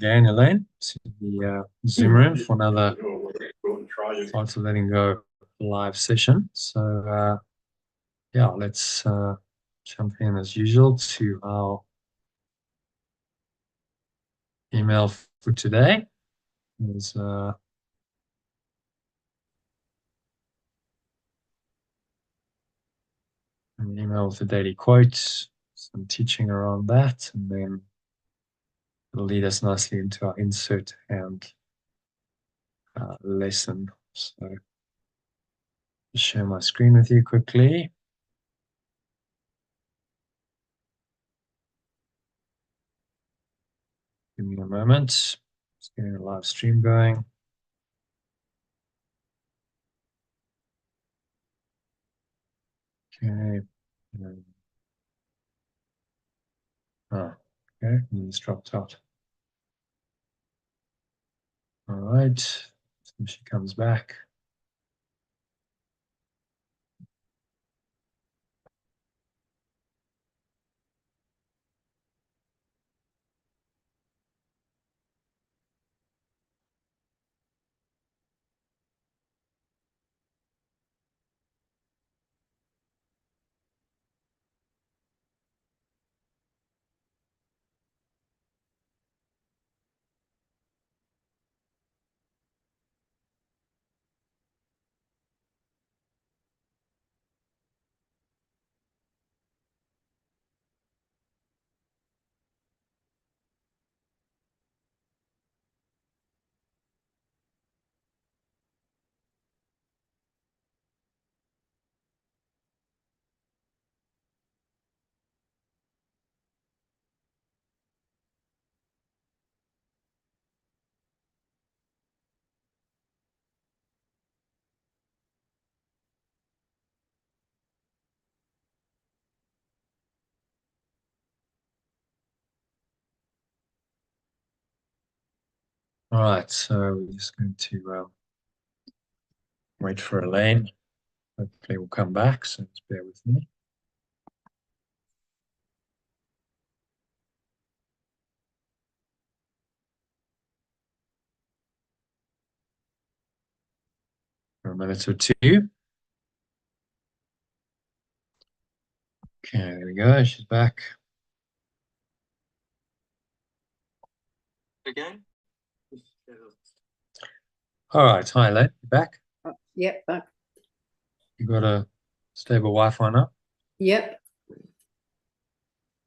again, Elaine, to the Zoom room for another Arts of Letting Go live session. So, yeah, let's jump in as usual to our email for today. There's an email with a daily quote, some teaching around that, and then it'll lead us nicely into our insert and lesson. So, just share my screen with you quickly. Give me a moment. Just getting a live stream going. Okay. Oh, okay. It's dropped out. All right. So she comes back. All right. So we're just going to wait for Elaine. Hopefully we'll come back. So just bear with me. For a minute or two. Okay, there we go. She's back. Again? All right. Hi, Elaine. You back? Yep, back. You got a stable Wi-Fi now? Yep.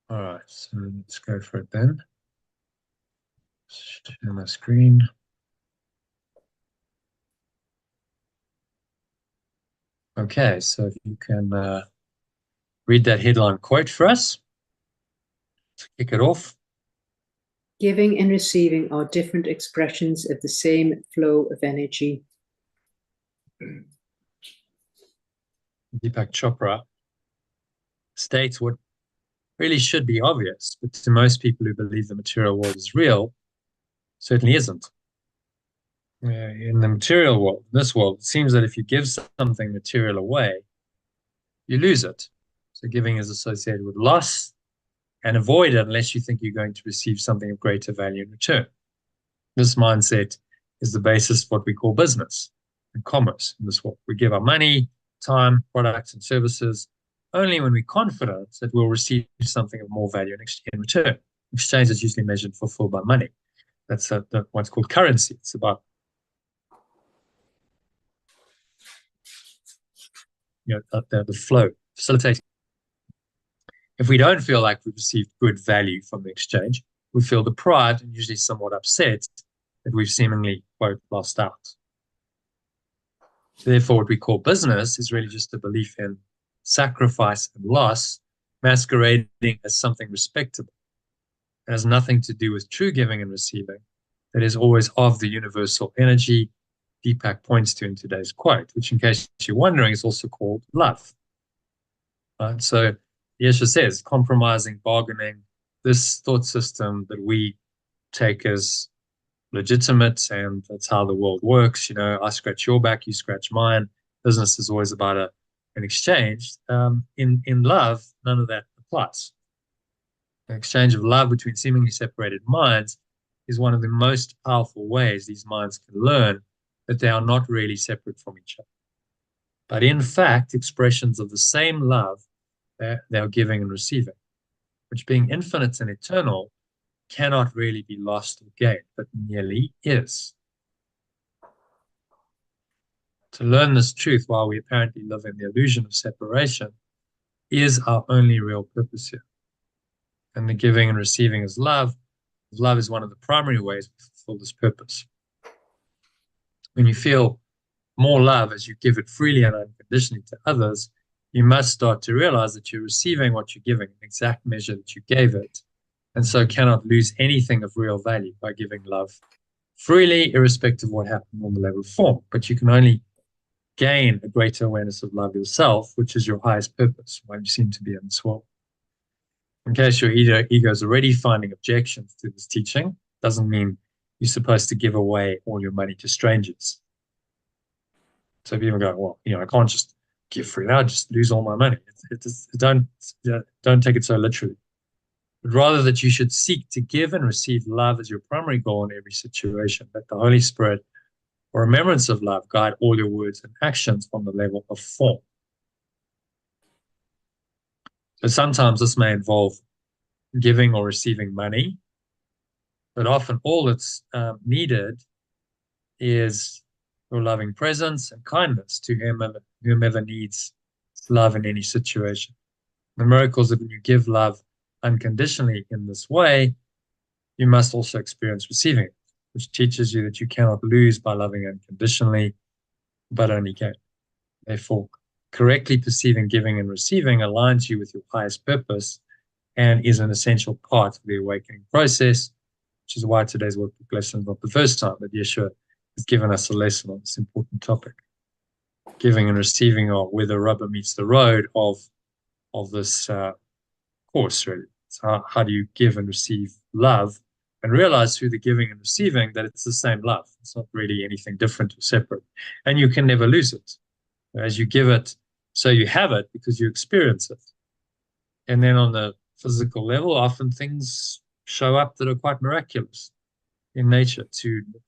All right. So let's go for it then. Share my screen. Okay. So if you can read that headline quote for us to kick it off. Giving and receiving are different expressions of the same flow of energy. Deepak Chopra states what really should be obvious, but to most people who believe the material world is real, certainly isn't. In the material world, this world, it seems that if you give something material away, you lose it. So giving is associated with loss, and avoid it unless you think you're going to receive something of greater value in return. This mindset is the basis of what we call business and commerce in this world. We give our money, time, products, and services only when we're confident that we'll receive something of more value in return. Exchange is usually measured and fulfilled by money. That's what's called currency. It's about the flow, facilitating. If we don't feel like we've received good value from the exchange, we feel deprived and usually somewhat upset that we've seemingly, quote, lost out. Therefore, what we call business is really just a belief in sacrifice and loss masquerading as something respectable. It has nothing to do with true giving and receiving. That is always of the universal energy Deepak points to in today's quote, which, in case you're wondering, is also called love. Right? So Yesha says, compromising, bargaining, this thought system that we take as legitimate, and that's how the world works. You know, I scratch your back, you scratch mine. Business is always about an exchange. In love, none of that applies. An exchange of love between seemingly separated minds is one of the most powerful ways these minds can learn that they are not really separate from each other, but in fact, expressions of the same love that they are giving and receiving, which being infinite and eternal cannot really be lost or gained, but merely is. To learn this truth while we apparently live in the illusion of separation is our only real purpose here. And the giving and receiving is love. Love is one of the primary ways we fulfill this purpose. When you feel more love as you give it freely and unconditionally to others, you must start to realize that you're receiving what you're giving in the exact measure that you gave it, and so cannot lose anything of real value by giving love freely, irrespective of what happened on the level of form. But you can only gain a greater awareness of love yourself, which is your highest purpose, why you seem to be in this world. In case your ego is already finding objections to this teaching, doesn't mean you're supposed to give away all your money to strangers. So people go, well, I can't just give free. I'll just lose all my money. Don't take it so literally. But rather that you should seek to give and receive love as your primary goal in every situation. Let the Holy Spirit or remembrance of love guide all your words and actions on the level of form. So sometimes this may involve giving or receiving money, but often all that's needed is your loving presence and kindness to whomever needs love in any situation. The miracle is that when you give love unconditionally in this way, you must also experience receiving it, which teaches you that you cannot lose by loving unconditionally, but only gain. Therefore, correctly perceiving giving and receiving aligns you with your highest purpose and is an essential part of the awakening process, which is why today's workbook lesson is not the first time that Yeshua has given us a lesson on this important topic. Giving and receiving are where the rubber meets the road of this course, really. So how do you give and receive love and realize through the giving and receiving that it's the same love. It's not really anything different or separate. And you can never lose it. As you give it, so you have it because you experience it. And then on the physical level, often things show up that are quite miraculous in nature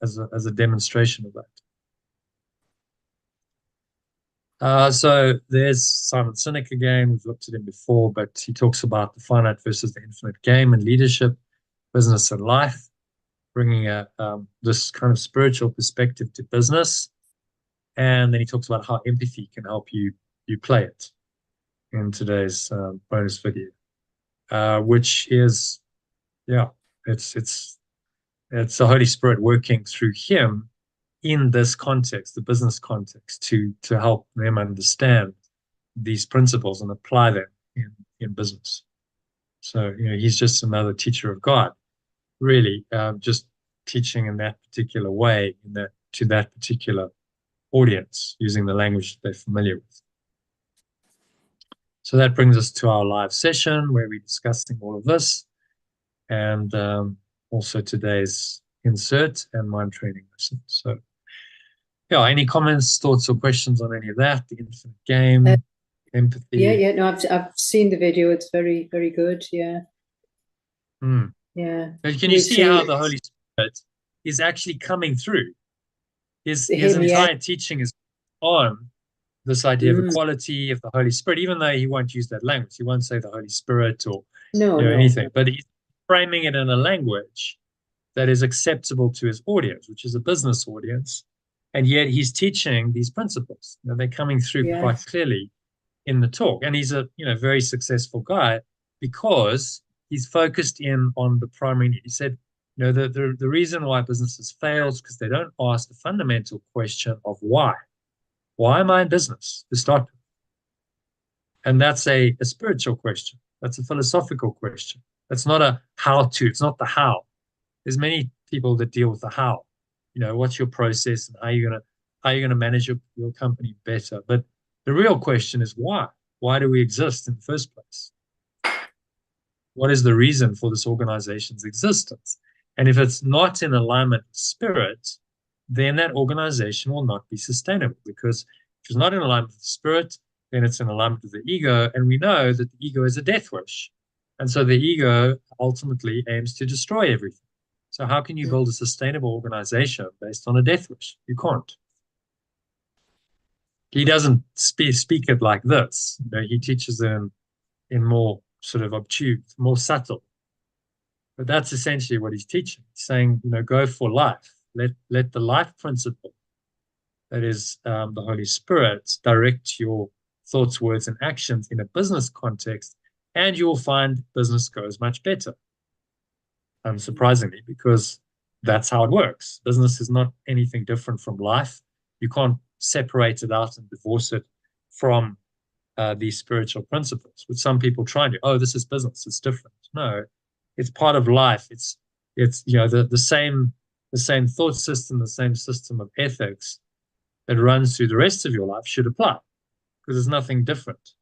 as a demonstration of that. So there's Simon Sinek again. We've looked at him before, but he talks about the finite versus the infinite game in leadership, business, and life, bringing this kind of spiritual perspective to business. And then he talks about how empathy can help you play it in today's bonus video, which is, it's the Holy Spirit working through him in this context, the business context, to help them understand these principles and apply them in business. So, he's just another teacher of God, really, just teaching in that particular way, to that particular audience, using the language that they're familiar with. So that brings us to our live session where we're discussing all of this, and also today's insert and mind training lesson. So, any comments, thoughts, or questions on any of that? The infinite game, empathy. No, I've seen the video. It's very, very good. Yeah. Yeah. But can you see how the Holy Spirit is actually coming through? His entire teaching is on this idea of equality of the Holy Spirit, even though he won't use that language. He won't say the Holy Spirit or anything, but he's framing it in a language that is acceptable to his audience, which is a business audience. And yet he's teaching these principles. They're coming through quite clearly in the talk. And he's a very successful guy because he's focused in on the primary need. He said, the reason why businesses fail is because they don't ask the fundamental question of why. Why am I in business to start with? And that's a spiritual question. That's a philosophical question. That's not a how to. It's not the how. There's many people that deal with the how. What's your process and how you're gonna manage your company better. But the real question is why? Why do we exist in the first place? What is the reason for this organization's existence? And if it's not in alignment with spirit, then that organization will not be sustainable, because if it's not in alignment with the spirit, then it's in alignment with the ego. And we know that the ego is a death wish. And so the ego ultimately aims to destroy everything. So how can you build a sustainable organization based on a death wish? You can't. He doesn't speak it like this. You know, he teaches it in more sort of obtuse, more subtle. But that's essentially what he's teaching. He's saying, you know, go for life. Let the life principle, that is the Holy Spirit, direct your thoughts, words, and actions in a business context, and you'll find business goes much better. Surprisingly, because that's how it works. Business is not anything different from life. You can't separate it out and divorce it from these spiritual principles, which some people try and do. Oh, this is business. It's different. No, it's part of life. It's you know the same thought system, the same system of ethics that runs through the rest of your life should apply, because there's nothing different.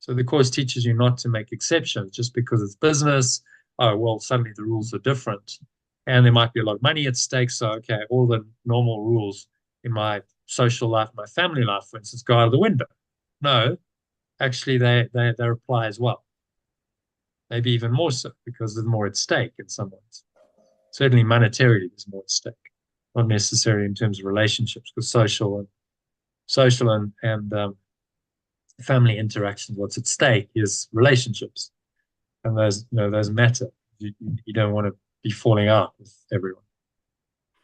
So the course teaches you not to make exceptions just because it's business. Oh, well, suddenly the rules are different and there might be a lot of money at stake. So, okay, all the normal rules in my social life, my family life, for instance, go out of the window. No, actually, they apply as well. Maybe even more so, because there's more at stake in some ways. Certainly monetarily, there's more at stake, not necessarily in terms of relationships, because social and family interactions, what's at stake is relationships. And those matter. You don't want to be falling out with everyone.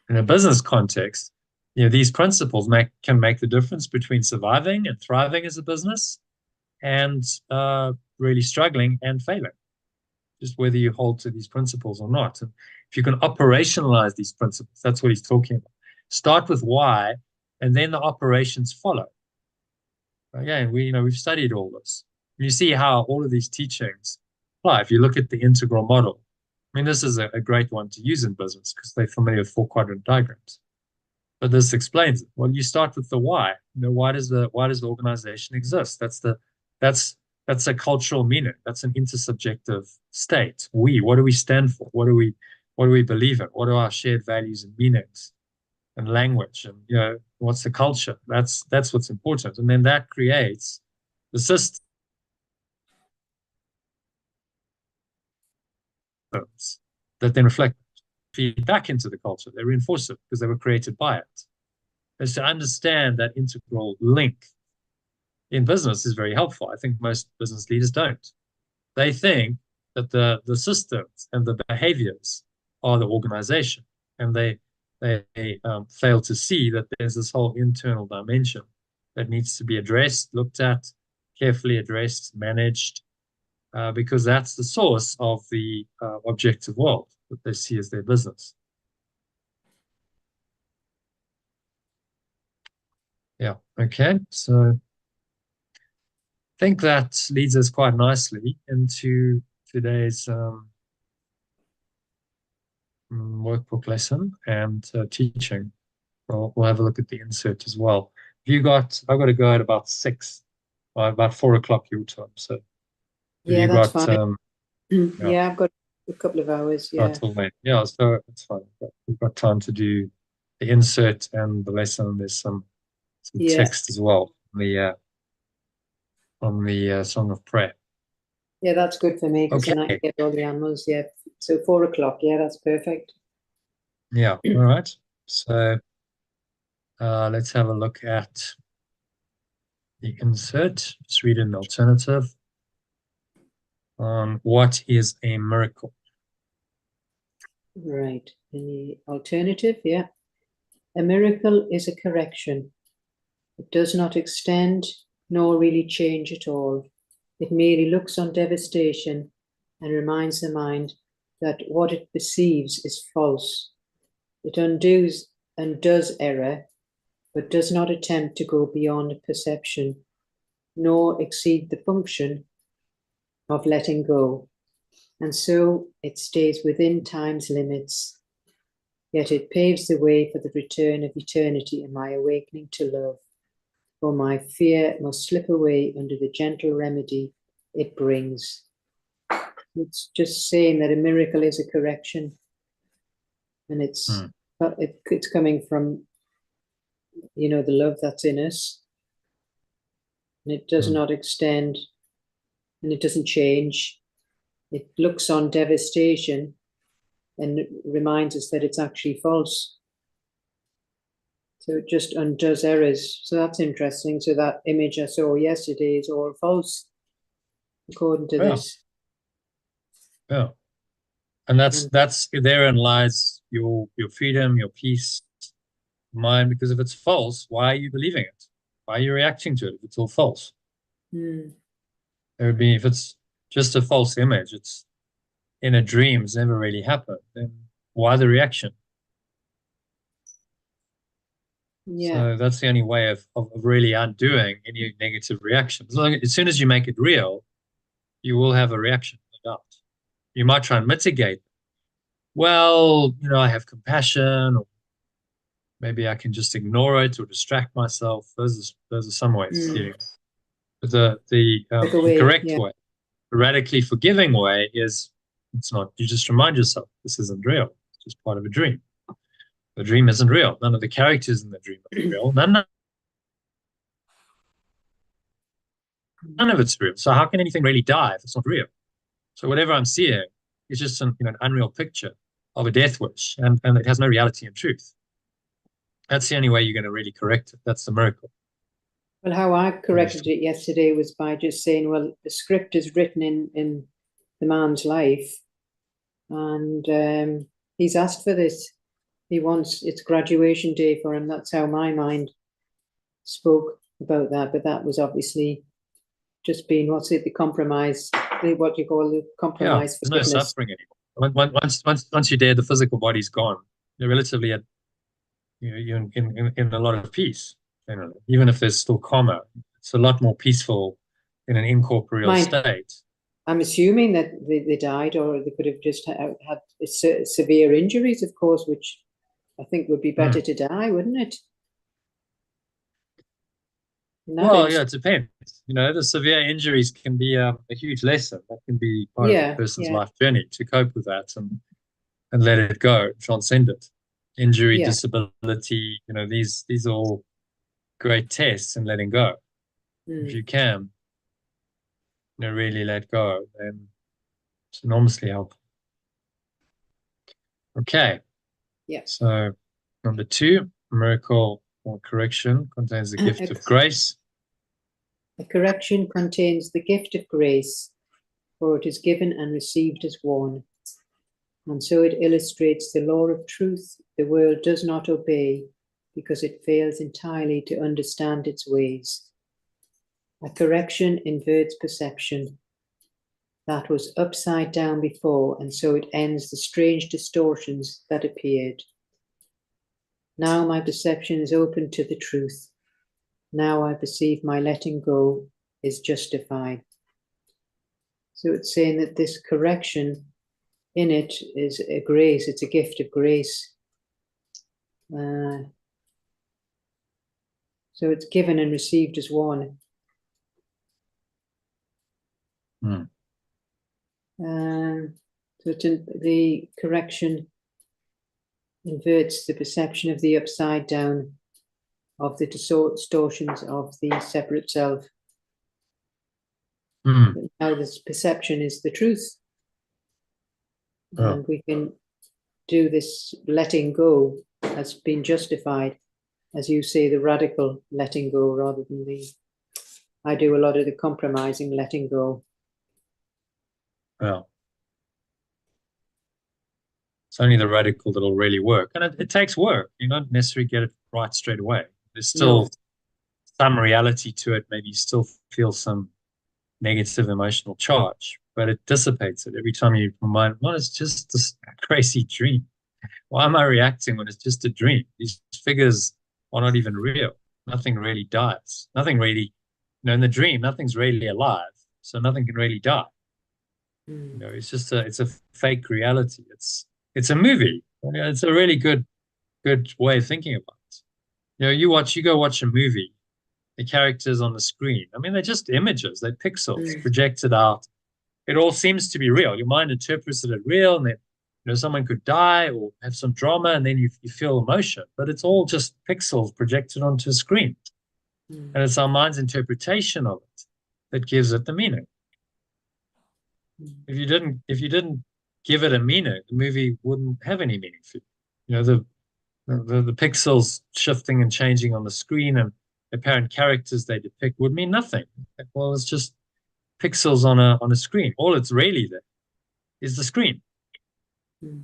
In a business context, you know, these principles can make the difference between surviving and thriving as a business and really struggling and failing, just whether you hold to these principles or not. And if you can operationalize these principles, that's what he's talking about. Start with why, and then the operations follow. Again, we've studied all this. You see how all of these teachings apply. If you look at the integral model, I mean, this is a great one to use in business because they're familiar with 4-quadrant diagrams. But this explains it. Well, you start with the why. You know, why does the organization exist? That's a cultural meaning. That's an intersubjective state. What do we stand for? What do we believe in? What are our shared values and meanings and language? And you know, what's the culture? That's what's important. And then that creates the system that then reflect feedback into the culture. They reinforce it because they were created by it. And to understand that integral link in business is very helpful. I think most business leaders don't. They think that the systems and the behaviors are the organization, and they fail to see that there's this whole internal dimension that needs to be addressed, looked at, carefully addressed, managed, because that's the source of the objective world that they see as their business. Yeah, okay. So I think that leads us quite nicely into today's workbook lesson and teaching. We'll have a look at the insert as well. I've got to go at about 6, or about 4 o'clock your time. So yeah, that's fine. Yeah, I've got a couple of hours. Yeah. Till then. Yeah, so it's fine. We've got time to do the insert and the lesson. There's some text as well on the Song of Prayer. Yeah, that's good for me because then I can get all the animals. Yeah, so 4 o'clock. Yeah, that's perfect. Yeah, all right. So let's have a look at the insert. Just read an alternative on what is a miracle. Right. Any alternative? Yeah. A miracle is a correction. It does not extend nor really change at all. It merely looks on devastation and reminds the mind that what it perceives is false. It undoes and does error, but does not attempt to go beyond perception, nor exceed the function of letting go. And so it stays within time's limits, yet it paves the way for the return of eternity and my awakening to love. For my fear must slip away under the gentle remedy it brings. It's just saying that a miracle is a correction, and it's coming from, you know, the love that's in us, and it does not extend, and it doesn't change. It looks on devastation and it reminds us that it's actually false. So it just undoes errors. So that's interesting. So that image I saw yesterday is all false, according to this. Yeah. And that's therein lies your freedom, your peace of mind, because if it's false, why are you believing it? Why are you reacting to it if it's all false? Mm. It would be if it's just a false image, it's in a dream, it's never really happened, then why the reaction? Yeah. So that's the only way of really undoing any negative reaction. As soon as you make it real, you will have a reaction, no doubt. You might try and mitigate. Well, I have compassion, or maybe I can just ignore it or distract myself. Those are some ways of dealing with it. But the correct way, the radically forgiving way is it's not. You just remind yourself this isn't real. It's just part of a dream. The dream isn't real. None of the characters in the dream are real. None of it's real. So how can anything really die if it's not real? So whatever I'm seeing is just an unreal picture of a death wish, and it has no reality and truth. That's the only way you're going to really correct it. That's the miracle. Well, how I corrected it yesterday was by just saying, well, the script is written in the man's life, and he's asked for this. He wants, it's graduation day for him. That's how my mind spoke about that. But that was obviously just being, the compromise, what you call the compromise. Yeah, there's no suffering anymore. Once you're dead, the physical body's gone. You're relatively you're in a lot of peace. Even if there's still karma, it's a lot more peaceful in an incorporeal state. I'm assuming that they died, or they could have just had severe injuries, of course, which I think would be better to die, wouldn't it? Well, yeah, it depends. The severe injuries can be a huge lesson. That can be part of a person's life journey to cope with that and let it go, transcend it. Injury, disability, these are all great tests in letting go. If you can, really let go, then it's enormously helpful. Okay. Yeah. So number 2, miracle or correction contains the gift of grace. A correction contains the gift of grace, for it is given and received as one. And so it illustrates the law of truth the world does not obey because it fails entirely to understand its ways. A correction inverts perception. That was upside down before, and so it ends the strange distortions that appeared. Now my perception is open to the truth. Now I perceive my letting go is justified. So it's saying that this correction in it is a grace, it's a gift of grace. So it's given and received as one. So the correction inverts the perception of the upside down of the distortions of the separate self. Now this perception is the truth. And we can do this letting go as being justified, as you say, the radical letting go rather than I do a lot of the compromising letting go. Well, it's only the radical that'll really work. And it takes work. You don't necessarily get it right straight away. There's still some reality to it. Maybe you still feel some negative emotional charge, but it dissipates it every time you remind, well, it's just this crazy dream. Why am I reacting when it's just a dream? These figures are not even real. Nothing really dies. Nothing really, in the dream, nothing's really alive. So nothing can really die. It's just it's a fake reality. It's a movie. It's a really good way of thinking about it. You go watch a movie, the characters on the screen, they're just images, they're pixels projected out. It all seems to be real. Your mind interprets it as real, and then someone could die or have some drama, and then you feel emotion, but it's all just pixels projected onto a screen. And it's our mind's interpretation of it that gives it the meaning. If you didn't give it a meaning, the movie wouldn't have any meaning for you. You know, the pixels shifting and changing on the screen and the apparent characters they depict would mean nothing. Well, it's just pixels on a screen. All it's really there is the screen. Mm.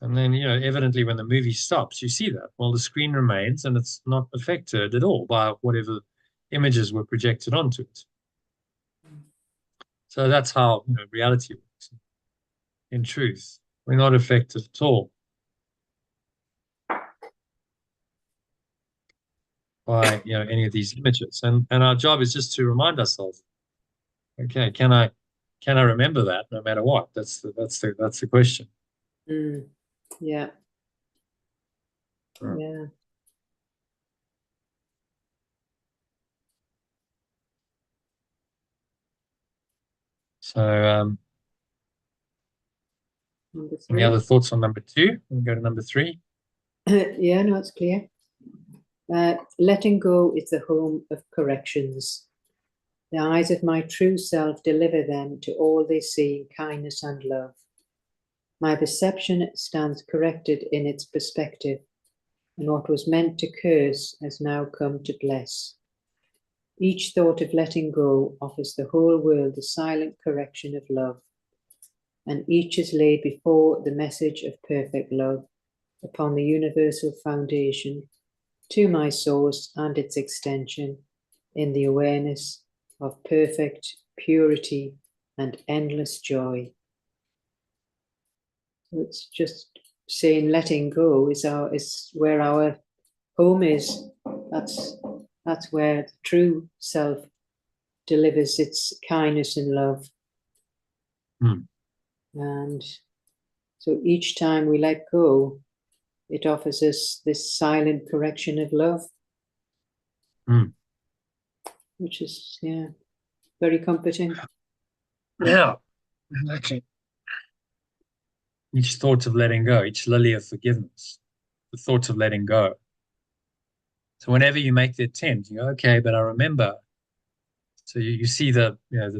And then, you know, evidently when the movie stops, you see that. Well, the screen remains and it's not affected at all by whatever images were projected onto it. So that's how, you know, reality works. In truth, we're not affected at all by, you know, any of these images. And our job is just to remind ourselves, okay, can I remember that no matter what? That's the question. Mm. Yeah. Right. Yeah. So Number any 3. other thoughts on number 2? We'll go to number 3. Yeah, no, it's clear. Letting go is the home of corrections. The eyes of my true self deliver them to all they see in kindness and love. My perception stands corrected in its perspective, and what was meant to curse has now come to bless. Each thought of letting go offers the whole world the silent correction of love, and each is laid before the message of perfect love upon the universal foundation to my source and its extension in the awareness of perfect purity and endless joy. So it's just saying letting go is where our home is. That's where the true self delivers its kindness and love. Mm. And so each time we let go, it offers us this silent correction of love, which is, yeah, very comforting. Yeah, exactly. Each thought of letting go, each lily of forgiveness, the thought of letting go. So whenever you make the attempt, you go, okay, but I remember. So you see the, you know,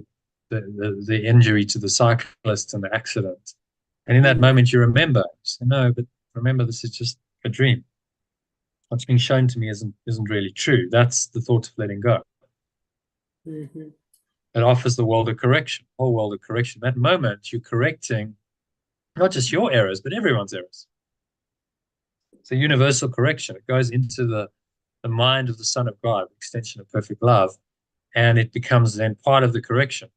the injury to the cyclist and the accident. And in that moment you remember. You say, no, but remember, this is just a dream. What's being shown to me isn't really true. That's the thought of letting go. Mm-hmm. It offers the world of correction, whole world of correction. That moment you're correcting not just your errors, but everyone's errors. It's a universal correction. It goes into the mind of the Son of God, extension of perfect love, and it becomes then part of the correction.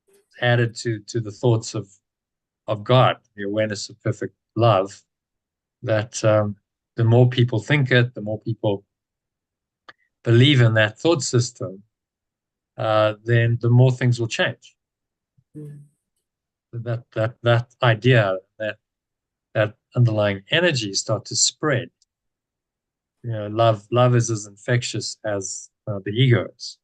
It's added to the thoughts of God, the awareness of perfect love, that the more people think it, the more people believe in that thought system, then the more things will change. Mm. That idea, that underlying energy start to spread. You know, love is as infectious as the ego is.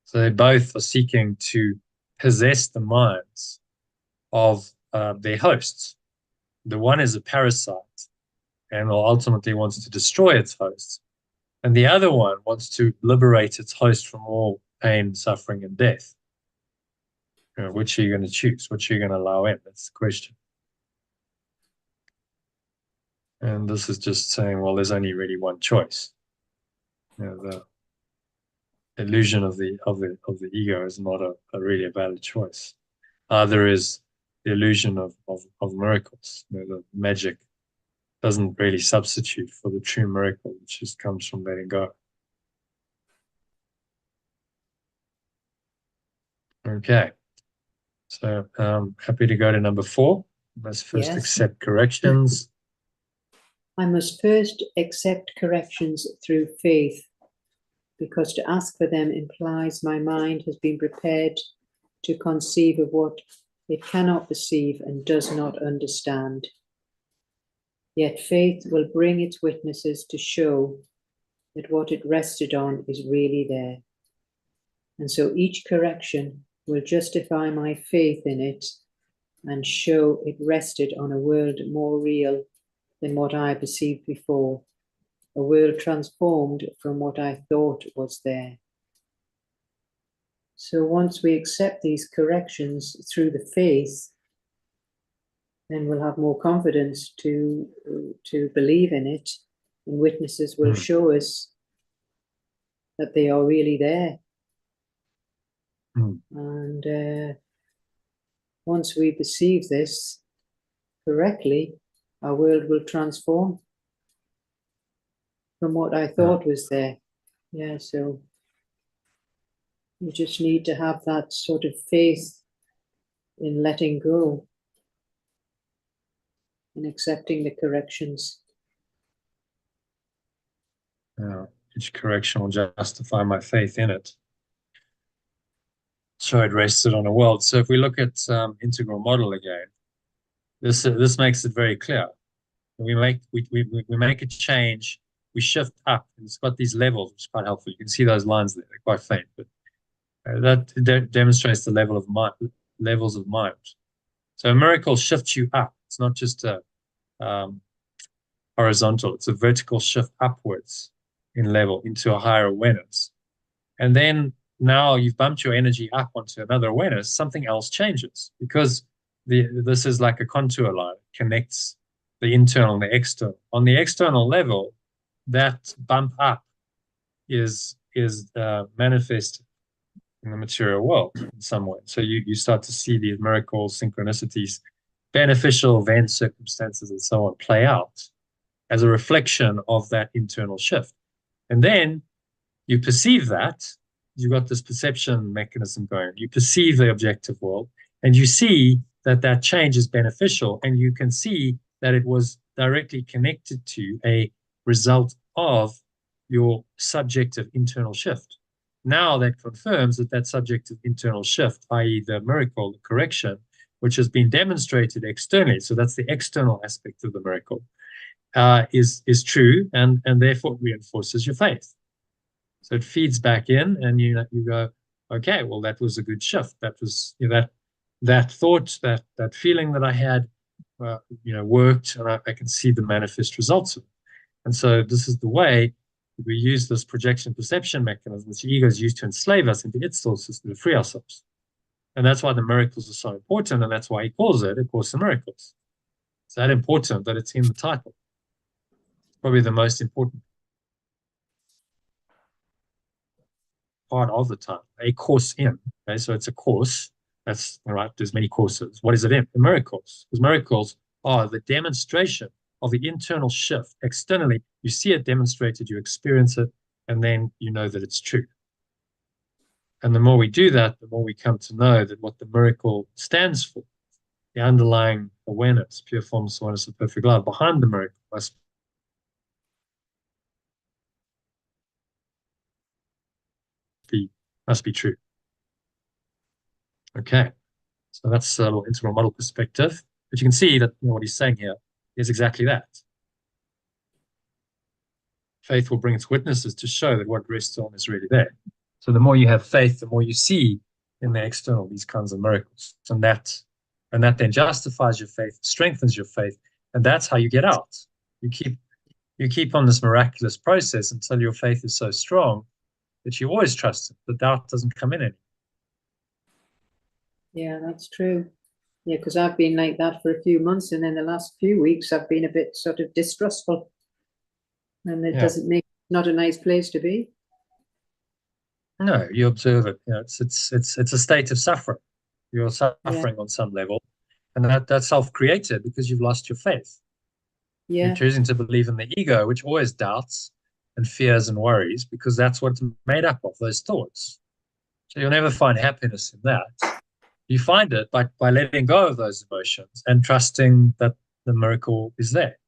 So they both are seeking to possess the minds of their hosts. The one is a parasite and ultimately wants to destroy its host. And the other one wants to liberate its host from all pain, suffering, and death. You know, which are you going to choose? Which are you going to allow in? That's the question. And this is just saying, well, there's only really one choice. You know, the illusion of the ego is not a really a valid choice. There is the illusion of miracles. You know, the magic doesn't really substitute for the true miracle, which just comes from letting go. Okay, so happy to go to number 4. Let's first Yes. accept corrections. I must first accept corrections through faith, because to ask for them implies my mind has been prepared to conceive of what it cannot perceive and does not understand. Yet faith will bring its witnesses to show that what it rested on is really there. And so each correction will justify my faith in it and show it rested on a world more real than what I perceived before, a world transformed from what I thought was there. So once we accept these corrections through the faith, then we'll have more confidence to believe in it, and witnesses will show us that they are really there. And once we perceive this correctly, our world will transform from what I thought was there. Yeah, so you just need to have that sort of faith in letting go and accepting the corrections. Each correction will justify my faith in it. So it rested on a world. So if we look at integral model again, this makes it very clear. We make a change, we shift up, and it's got these levels, which is quite helpful. You can see those lines there; they're quite faint, but that demonstrates the levels of mind. So a miracle shifts you up. It's not just a horizontal; it's a vertical shift upwards in level into a higher awareness. And then now you've bumped your energy up onto another awareness. Something else changes because this is like a contour line, it connects the internal and the external. On the external level, that bump up is manifest in the material world in some way. So you start to see these miracles, synchronicities, beneficial events, circumstances, and so on play out as a reflection of that internal shift. And then you perceive that, you've got this perception mechanism going. You perceive the objective world, and you see that that change is beneficial, and you can see that it was directly connected to a result of your subjective internal shift. Now that confirms that that subjective internal shift, i.e. the miracle, the correction, which has been demonstrated externally, so that's the external aspect of the miracle, is true, and therefore reinforces your faith. So it feeds back in, and you go, okay, well, that was a good shift. That was that thought, that feeling that I had, worked, and I can see the manifest results of it. And so this is the way we use this projection perception mechanism, which the ego is used to enslave us into its thought system to free ourselves. And that's why the miracles are so important, and that's why he calls it A Course in Miracles. It's that important that it's in the title. Probably the most important part of the title, A Course in. Okay, so it's a course. That's all right. There's many courses. What is it in? The miracles. Because miracles are the demonstration of the internal shift externally. You see it demonstrated, you experience it, and then you know that it's true. And the more we do that, the more we come to know that what the miracle stands for, the underlying awareness, pure formless awareness of perfect love behind the miracle must be true. Okay, so that's a little integral model perspective. But you can see that what he's saying here is exactly that. Faith will bring its witnesses to show that what rests on is really there. So the more you have faith, the more you see in the external these kinds of miracles. And that then justifies your faith, strengthens your faith, and that's how you get out. You keep on this miraculous process until your faith is so strong that you always trust it. The doubt doesn't come in anymore. Yeah, that's true. Yeah, because I've been like that for a few months, and in the last few weeks I've been a bit sort of distrustful, and it doesn't make not a nice place to be. No, you observe it. It's a state of suffering. You're suffering on some level, and that's self-created because you've lost your faith. Yeah. You're choosing to believe in the ego, which always doubts and fears and worries, because that's what it's made up of, those thoughts. So you'll never find happiness in that. You find it by letting go of those emotions and trusting that the miracle is there.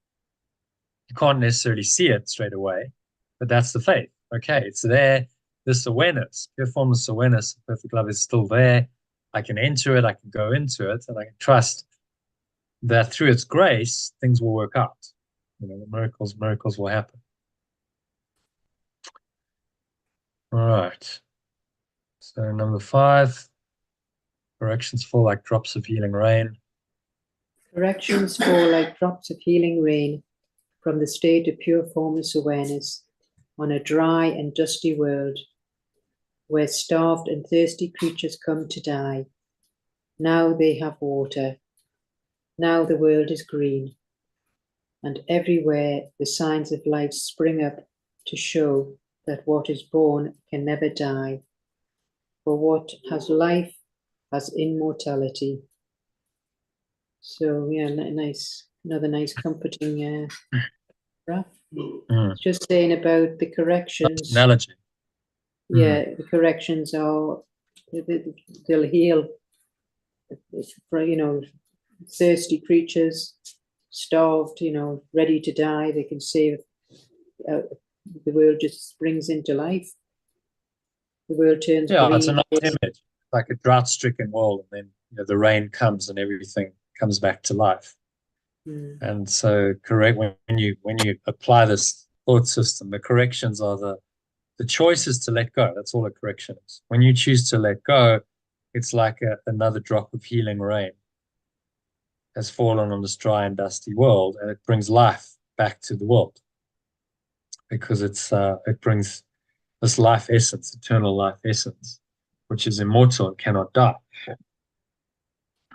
You can't necessarily see it straight away, but that's the faith. Okay, it's there. This awareness, pure formless awareness, perfect love is still there. I can enter it, I can go into it, and I can trust that through its grace, things will work out. The miracles will happen. All right. So number 5, corrections fall like drops of healing rain. Corrections fall like drops of healing rain from the state of pure formless awareness on a dry and dusty world. where starved and thirsty creatures come to die. Now they have water. Now the world is green. And everywhere the signs of life spring up to show that what is born can never die. For what has life has immortality. So yeah, another nice comforting graph. It's just saying about the corrections. Analogy. Yeah, the corrections are, they'll heal, thirsty creatures, starved, ready to die. They can save, the world just springs into life. The world turns green. It's a nice image, like a drought-stricken world, and then the rain comes and everything comes back to life. And so, correct, when you apply this thought system, the corrections are the choice is to let go. That's all a correction is. When you choose to let go, it's like another drop of healing rain has fallen on this dry and dusty world, and it brings life back to the world because it brings this life essence, eternal life essence, which is immortal and cannot die,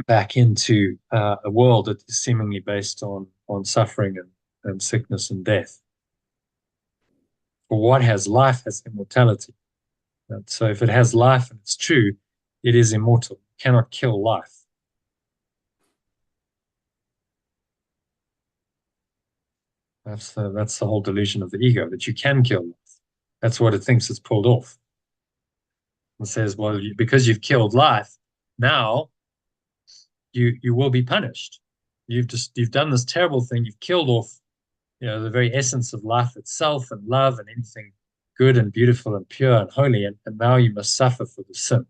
back into a world that is seemingly based on suffering and sickness and death. For what has life has immortality. And so if it has life and it's true, it is immortal. You cannot kill life. That's the whole delusion of the ego, that you can kill life. That's what it thinks it's pulled off. It says, well, because you've killed life, now you will be punished. You've done this terrible thing. You've killed off, the very essence of life itself and love and anything good and beautiful and pure and holy. And now you must suffer for the sin.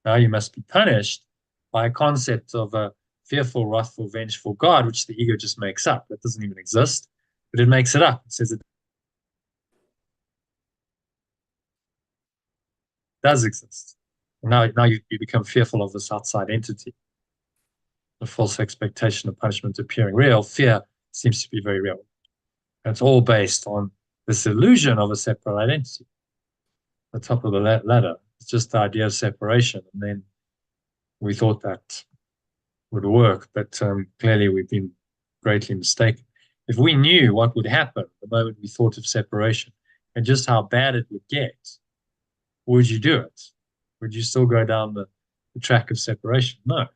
Now you must be punished by a concept of a fearful, wrathful, vengeful God, which the ego just makes up. That doesn't even exist, but it makes it up. It says it does exist. And now you become fearful of this outside entity. The false expectation of punishment appearing real. Fear seems to be very real. And it's all based on this illusion of a separate identity. The top of the ladder. It's just the idea of separation. And then we thought that would work, but clearly we've been greatly mistaken. If we knew what would happen the moment we thought of separation and just how bad it would get, would you do it? Would you still go down the track of separation? No.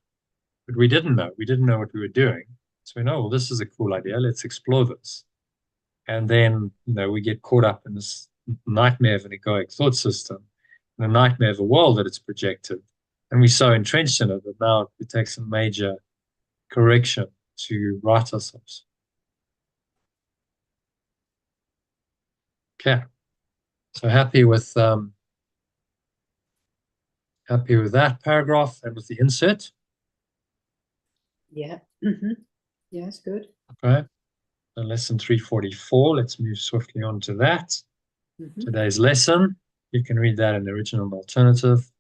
But we didn't know. We didn't know what we were doing. So we know, well, this is a cool idea. Let's explore this. And then, we get caught up in this nightmare of an egoic thought system, and a nightmare of a world that it's projected. And we're so entrenched in it that now it takes a major correction to right ourselves. Okay. So happy with that paragraph and with the insert. Yeah. Yeah, it's good. Okay. So lesson 344. Let's move swiftly on to that. Today's lesson. You can read that in the original and alternative.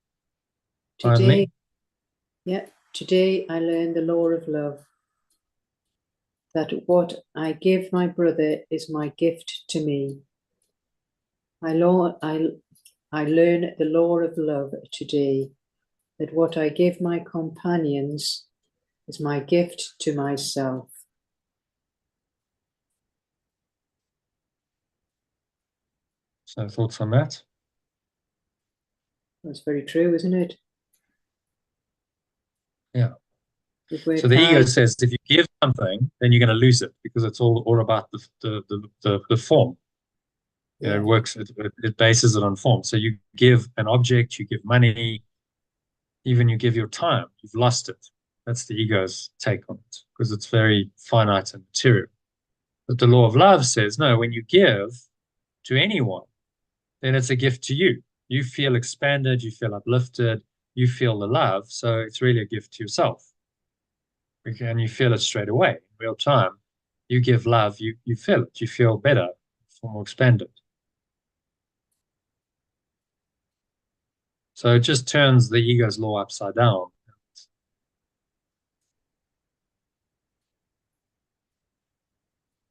Today I learned the law of love, that what I give my brother is my gift to me. I learn the law of love today, that what I give my companions is my gift to myself. So thoughts on that? That's very true, isn't it? Yeah. So the ego says if you give something, then you're going to lose it because it's all about the form. Yeah. It works. It bases it on form. So you give an object, you give money, even you give your time, you've lost it. That's the ego's take on it because it's very finite and material. But the law of love says, no, when you give to anyone, then it's a gift to you. You feel expanded, you feel uplifted, you feel the love. So it's really a gift to yourself. And you feel it straight away in real time. You give love, you feel it. You feel better, feel more expanded. So it just turns the ego's law upside down.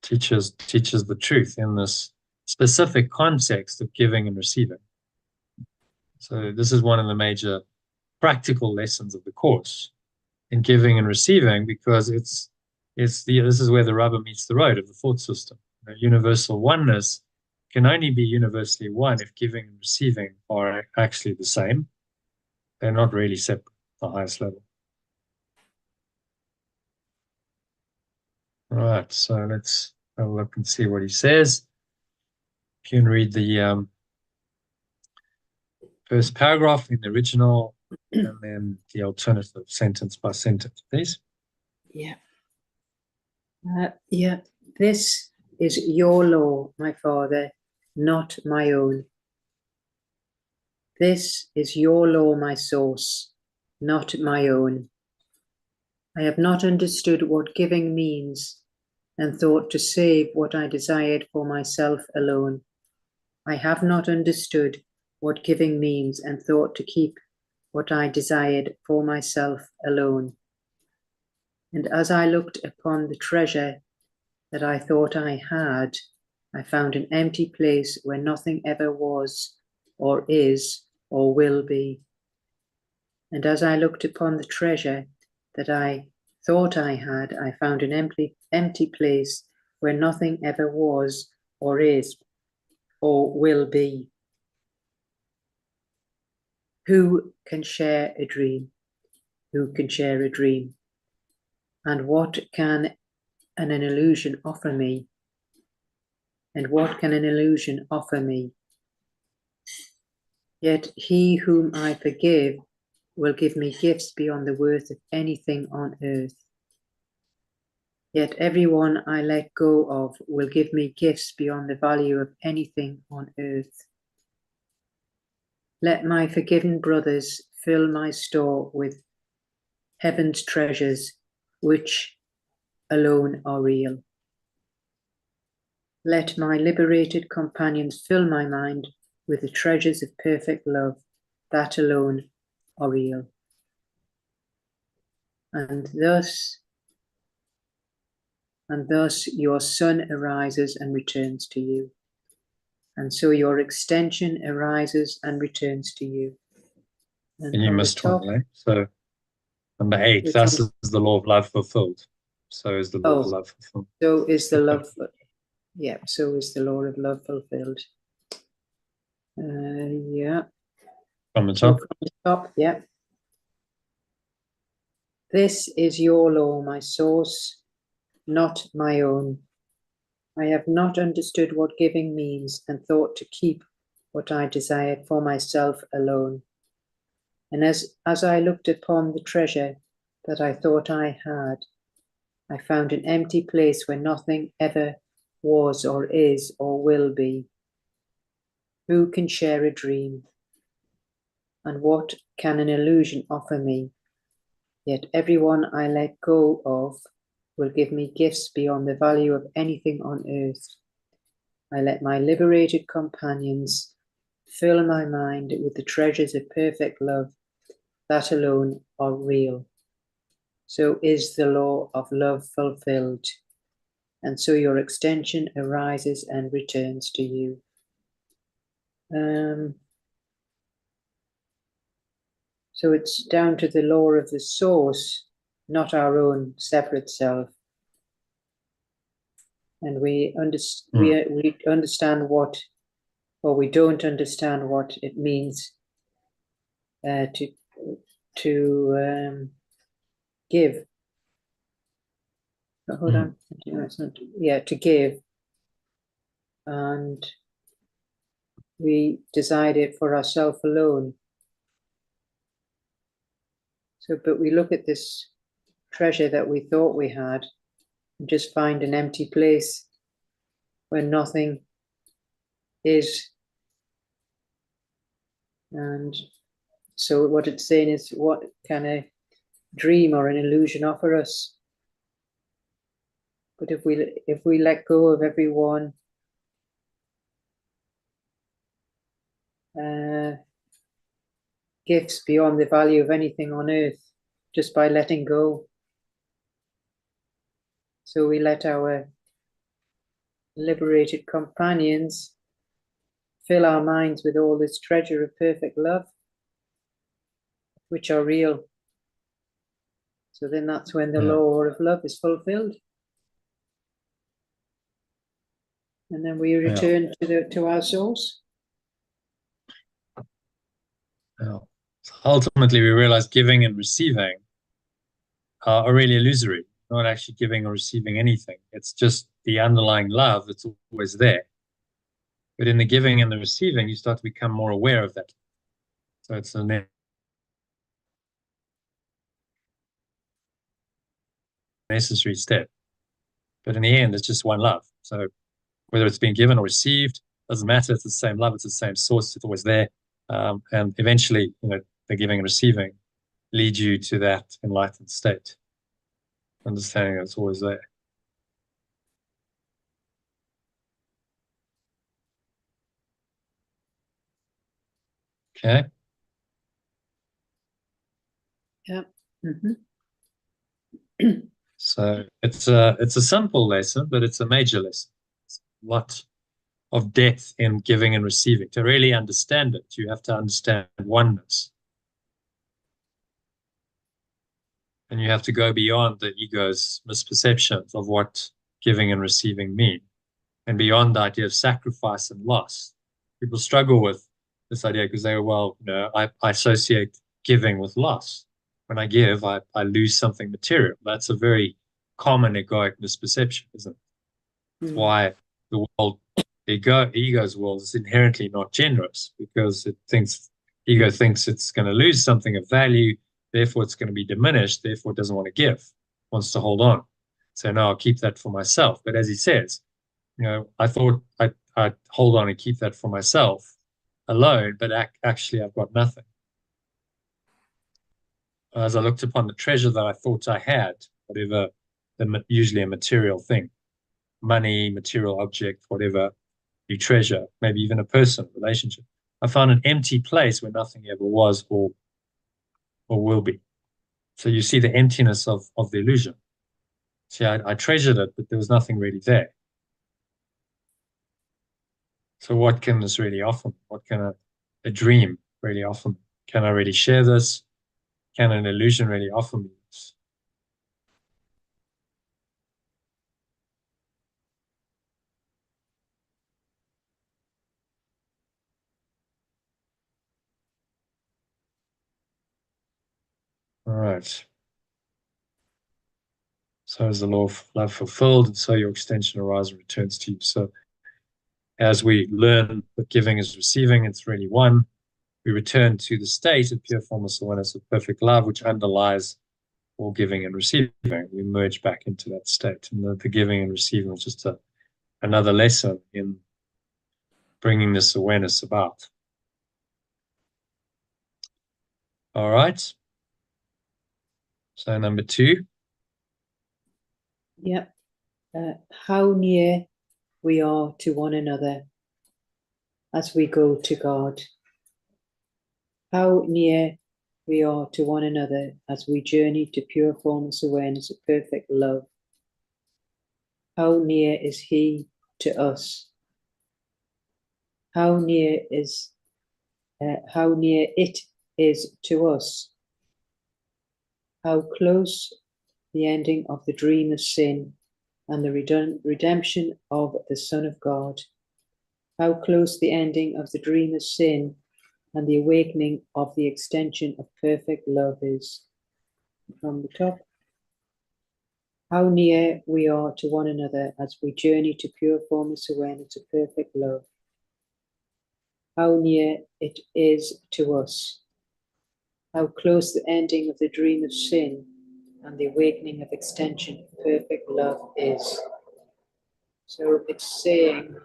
Teaches the truth in this specific context of giving and receiving. So this is one of the major practical lessons of the course in giving and receiving, because this is where the rubber meets the road of the thought system. Universal oneness can only be universally one if giving and receiving are actually the same. They're not really separate at the highest level. All right, so let's have a look and see what he says. You can read the first paragraph in the original and then the alternative sentence by sentence, please. Yeah. This is your law, my Father, not my own. This is your law, my source, not my own. I have not understood what giving means and thought to save what I desired for myself alone. I have not understood what giving means and thought to keep what I desired for myself alone. And as I looked upon the treasure that I thought I had, I found an empty place where nothing ever was, or is, or will be. And as I looked upon the treasure that I thought I had, I found an empty place where nothing ever was, or is, or will be. Who can share a dream? Who can share a dream? And what can an illusion offer me? And what can an illusion offer me? Yet he whom I forgive will give me gifts beyond the worth of anything on earth. Yet everyone I let go of will give me gifts beyond the value of anything on earth. Let my forgiven brothers fill my store with heaven's treasures, which alone are real. Let my liberated companions fill my mind with the treasures of perfect love, that alone are real. And thus your sun arises and returns to you. And so your extension arises and returns to you. And you missed one, eh? So number 8, thus is the law of love fulfilled. So is the law of love fulfilled. So is the love, yeah, so is the law of love fulfilled. Yeah. From the top? So from the top, yeah. This is your law, my source, not my own. I have not understood what giving means and thought to keep what I desired for myself alone. And as I looked upon the treasure that I thought I had, I found an empty place where nothing ever was or is or will be. Who can share a dream? And what can an illusion offer me? Yet everyone I let go of will give me gifts beyond the value of anything on earth. I let my liberated companions fill my mind with the treasures of perfect love, that alone are real. So is the law of love fulfilled, and so your extension arises and returns to you. So it's down to the law of the source, not our own separate self. And we understand what, or we don't understand what it means to give. Oh, hold on. To give. And we decide it for ourselves alone. So, but we look at this treasure that we thought we had and just find an empty place where nothing is. And so what it's saying is, what can a dream or an illusion offer us? But if we let go of everyone, gifts beyond the value of anything on earth, just by letting go. So we let our liberated companions fill our minds with all this treasure of perfect love, which are real. So then that's when the law of love is fulfilled. And then we return to our source. So ultimately, we realize giving and receiving are really illusory, not actually giving or receiving anything. It's just the underlying love that's always there. But in the giving and the receiving, you start to become more aware of that. So it's a necessary step. But in the end, it's just one love. So whether it's being given or received, doesn't matter. It's the same love. It's the same source. It's always there. And eventually, the giving and receiving lead you to that enlightened state. Understanding that it's always there. Okay. Yeah. Mm-hmm. So it's a simple lesson, but it's a major lesson. It's a lot of depth in giving and receiving. To really understand it, you have to understand oneness. And you have to go beyond the ego's misperceptions of what giving and receiving mean, and beyond the idea of sacrifice and loss. People struggle with this idea because they go, well, I associate giving with loss. When I give, I lose something material. That's a very common egoic misperception, isn't it? That's why the world, ego's world is inherently not generous, because ego thinks it's going to lose something of value, therefore it's going to be diminished, therefore it doesn't want to give, wants to hold on. So no, I'll keep that for myself. But as he says, I thought I'd hold on and keep that for myself alone, but actually I've got nothing. As I looked upon the treasure that I thought I had, whatever, usually a material thing, money, material object, whatever you treasure, maybe even a person, relationship, I found an empty place where nothing ever was or will be. So you see the emptiness of the illusion. See, I treasured it, but there was nothing really there. So what can this really offer me? What can a dream really offer me? Can I really share this? Can an illusion really offer me this? All right. So is the law of love fulfilled, and so your extension arises and returns to you. So as we learn that giving is receiving, it's really one, we return to the state of pure formless awareness of perfect love, which underlies all giving and receiving. We merge back into that state. And the giving and receiving is just another lesson in bringing this awareness about. All right. So number 2. Yep. How near we are to one another as we go to God. How near we are to one another as we journey to pure formless awareness of perfect love. How near is He to us? How near it is to us? How close the ending of the dream of sin and the redemption of the Son of God. How close the ending of the dream of sin and the awakening of the extension of perfect love is. From the top. How near we are to one another as we journey to pure formless awareness of perfect love. How near it is to us. How close the ending of the dream of sin and the awakening of extension of perfect love is. So it's saying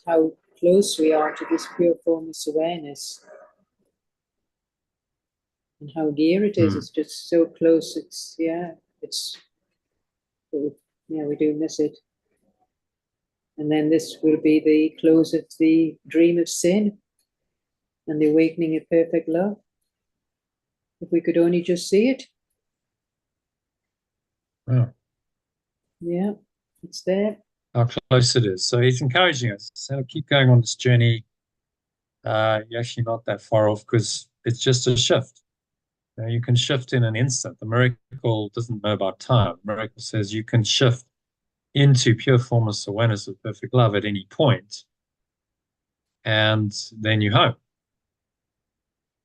how close we are to this pure formless awareness and how near it is. It's just so close. We do miss it. And then this will be the close of the dream of sin and the awakening of perfect love. If we could only just see it. Wow. Yeah, it's there. how close it is. So he's encouraging us. So keep going on this journey. You're actually not that far off because it's just a shift. You can shift in an instant. The miracle doesn't know about time. The miracle says you can shift into pure formless awareness of perfect love at any point, and then you're home.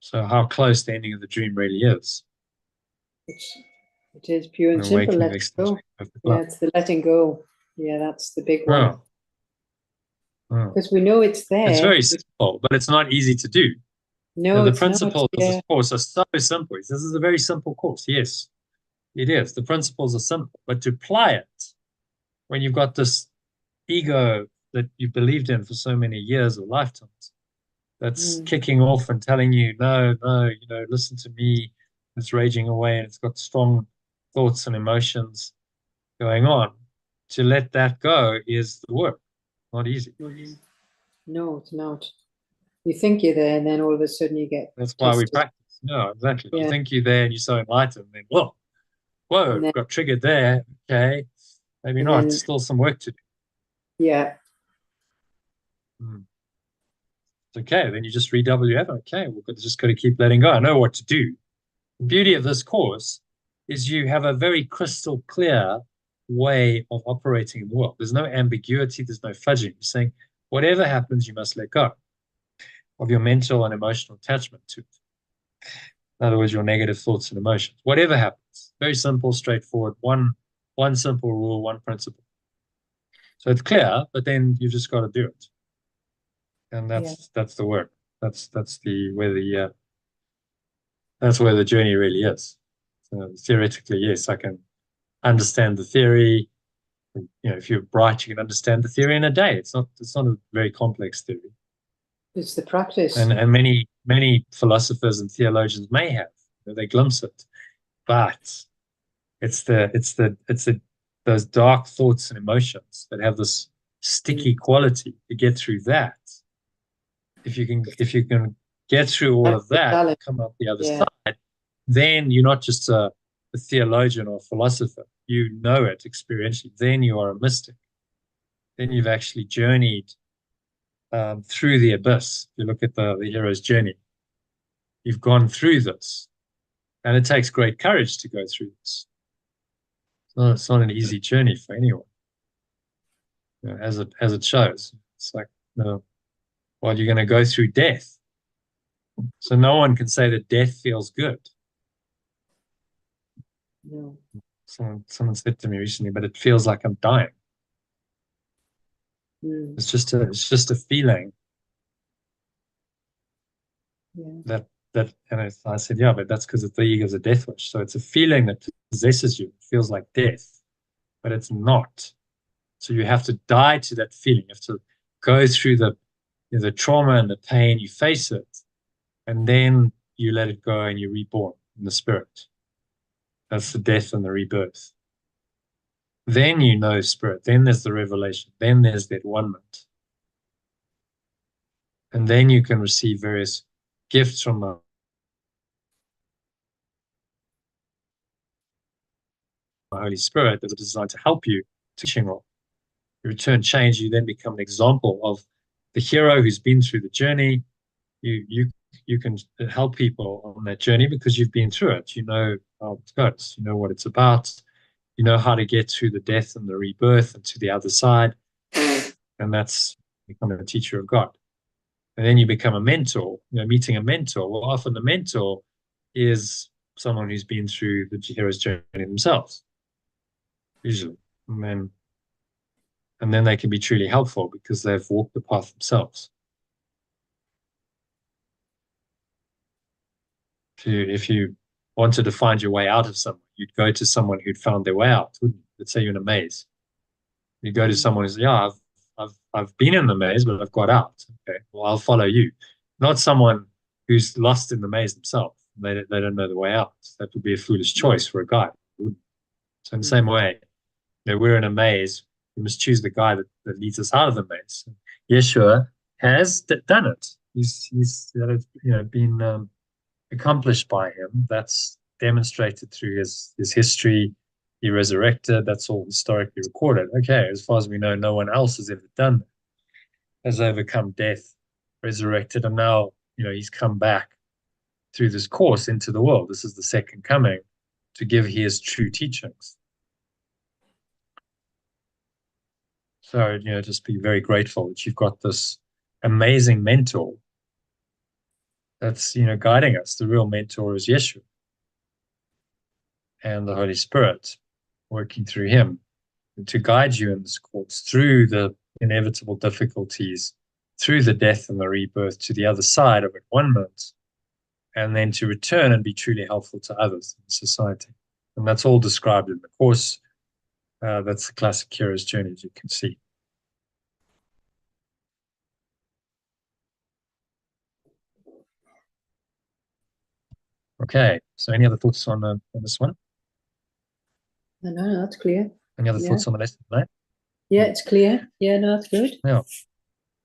So how close the ending of the dream really is. It is pure and simple. Let go. Yeah, it's the letting go. Yeah, that's the big one. Because we know it's there. It's very simple, but it's not easy to do. No, the principles of this course are so simple. This is a very simple course. Yes, it is. The principles are simple, but to apply it when you've got this ego that you believed in for so many years or lifetimes, that's kicking off and telling you, no, listen to me. It's raging away and it's got strong thoughts and emotions going on. To let that go is the work. Not easy. No, it's not. You think you're there, and then all of a sudden you get. That's why we practice. No, exactly. Yeah. You think you're there, and you're so enlightened. Then, whoa, got triggered there. Okay, maybe not. Then, still some work to do. Yeah. It's okay. Then you just redouble your effort. Okay, we've just got to keep letting go. I know what to do. The beauty of this course is you have a very crystal clear way of operating in the world. There's no ambiguity. There's no fudging. You're saying whatever happens, you must let go of your mental and emotional attachment to it. In other words, your negative thoughts and emotions. Whatever happens, very simple, straightforward. One simple rule, one principle. So it's clear, but then you've just got to do it, and that's the work. That's where the journey really is. So theoretically, yes, I can understand the theory. If you're bright, you can understand the theory in a day. It's not a very complex theory. It's the practice. And many philosophers and theologians may have. They glimpse it. But it's those dark thoughts and emotions that have this sticky quality. To get through that, if you can get through all of that and come out the other side, then you're not just a theologian or a philosopher. You know it experientially. Then you are a mystic. Then you've actually journeyed through the abyss. If you look at the hero's journey, you've gone through this, and it takes great courage to go through this. It's not an easy journey for anyone, as it shows. It's like, you're going to go through death, so no one can say that death feels good. No. Someone said to me recently, but it feels like I'm dying. It's just a feeling. That and I said, yeah, but that's because the ego is a death wish. So it's a feeling that possesses you. It feels like death, but it's not. So you have to die to that feeling. You have to go through the trauma and the pain. You face it, and then you let it go and you're reborn in the spirit. That's the death and the rebirth. Then you know spirit. Then there's the revelation. Then there's that one-ment. And then you can receive various gifts from the Holy Spirit that are designed to help you teaching role. You return change, you then become an example of the hero who's been through the journey. You can help people on that journey because you've been through it. You know how it goes. You know what it's about. You know how to get through the death and the rebirth and to the other side. And that's becoming a teacher of God. And then you become a mentor, meeting a mentor. Well, often the mentor is someone who's been through the hero's journey themselves, usually. And then they can be truly helpful because they've walked the path themselves. If you wanted to find your way out of something, you'd go to someone who'd found their way out, wouldn't you? Let's say you're in a maze. You go to someone who's, I've been in the maze, but I've got out. Okay, well, I'll follow you. Not someone who's lost in the maze themselves. They don't know the way out. That would be a foolish choice for a guide. So in the same way, we're in a maze. We must choose the guy that leads us out of the maze. Yeshua has done it. He's been accomplished by him. That's demonstrated through his history, He resurrected. That's all historically recorded. Okay, as far as we know, no one else has ever done that, has overcome death, resurrected, and now, he's come back through this course into the world. This is the second coming to give his true teachings. So, just be very grateful that you've got this amazing mentor that's, guiding us. The real mentor is Yeshua and the Holy Spirit working through him to guide you in this course through the inevitable difficulties, through the death and the rebirth, to the other side of it, one minute, and then to return and be truly helpful to others in society. And that's all described in the course. That's the classic hero's journey, as you can see. Okay, so any other thoughts on this one? No, that's clear. Any other thoughts on the lesson tonight? Yeah, it's clear. Yeah, no, that's good. Yeah.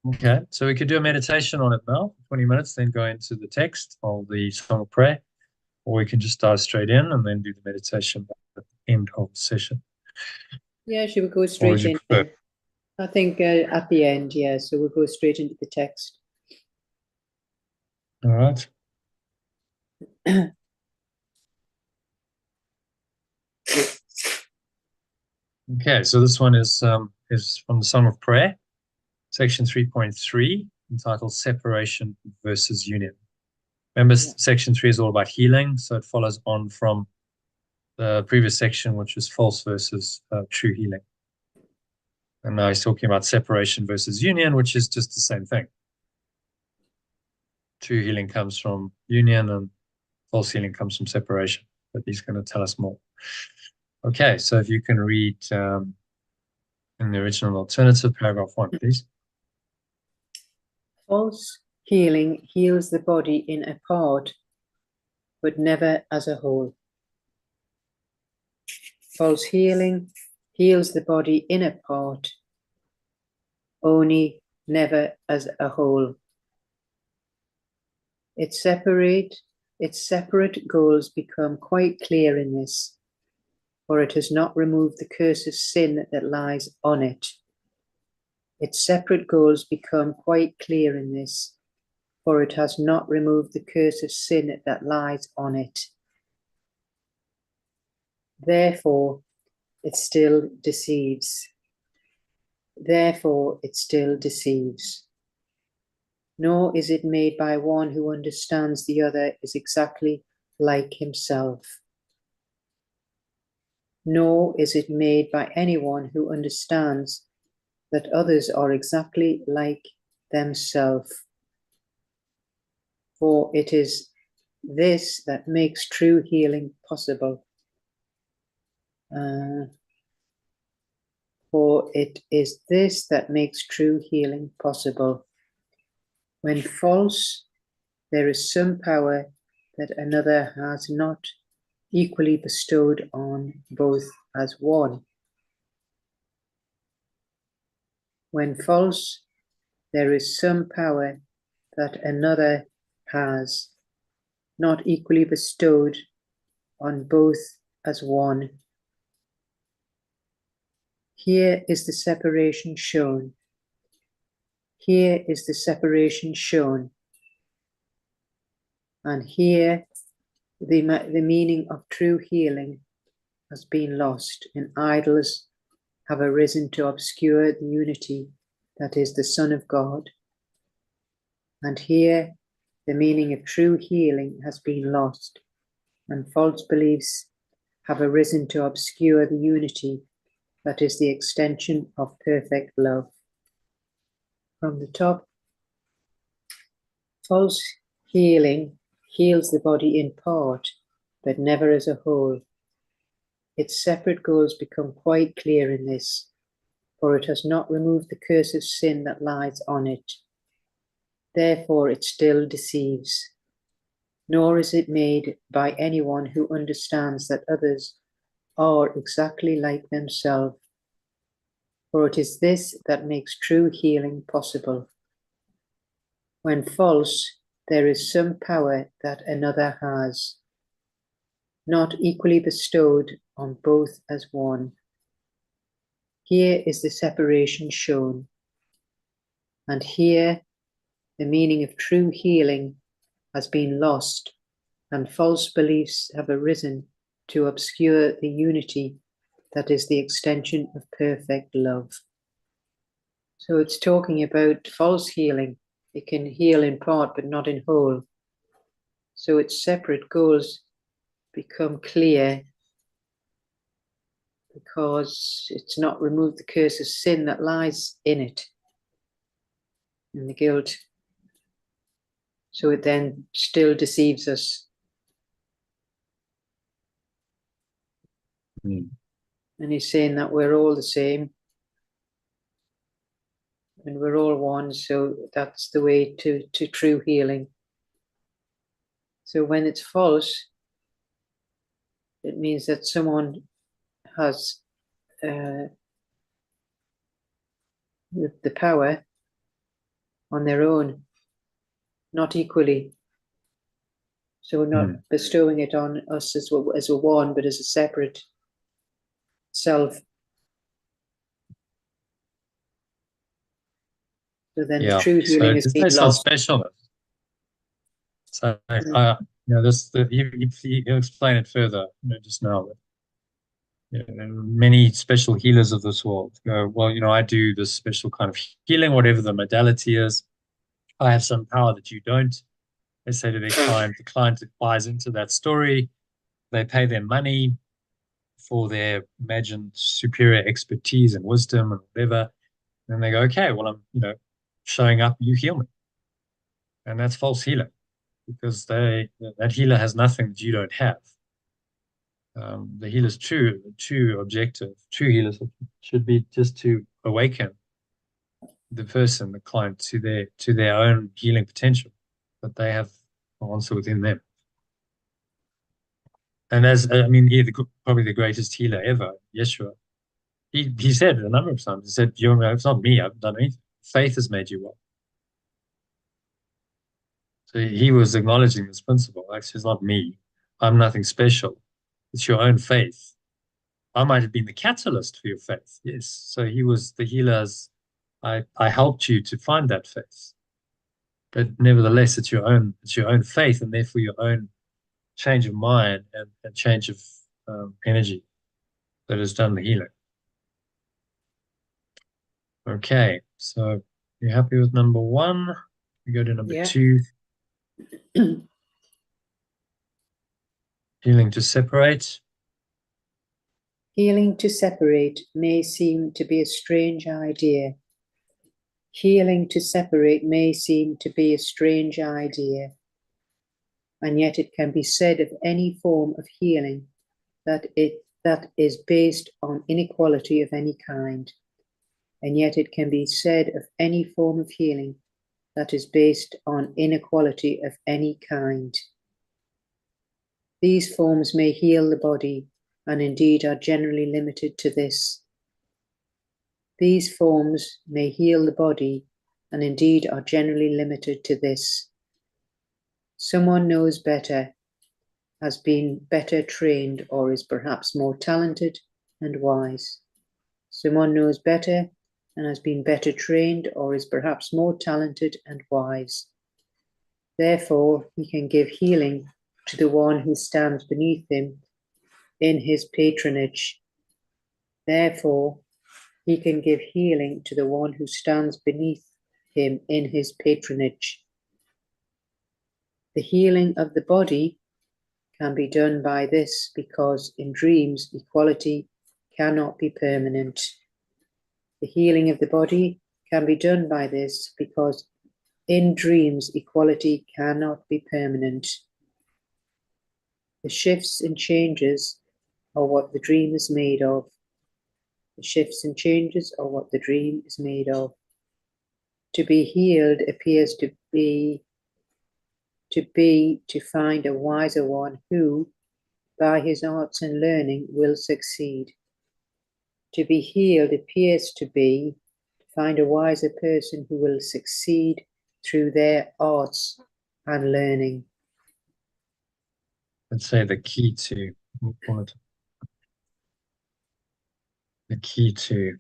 Okay, so we could do a meditation on it now, 20 minutes, then go into the text of the Song of Prayer, or we can just dive straight in and then do the meditation at the end of the session. Yeah, should we go straight in? I think at the end, yeah, so we'll go straight into the text. All right. Okay, so this one is from the Song of Prayer, section 3.3, entitled Separation versus Union. Remember, section 3 is all about healing, so it follows on from the previous section, which is false versus true healing. And now he's talking about separation versus union, which is just the same thing. True healing comes from union and false healing comes from separation, but he's going to tell us more. Okay, so if you can read in the original alternative, paragraph 1, please. False healing heals the body in a part, but never as a whole. False healing heals the body in a part, only never as a whole. Its separate goals become quite clear in this, for it has not removed the curse of sin that lies on it. Its separate goals become quite clear in this, for it has not removed the curse of sin that lies on it. Therefore, it still deceives. Therefore, it still deceives. Nor is it made by one who understands the other is exactly like himself. Nor is it made by anyone who understands that others are exactly like themselves. For it is this that makes true healing possible. For it is this that makes true healing possible. When false, there is some power that another has not equally bestowed on both as one. When false, there is some power that another has not equally bestowed on both as one. Here is the separation shown. Here is the separation shown. And here the meaning of true healing has been lost, and idols have arisen to obscure the unity that is the Son of God. And here the meaning of true healing has been lost, and false beliefs have arisen to obscure the unity that is the extension of perfect love. From the top, false healing heals the body in part, but never as a whole. Its separate goals become quite clear in this, for it has not removed the curse of sin that lies on it. Therefore it still deceives. Nor is it made by anyone who understands that others are exactly like themselves. For it is this that makes true healing possible. When false, there is some power that another has, not equally bestowed on both as one. Here is the separation shown, and here the meaning of true healing has been lost, and false beliefs have arisen to obscure the unity that is the extension of perfect love. So it's talking about false healing. It can heal in part, but not in whole. So its separate goals become clear because it's not removed the curse of sin that lies in it and the guilt. So it then still deceives us. Mm. And he's saying that we're all the same and we're all one. So that's the way to true healing. So when it's false, it means that someone has the power on their own, not equally. So we're not bestowing it on us as a one, but as a separate self. So then the true healing is being lost. Specialness. So you explain it further, just now. Many special healers of this world go, well, I do this special kind of healing, whatever the modality is. I have some power that you don't. They say to their client, the client buys into that story. They pay their money for their imagined superior expertise and wisdom and whatever. And then they go, okay, well, I'm, showing up, you heal me. And that's false healing because that healer has nothing that you don't have. The healer's true objective, true healers should be just to awaken the person, the client, to their own healing potential that they have also within them. And probably the greatest healer ever, Yeshua, he said a number of times, he said, it's not me, I haven't done anything. Faith has made you well. So he was acknowledging this principle. Actually, it's not me. I'm nothing special. It's your own faith. I might have been the catalyst for your faith. Yes. So he was the healer. I helped you to find that faith. But nevertheless, it's your own faith, and therefore your own change of mind and change of energy that has done the healing. Okay, so you're happy with number one? We go to number two. Healing to separate. Healing to separate may seem to be a strange idea. Healing to separate may seem to be a strange idea, and yet it can be said of any form of healing that is based on inequality of any kind. And yet it can be said of any form of healing that is based on inequality of any kind. These forms may heal the body, and indeed are generally limited to this. These forms may heal the body, and indeed are generally limited to this. Someone knows better, has been better trained, or is perhaps more talented and wise. Someone knows better and has been better trained, or is perhaps more talented and wise. Therefore, he can give healing to the one who stands beneath him in his patronage. Therefore, he can give healing to the one who stands beneath him in his patronage. The healing of the body can be done by this because in dreams equality cannot be permanent. The healing of the body can be done by this because in dreams equality cannot be permanent. The shifts and changes are what the dream is made of. The shifts and changes are what the dream is made of. To be healed appears to find a wiser one who, by his arts and learning, will succeed. To be healed appears to find a wiser person who will succeed through their arts and learning. Let's say the key to we'll call it the key to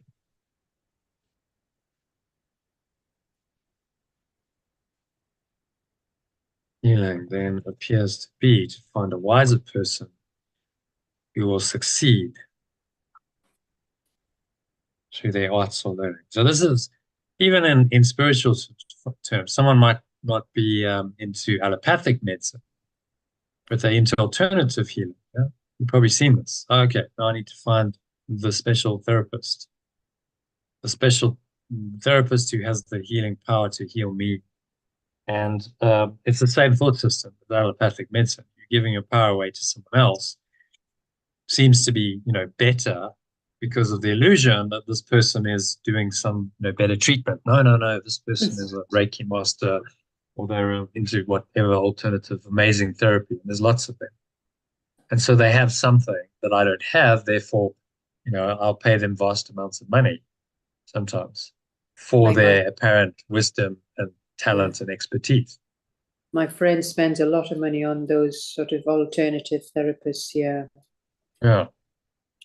healing then appears to be to find a wiser person who will succeed through their arts or learning. So this is even in spiritual terms. Someone might not be into allopathic medicine, but they're into alternative healing. Yeah? You've probably seen this. Oh, okay, now I need to find the special therapist, the special therapist who has the healing power to heal me. And it's the same thought system with allopathic medicine. You're giving your power away to someone else seems to be, better because of the illusion that this person is doing some, better treatment. No, no, no. This person is a Reiki master, or they're into whatever alternative amazing therapy. And there's lots of them. And so they have something that I don't have. Therefore, I'll pay them vast amounts of money sometimes for their apparent wisdom and talent and expertise. My friend spends a lot of money on those sort of alternative therapists. Yeah. Yeah.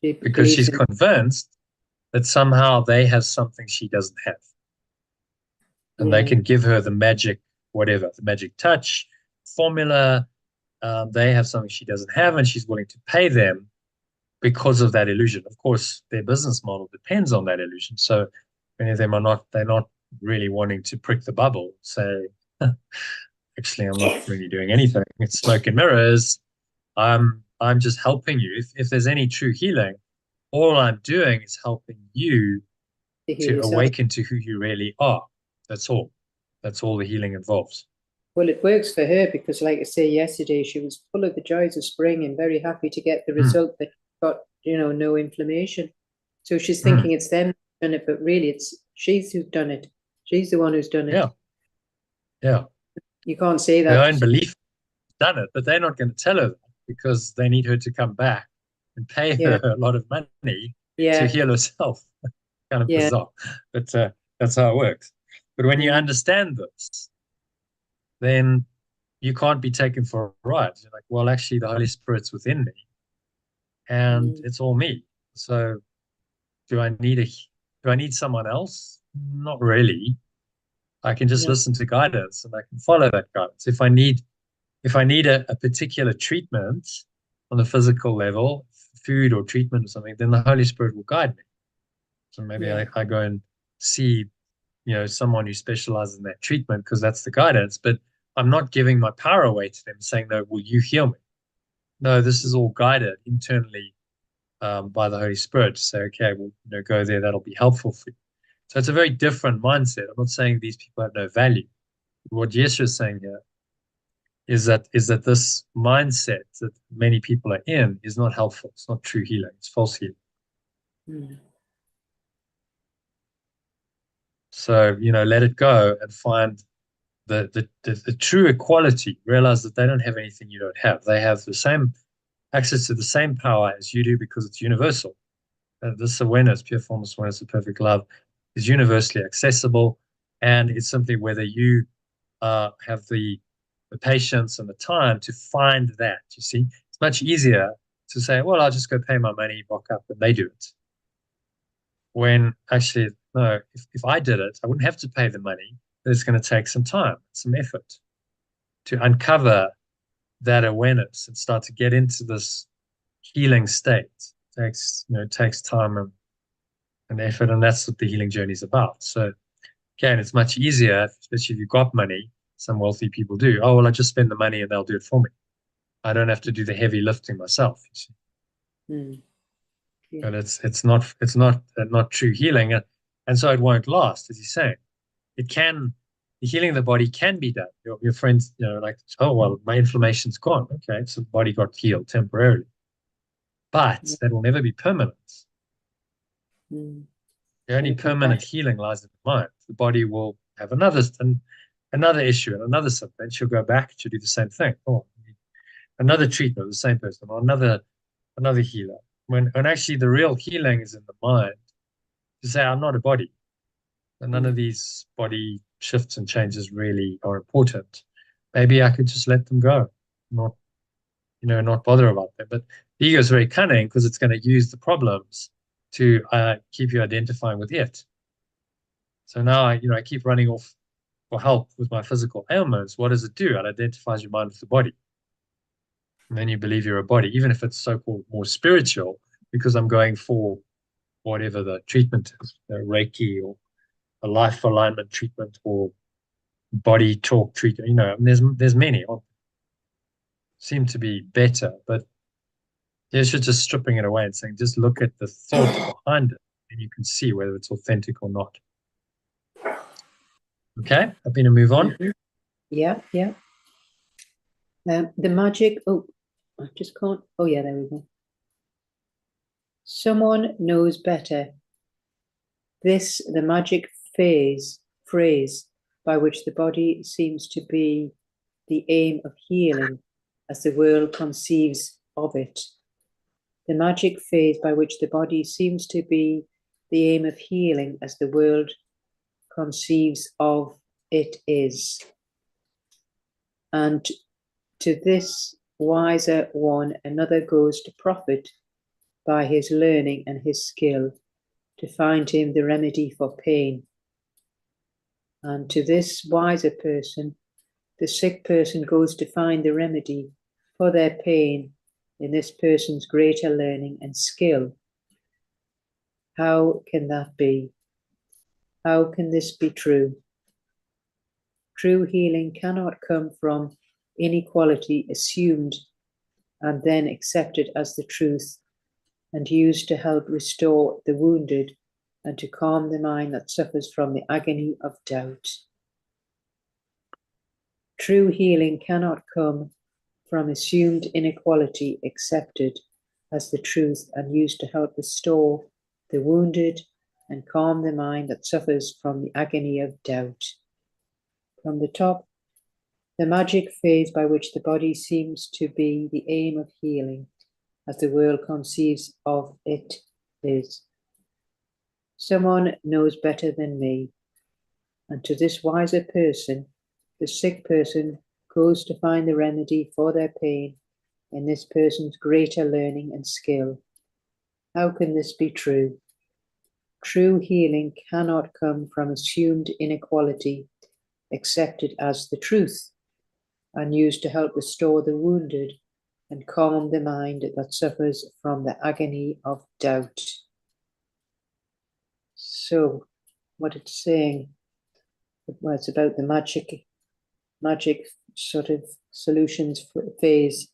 Because she's convinced that somehow they have something she doesn't have. And they can give her the magic, whatever, the magic touch, formula. They have something she doesn't have, and she's willing to pay them because of that illusion. Of course, their business model depends on that illusion. So many of them they're not really wanting to prick the bubble, say, actually, I'm not really doing anything. It's smoke and mirrors. I'm just helping you. If there's any true healing, all I'm doing is helping you to awaken to who you really are. That's all. That's all the healing involves. Well, it works for her because, like I say, yesterday she was full of the joys of spring and very happy to get the result that got, no inflammation. So she's thinking it's them who've done it, but really it's she's who's done it. She's the one who's done it. Yeah. Yeah. You can't say that. Their own belief has done it, but they're not going to tell her that because they need her to come back and pay her a lot of money to heal herself. Kind of bizarre, but that's how it works. But when you understand this, then you can't be taken for a ride. You're like, well, actually, the Holy Spirit's within me, and it's all me. So, do I need someone else? Not really. I can just listen to guidance, and I can follow that guidance. If I need a particular treatment on the physical level, food or treatment or something, then the Holy Spirit will guide me. So maybe I go and see, someone who specializes in that treatment because that's the guidance, but I'm not giving my power away to them saying, no, will you heal me? No, this is all guided internally by the Holy Spirit to say, okay, well, go there. That'll be helpful for you. So it's a very different mindset. I'm not saying these people have no value. What Yeshua is saying here is that this mindset that many people are in is not helpful. It's not true healing. It's false healing. So, let it go and find the true equality. Realize that they don't have anything you don't have. They have the same access to the same power as you do because it's universal. This awareness, pure formless awareness of perfect love, is universally accessible. And it's simply whether you have the patience and the time to find that. You see, it's much easier to say, well, I'll just go pay my money, rock up, and they do it. When actually, no, if I did it, I wouldn't have to pay the money. But it's going to take some time, some effort to uncover that awareness and start to get into this healing state. It takes time and effort, and that's what the healing journey is about. So, again, it's much easier, especially if you've got money. Some wealthy people do. Oh, well, I just spend the money and they'll do it for me. I don't have to do the heavy lifting myself. You see. But it's not true healing, and so it won't last, as you're saying. The healing of the body can be done. Your friends, like, oh well, my inflammation's gone. Okay, so the body got healed temporarily, but that will never be permanent. The only permanent healing lies in the mind. The body will have another issue and another something. She'll go back to do the same thing. Oh, another treatment of the same person or another healer. When actually the real healing is in the mind, to say, I'm not a body. And none of these body shifts and changes really are important. Maybe I could just let them go, not bother about them. But The ego is very cunning because it's going to use the problems to keep you identifying with it. So now I keep running off for help with my physical ailments. What does it do? It identifies your mind with the body. And then you believe you're a body, even if it's so-called more spiritual, because I'm going for whatever the treatment is, Reiki or a life alignment treatment or body talk treatment. I mean, there's many seem to be better, but yes, you're just stripping it away and saying, just look at the thought behind it, and you can see whether it's authentic or not. Okay, happy to move on. Yeah. The magic. Oh, I just can't. Oh, yeah, there we go. Someone knows better. The magic phrase by which the body seems to be the aim of healing as the world conceives of it. The magic phase by which the body seems to be the aim of healing as the world conceives of it is. And to this wiser one, another goes to profit by his learning and his skill to find him the remedy for pain. And to this wiser person, the sick person goes to find the remedy for their pain in this person's greater learning and skill. How can that be? How can this be true? True healing cannot come from inequality assumed and then accepted as the truth and used to help restore the wounded and to calm the mind that suffers from the agony of doubt. True healing cannot come from assumed inequality accepted as the truth and used to help restore the wounded and calm the mind that suffers from the agony of doubt. From the top, the magic phase by which the body seems to be the aim of healing as the world conceives of it is. Someone knows better than me, and to this wiser person, the sick person goes to find the remedy for their pain in this person's greater learning and skill. How can this be true? True healing cannot come from assumed inequality accepted as the truth and used to help restore the wounded and calm the mind that suffers from the agony of doubt. So, what it's saying, well, it's about the magic sort of solutions phrase,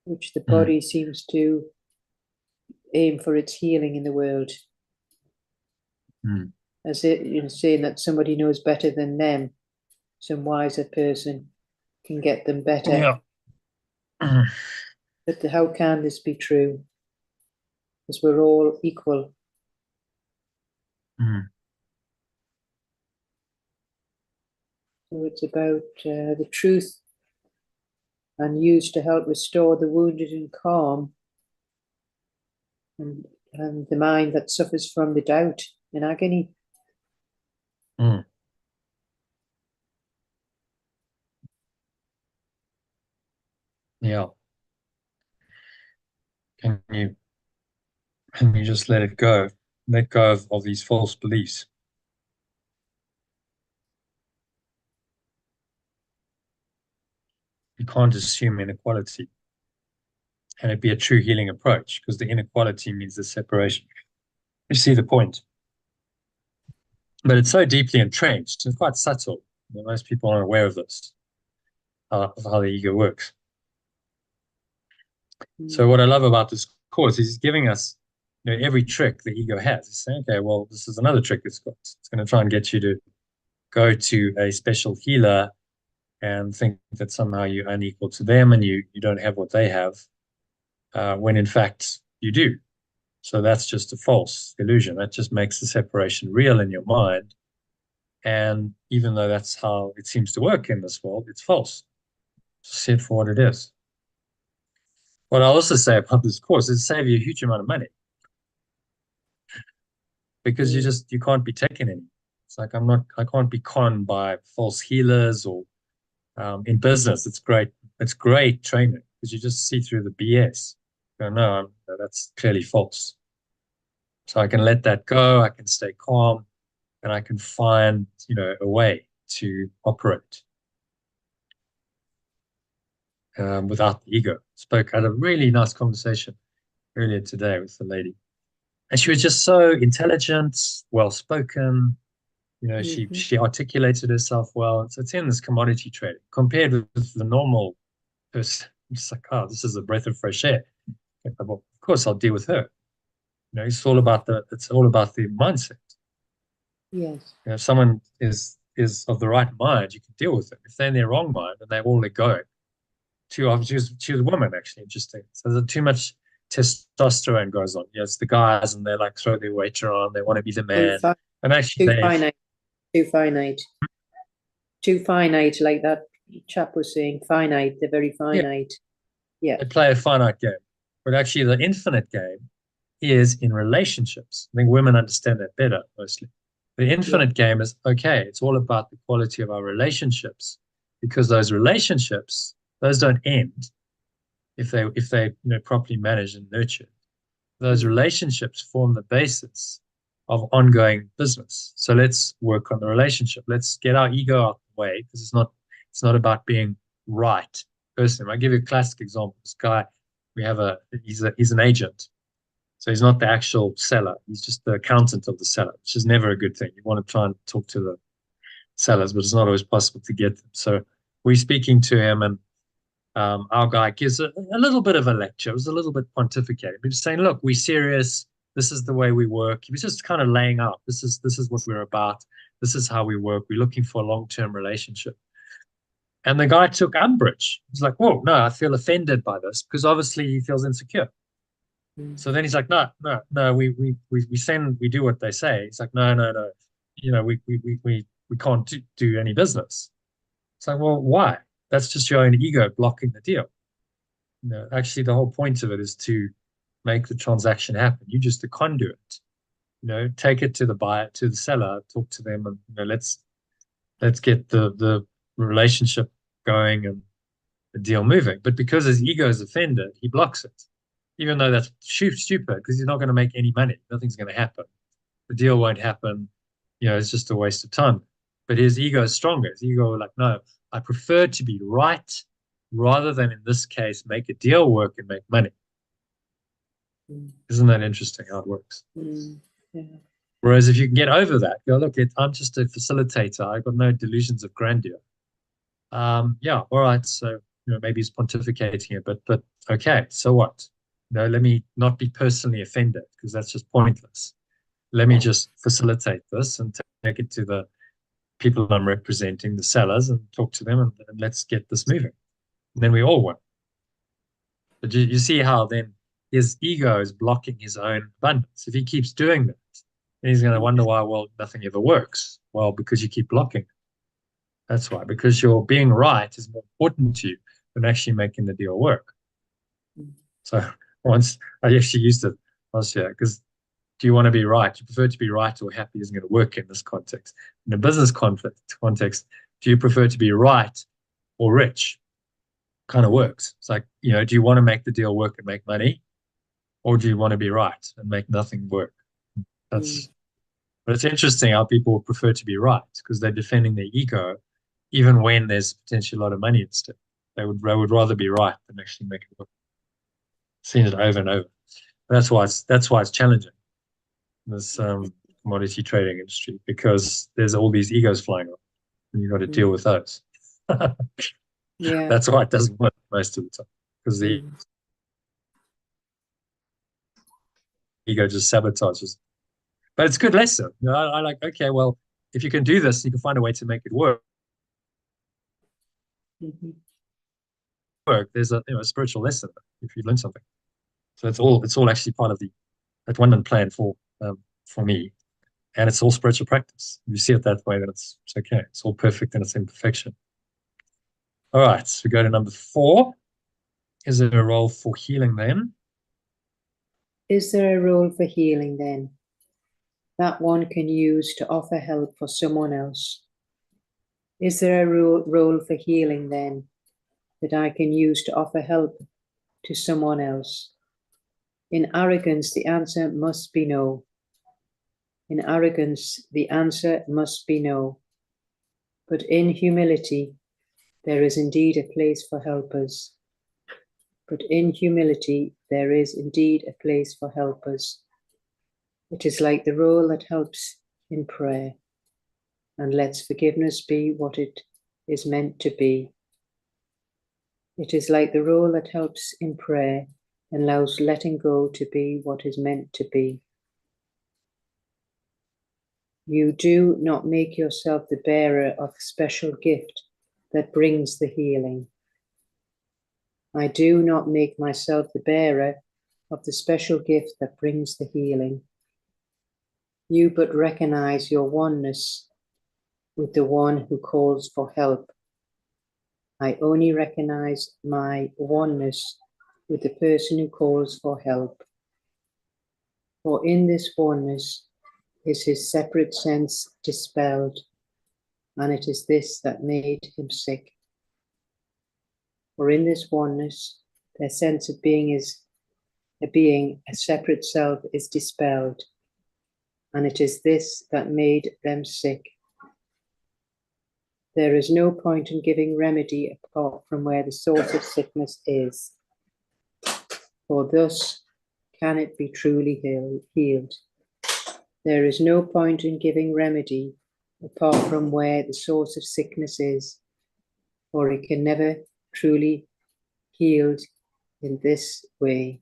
which the body seems to aim for its healing in the world. As it, saying that somebody knows better than them, some wiser person can get them better. Yeah. But how can this be true? Because we're all equal. So it's about the truth and used to help restore the wounded and calm and the mind that suffers from the doubt and agony. Yeah. Can you just let it go? Let go of these false beliefs. You can't assume inequality. Can it be a true healing approach? Because the inequality means the separation. You see the point. But it's so deeply entrenched. It's quite subtle. Most people aren't aware of this, of how the ego works. So what I love about this course is he's giving us every trick the ego has. He's saying, okay, well, this is another trick it's got. It's going to try and get you to go to a special healer and think that somehow you're unequal to them and you don't have what they have, when in fact you do. So that's just a false illusion. That just makes the separation real in your mind. And even though that's how it seems to work in this world, it's false. Just see it for what it is. What I also say about this course is save you a huge amount of money. Because you can't be taken in. It's like I can't be conned by false healers or in business. It's great training. because you just see through the BS. Go, no, that's clearly false. So I can let that go. I can stay calm, and I can find, a way to operate without the ego. Had a really nice conversation earlier today with the lady, and she was just so intelligent, well spoken. She articulated herself well. So it's in this commodity trading compared with the normal person. I'm just like, oh, this is a breath of fresh air. Well, of course, I'll deal with her. It's all about the mindset. Yes. If someone is of the right mind, you can deal with them. If they're in their wrong mind and they all let go, she was a woman, actually, interesting. So there's too much testosterone goes on. It's the guys, and they like throw their weight around. They want to be the man, and actually too finite, too finite, like that chap was saying. Finite, they're very finite. Yeah. They play a finite game, but actually the infinite game is in relationships. I think women understand that better mostly. The infinite game is, okay, it's all about the quality of our relationships, because those relationships, those don't end if they properly managed and nurtured. Those relationships form the basis of ongoing business. So let's work on the relationship. Let's get our ego out of the way, because it's not about being right personally. I'll give you a classic example. This guy, he's an agent. So he's not the actual seller. He's just the accountant of the seller, which is never a good thing. You want to try and talk to the sellers, but it's not always possible to get them. So we're speaking to him, and our guy gives a little bit of a lecture. It was a little bit pontificating. He was saying, look, we're serious. This is the way we work. He was just kind of laying out, this is what we're about. This is how we work. We're looking for a long-term relationship. And the guy took umbrage. He's like, whoa, no, I feel offended by this, because obviously he feels insecure. So then he's like, no, we do what they say. He's like, no. We can't do any business. It's like, well, why? That's just your own ego blocking the deal. Actually, the whole point of it is to make the transaction happen. You're just a conduit. Take it to the buyer, to the seller, talk to them, and let's get the relationship going and the deal moving. But because his ego is offended, he blocks it. Even though that's stupid, because he's not going to make any money. Nothing's going to happen. The deal won't happen. It's just a waste of time. But his ego is stronger. His ego like, no, I prefer to be right rather than, in this case, make a deal work and make money. Isn't that interesting how it works? Yeah. Whereas if you can get over that, go, look, I'm just a facilitator. I've got no delusions of grandeur. All right. So, maybe he's pontificating it, but okay, so what? Let me not be personally offended, because that's just pointless. Let me just facilitate this and take it to the people I'm representing, the sellers, and talk to them, and let's get this moving. And then we all win. But you see how then his ego is blocking his own abundance. If he keeps doing that, then he's going to wonder why, well, nothing ever works. Well, because you keep blocking it. That's why, because your being right is more important to you than actually making the deal work. So once I actually used it last year, because do you want to be right? Do you prefer to be right or happy? Isn't going to work in this context. In a business context, do you prefer to be right or rich? Kind of works. It's like, do you want to make the deal work and make money, or do you want to be right and make nothing work? But it's interesting how people would prefer to be right, because they're defending their ego, even when there's potentially a lot of money instead. They would rather be right than actually make it work. Seen it over and over. That's why it's challenging, this commodity trading industry, because there's all these egos flying around, and you've got to deal with those. Yeah. That's why it doesn't work most of the time, because the ego just sabotages. But it's a good lesson. I like, okay, well, if you can do this, you can find a way to make it work. There's a spiritual lesson if you learn something. So it's all actually part of the one plan for me, and it's all spiritual practice. If you see it that way, then it's okay. It's all perfect in its imperfection. All right, so we go to number 4. Is there a role for healing then? Is there a role for healing then that one can use to offer help for someone else? Is there a role for healing then that I can use to offer help to someone else. In arrogance, the answer must be no. In arrogance, the answer must be no. But in humility, there is indeed a place for helpers. But in humility, there is indeed a place for helpers. It is like the role that helps in prayer and lets forgiveness be what it is meant to be. It is like the role that helps in prayer and allows letting go to be what is meant to be. You do not make yourself the bearer of a special gift that brings the healing. I do not make myself the bearer of the special gift that brings the healing. You but recognize your oneness with the one who calls for help. I only recognize my oneness with the person who calls for help. For in this oneness is his separate sense dispelled, and it is this that made him sick. For in this oneness, their sense of being a separate self is dispelled, and it is this that made them sick. There is no point in giving remedy apart from where the source of sickness is, for thus can it be truly healed. There is no point in giving remedy apart from where the source of sickness is, for it can never truly healed in this way.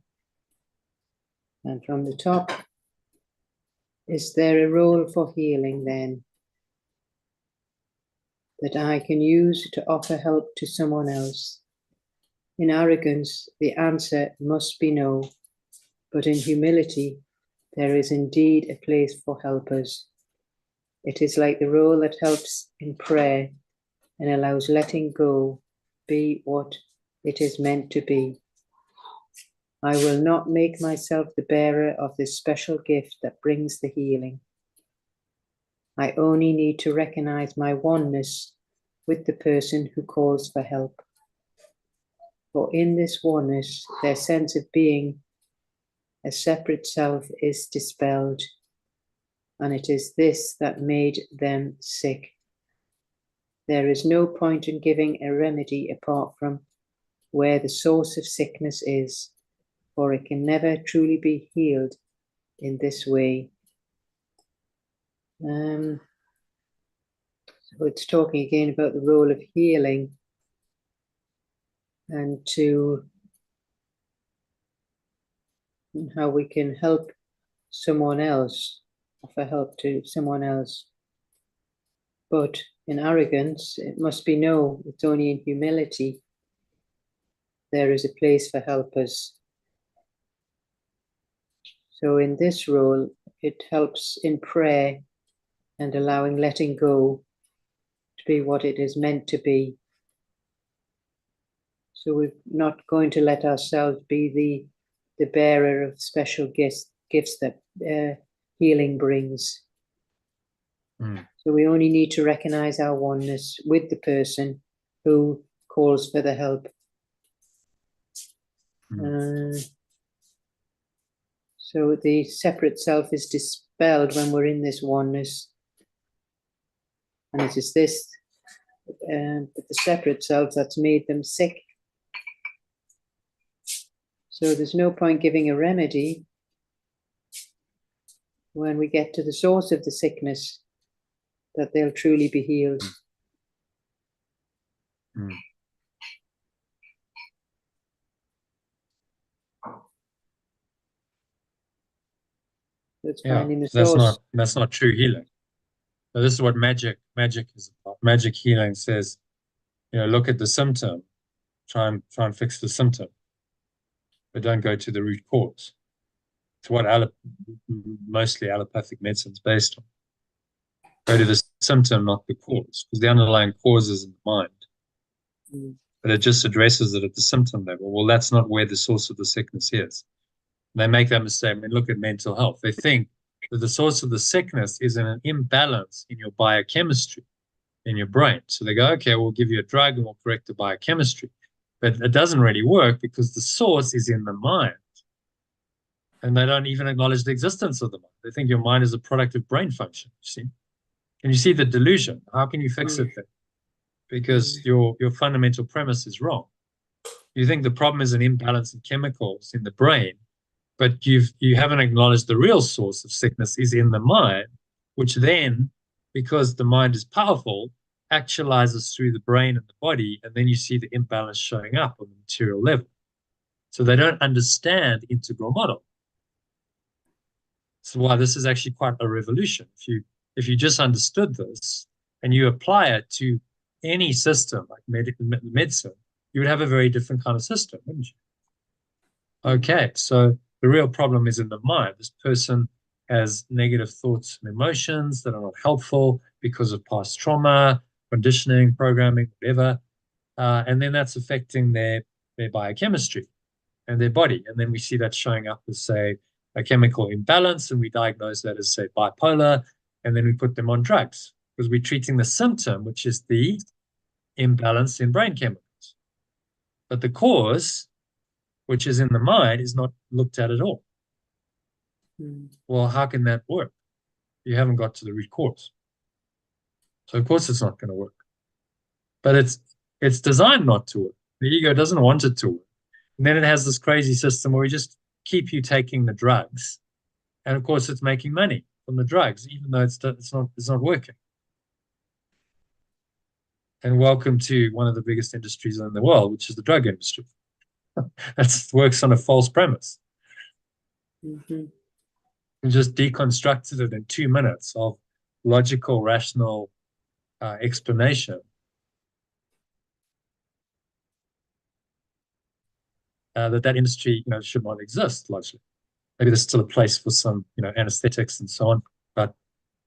And from the top, is there a role for healing then that I can use to offer help to someone else? In arrogance, the answer must be no, but in humility, there is indeed a place for helpers. It is like the role that helps in prayer and allows letting go be what it is meant to be. I will not make myself the bearer of this special gift that brings the healing. I only need to recognize my oneness with the person who calls for help. For in this oneness, their sense of being a separate self is dispelled, and it is this that made them sick. There is no point in giving a remedy apart from where the source of sickness is, for it can never truly be healed in this way. So it's talking again about the role of healing and how we can help someone else, offer help to someone else. But in arrogance, it must be no, it's only in humility there is a place for helpers. So in this role, it helps in prayer and allowing letting go to be what it is meant to be. So we're not going to let ourselves be the bearer of special gifts that healing brings. So we only need to recognize our oneness with the person who calls for the help. So the separate self is dispelled when we're in this oneness. And it is this, the separate self that's made them sick. So there's no point giving a remedy when we get to the source of the sickness, that they'll truly be healed. That's finding the source. That's not true healing. So this is what magic is about. Magic healing says, look at the symptom, try and fix the symptom, but don't go to the root cause. It's what mostly allopathic medicine is based on. Go to the symptom, not the cause, because the underlying cause is in the mind. But it just addresses it at the symptom level. Well, that's not where the source of the sickness is. They make that mistake. I mean, look at mental health. They think that the source of the sickness is in an imbalance in your biochemistry, in your brain. So they go, okay, we'll give you a drug and we'll correct the biochemistry. But it doesn't really work because the source is in the mind. And they don't even acknowledge the existence of the mind. They think your mind is a product of brain function, you see. And you see the delusion. How can you fix it then? Because your fundamental premise is wrong. You think the problem is an imbalance in chemicals in the brain, but you haven't acknowledged the real source of sickness is in the mind, which then, because the mind is powerful, actualizes through the brain and the body, and then you see the imbalance showing up on the material level. So they don't understand integral model. So why this is actually quite a revolution. If you just understood this and you apply it to any system like medicine, you would have a very different kind of system, wouldn't you? Okay, so the real problem is in the mind. This person has negative thoughts and emotions that are not helpful because of past trauma, conditioning, programming, whatever. And then that's affecting their biochemistry and their body. And then we see that showing up as, say, a chemical imbalance, and we diagnose that as, say, bipolar, and then we put them on drugs because we're treating the symptom, which is the imbalance in brain chemicals. But the cause, which is in the mind, is not looked at all. Well, how can that work? You haven't got to the root cause. So of course it's not going to work. But it's designed not to work. The ego doesn't want it to work. And then it has this crazy system where we just keep you taking the drugs. And of course it's making money from the drugs, even though it's not working. And welcome to one of the biggest industries in the world, which is the drug industry. That works on a false premise. And just deconstructed it in 2 minutes of logical, rational explanation. That industry, should not exist largely. Maybe there's still a place for some, anesthetics and so on, but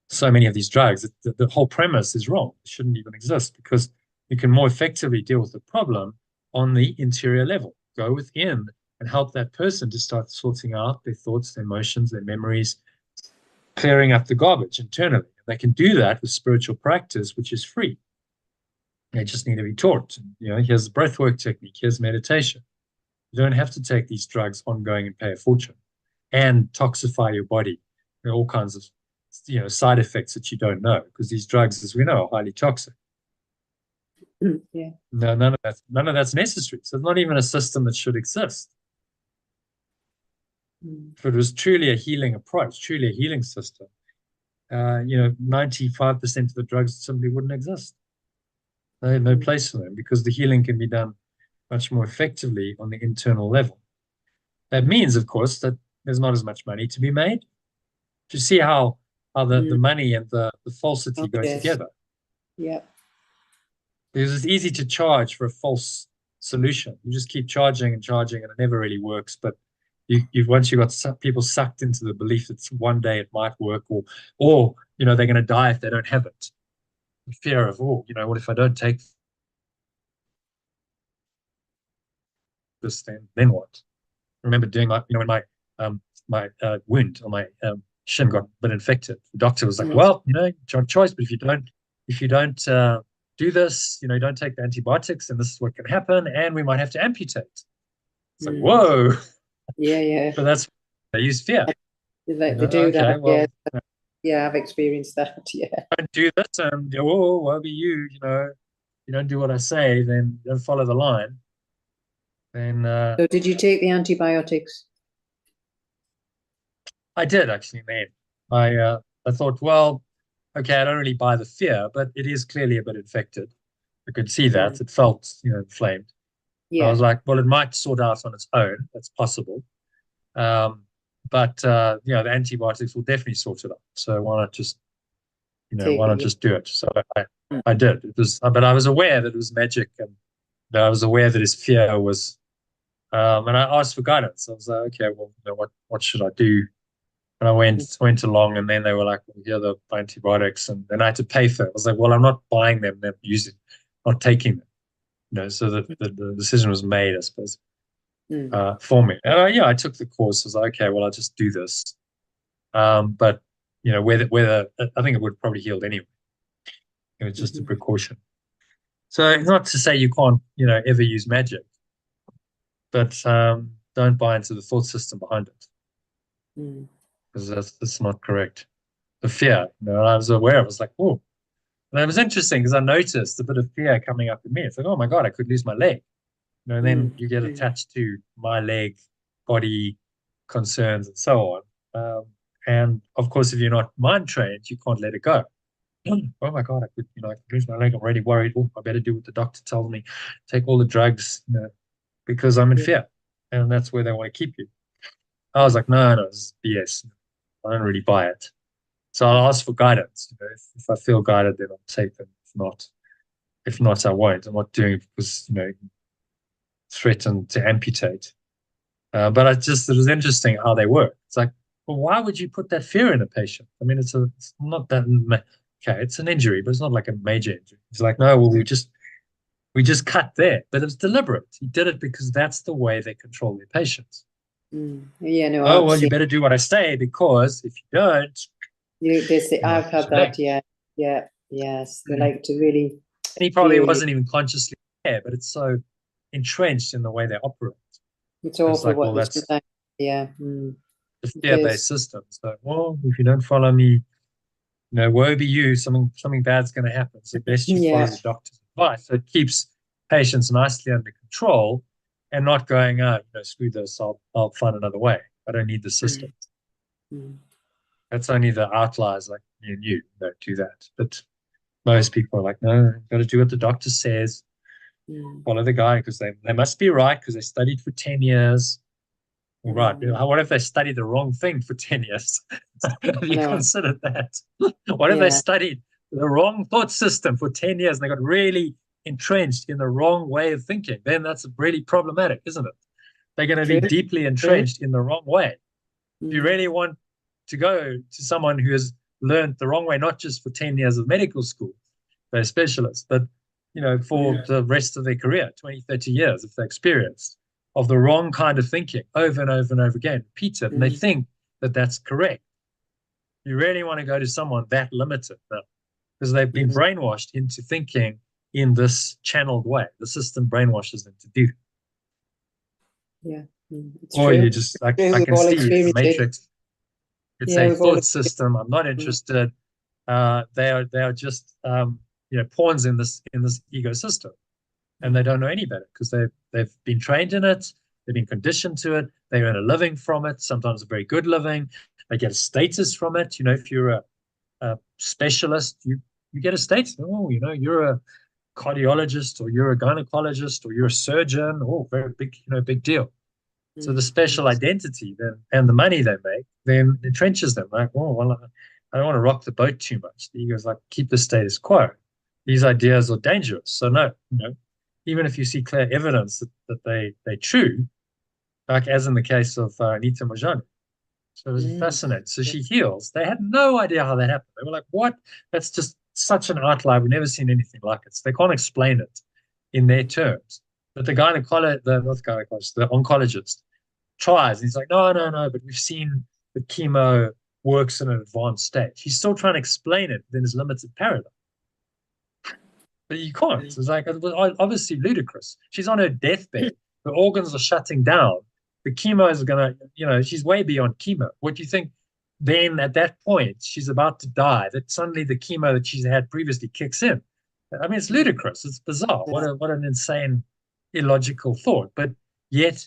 so many of these drugs, the whole premise is wrong. It shouldn't even exist because you can more effectively deal with the problem on the interior level. Go within and help that person to start sorting out their thoughts, their emotions, their memories, clearing up the garbage internally. They can do that with spiritual practice, which is free. They just need to be taught. Here's the breathwork technique. Here's meditation. You don't have to take these drugs ongoing and pay a fortune and toxify your body. There are all kinds of side effects that you don't know because these drugs, as we know, are highly toxic. Yeah. No, none of that's necessary. So it's not even a system that should exist. If it was truly a healing approach, truly a healing system, 95% of the drugs simply wouldn't exist. They have no place for them because the healing can be done much more effectively on the internal level. That means, of course, that there's not as much money to be made. Do you see how the money and the falsity go together? Yeah. Because it's easy to charge for a false solution. You just keep charging and charging, and it never really works. But once you've got people sucked into the belief that one day it might work, or they're going to die if they don't have it. The fear of, what if I don't take this? Then what? I remember doing when my wound on my shin got a bit infected. The doctor was like, "Well, it's your choice, but if you don't do this, you don't take the antibiotics, and this is what can happen, and we might have to amputate." It's like, whoa. Yeah. But that's they use fear. They do that. Well, yeah, I've experienced that. Yeah. Don't do this, and woe be you. You don't do what I say, then don't follow the line. Then. So did you take the antibiotics? I did actually, man. I thought, well, okay, I don't really buy the fear, but it is clearly a bit infected. I could see that. It felt, inflamed. Yeah. I was like, well, it might sort out on its own. That's possible. But the antibiotics will definitely sort it out. So why not just, just do it? So I did. It was, but I was aware that it was magic, and I was aware that his fear was, and I asked for guidance. I was like, okay, well, what should I do? And I went along, and then they were like, well, here are the antibiotics, and then I had to pay for it. I was like, well, I'm not buying them, they're using, not taking them. So the decision was made, I suppose, for me. And I took the course. I was like, okay, well, I'll just do this. But whether I think it would have probably healed anyway. It was just a precaution. So it's not to say you can't, ever use magic. but don't buy into the thought system behind it, Mm. because that's not correct. The fear, I was aware. I was like, oh, and it was interesting because I noticed a bit of fear coming up in me. It's like, oh my God, I could lose my leg. And then Mm. you get attached to my leg, body concerns, and so on. And of course, if you're not mind trained, you can't let it go. Oh my God, I could lose my leg. I'm already worried. Oh, I better do what the doctor tells me. Take all the drugs, because I'm in Yeah. fear. And that's where they want to keep you. I was Mm. like, no, this is BS. I don't really buy it. So I'll ask for guidance. If I feel guided, then I'll take them. If not, I won't. I'm not doing it because, threatened to amputate. But it was interesting how they work. It's like, well, why would you put that fear in a patient? I mean, it's not that, okay, it's an injury, but it's not like a major injury. It's like, no, well, we just cut there, but it was deliberate. He did it because that's the way they control their patients. Mm. Yeah, no, Oh, I've well, you seen, better do what I say, because if you don't, they say, I've lose had your leg. that, yeah, yeah, yes. They Mm. like to really And he probably fear you. wasn't even consciously there, but it's so entrenched in the way they operate. It's It's awful like, what well, they that's sometimes, yeah, mm, the it fear-based is. system. So, well, if you don't follow me, woe be you, something bad's going to happen. So best you follow Yeah, the doctor's advice. So it keeps patients nicely under control and not going, screw this, I'll find another way. I don't need the system. mm, mm, That's only the outliers like me and you don't do that. But most people are like, no, got to do what the doctor says, mm, follow the guy, because they must be right because they studied for 10 years. All right. mm. What if they studied the wrong thing for 10 years? Have I you know, considered that? What if they yeah, studied the wrong thought system for 10 years and they got really entrenched in the wrong way of thinking? Then that's really problematic, isn't it? They're going to be true, deeply true. entrenched in the wrong way. If you Mm, really want to go to someone who has learned the wrong way, not just for 10 years of medical school, they're specialists, but for mm, the rest of their career, 20, 30 years, if they're experienced of the wrong kind of thinking over and over and over again, repeat it, and they mm, think that that's correct. You really want to go to someone that limited now, because they've been mm, brainwashed into thinking in this channeled way. The system brainwashes them to do. yeah, it's Or you true. just, It's true. I We've can all see it's a experienced it. matrix. It's Yeah, a we've all thought experienced system. I'm not it. interested. They are just pawns in this ecosystem, and they Mm, don't know any better because they've been trained in it. They've been conditioned to it. They earn a living from it, sometimes a very good living. They get a status from it. If you're a specialist, you get a status. Oh, you're a cardiologist, or you're a gynecologist, or you're a surgeon. Oh, very big, big deal. So the mm, special mm, identity then and the money they make then entrenches them. Like, oh well, I don't want to rock the boat too much. The ego's like, keep the status quo. These ideas are dangerous. So no, even if you see clear evidence that they're true, like as in the case of Anita Mojani. So it was mm. fascinating. So Yeah, she heals. They had no idea how that happened. They were like, what? That's just such an outlier. We've never seen anything like it. So they can't explain it in their mm, terms. But the gynecologist, not the gynecologist, the oncologist tries. And he's like, no, no, no, but we've seen the chemo works in an advanced stage. He's still trying to explain it within his limited paradigm. But you can't. mm, It's like, it was obviously ludicrous. She's on her deathbed. Her organs are shutting down. The chemo is going to, she's way beyond chemo. What do you think? Then at that point, she's about to die, that suddenly the chemo that she's had previously kicks in. I mean, it's mm. ludicrous. It's bizarre. What Yeah, an insane, illogical thought. But yet,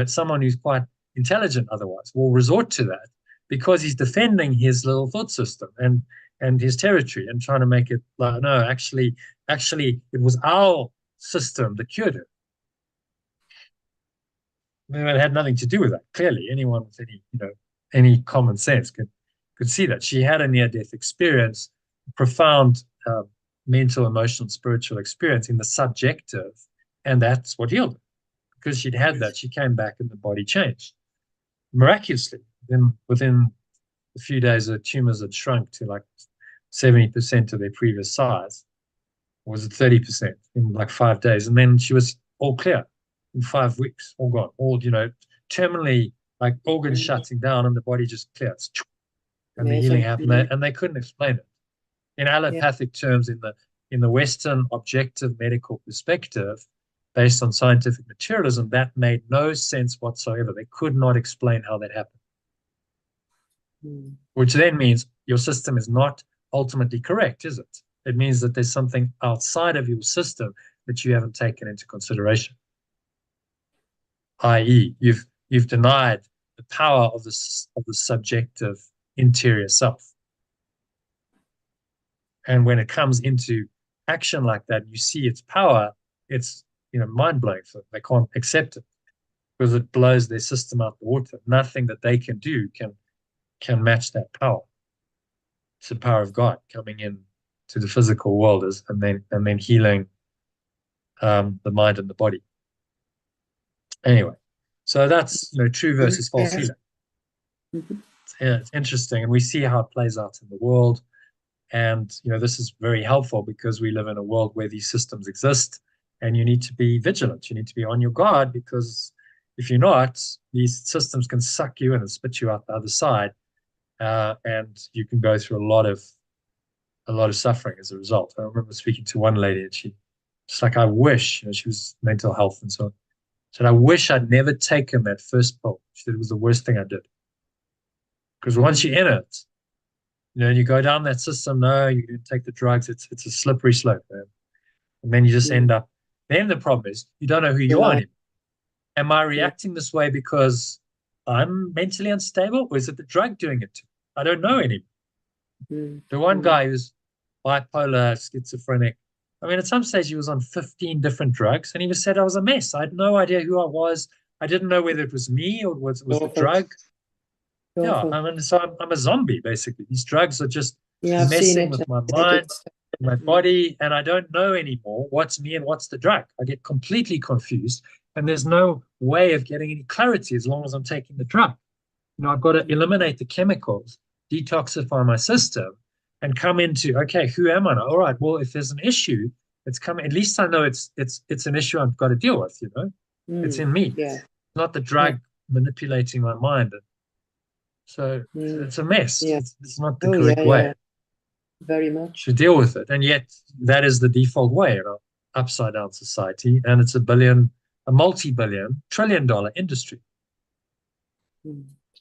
someone who's quite intelligent otherwise will resort to that because he's defending his little thought system and his territory and trying to make it like, no, actually, it was our system that cured her. I mean, it had nothing to do with that. Clearly, anyone with any common sense could see that she had a near-death experience, profound mental, emotional, spiritual experience in the subjective, and that's what healed her. Because she'd had that, she came back and the body changed miraculously. Then within a few days, her tumors had shrunk to like 70% of their previous size. Or was it 30% in like 5 days? And then she was all clear in 5 weeks, all gone, all, terminally, like organs mm. shutting down and the body just clears. And the healing Amazing. happened. Mm. And they couldn't explain it. In Yeah. allopathic terms, in the Western objective medical perspective, based on scientific materialism, that made no sense whatsoever. They could not explain how that happened. Which then means your system is not ultimately correct, is it? It means that there's something outside of your system that you haven't taken into consideration. I.e., you've denied the power of the subjective interior self. And when it comes into action like that, you see its power, it's mind-blowing for them. They can't accept it because it blows their system out the water. Nothing that they can do can match that power. It's the power of God coming in to the physical world and then healing the mind and the body. Anyway, so that's true versus false healing. It's interesting, and we see how it plays out in the world. And this is very helpful because we live in a world where these systems exist, and you need to be vigilant. You need to be on your guard, because if you're not, these systems can suck you in and spit you out the other side, and you can go through a lot of suffering as a result. I remember speaking to one lady, and she's like, I wish, she was mental health and so on. She said, I wish I'd never taken that first pill. She said it was the worst thing I did. Because once you're in it, you go down that system, no, you didn't take the drugs, it's a slippery slope, man. And then you just end up, then the problem is you don't know who you are anymore. Am I reacting this way because I'm mentally unstable, or is it the drug doing it to me? I don't know anymore. The one guy who's bipolar, schizophrenic, I mean, at some stage he was on 15 different drugs, and he just said I was a mess. I had no idea who I was. I didn't know whether it was me or was the drug. Yeah, I'm a zombie, basically. These drugs are just messing with my mind, my body, and I don't know anymore what's me and what's the drug. I get completely confused, and there's no way of getting any clarity as long as I'm taking the drug. I've got to eliminate the chemicals, detoxify my system, and come into, okay, who am I now? All right, well, if there's an issue, it's coming. At least I know it's an issue I've got to deal with. It's in me. Yeah. Not the drug manipulating my mind. So it's a mess. Yeah. It's not the correct way. Very much. To deal with it. And yet that is the default way in our upside down society. And it's a multi-billion, trillion-dollar industry.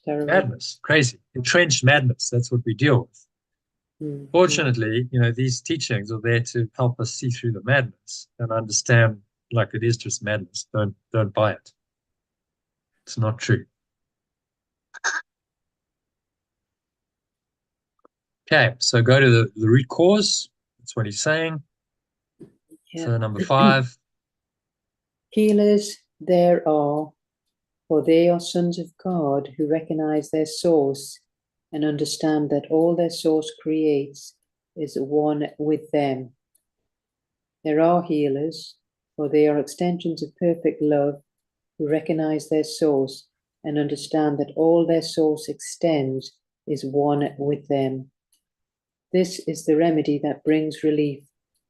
Madness, crazy, entrenched madness. That's what we deal with. Fortunately, these teachings are there to help us see through the madness and understand, like, it is just madness. Don't buy it. It's not true. Okay, so go to the root cause. That's what he's saying. Yeah. So number 5. Healers there are, for they are sons of God who recognize their source and understand that all their source creates is one with them. There are healers, for they are extensions of perfect love who recognize their source and understand that all their source extends is one with them. This is the remedy that brings relief,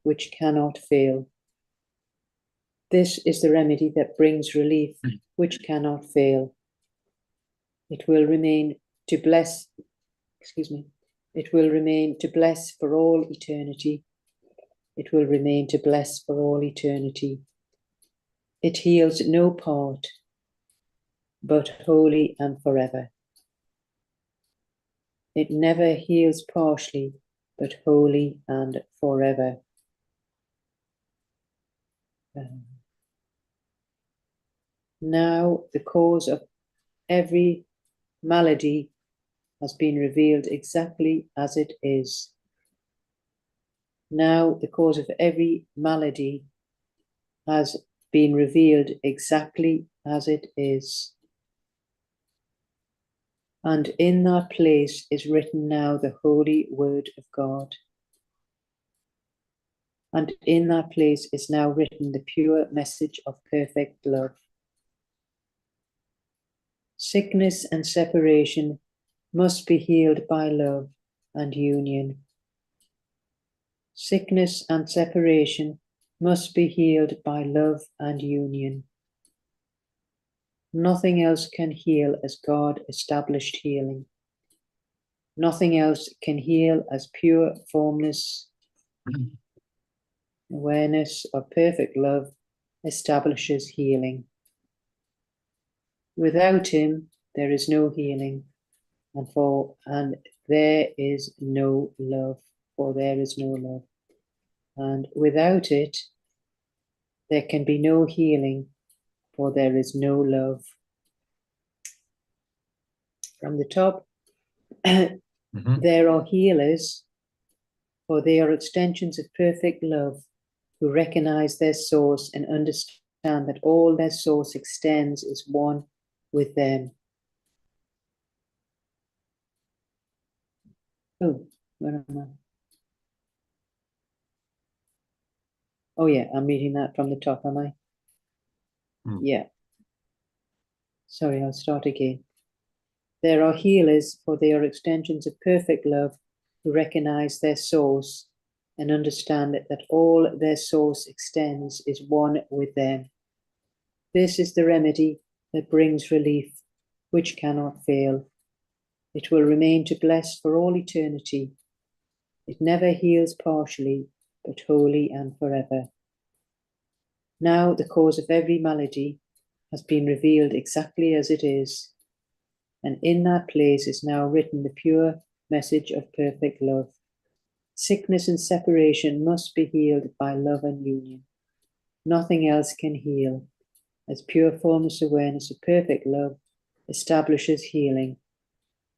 which cannot fail. This is the remedy that brings relief, which cannot fail. It will remain to bless, it will remain to bless for all eternity. It will remain to bless for all eternity. It heals no part, but wholly and forever. It never heals partially, but wholly and forever. Now the cause of every malady has been revealed exactly as it is. Now the cause of every malady has been revealed exactly as it is. And in that place is written now the holy word of God. And in that place is now written the pure message of perfect love. Sickness and separation must be healed by love and union. Sickness and separation must be healed by love and union. Nothing else can heal as God established healing. Nothing else can heal as pure, formless awareness of perfect love establishes healing. Without him, there is no healing, and there is no love, for there is no love. And without it, there can be no healing, for there is no love. From the top, there are healers, for they are extensions of perfect love, who recognize their source and understand that all their source extends is one with them. Oh, where am I? Oh yeah, I'm reading that from the top, am I? Yeah. Sorry, I'll start again. There are healers, for they are extensions of perfect love, who recognize their source and understand that all their source extends is one with them. This is the remedy that brings relief, which cannot fail. It will remain to bless for all eternity. It never heals partially, but wholly and forever. Now the cause of every malady has been revealed exactly as it is, and in that place is now written the pure message of perfect love. Sickness and separation must be healed by love and union. Nothing else can heal, as pure formless awareness of perfect love establishes healing.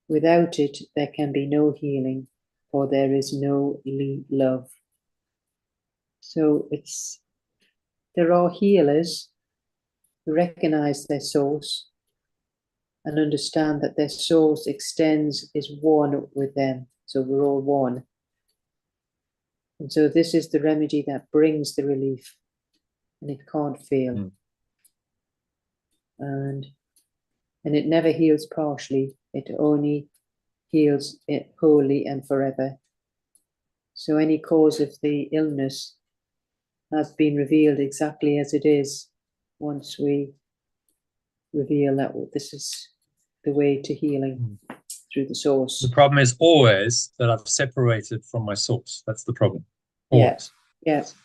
Without it, there can be no healing, for there is no love. So there are healers who recognize their source and understand that their source extends is one with them. So we're all one. And so this is the remedy that brings the relief, and it can't fail. And it never heals partially, it only heals it wholly and forever. So any cause of the illness has been revealed exactly as it is once we reveal that this is the way to healing through the source. The problem is always that I've separated from my source. That's the problem. Always. Yes.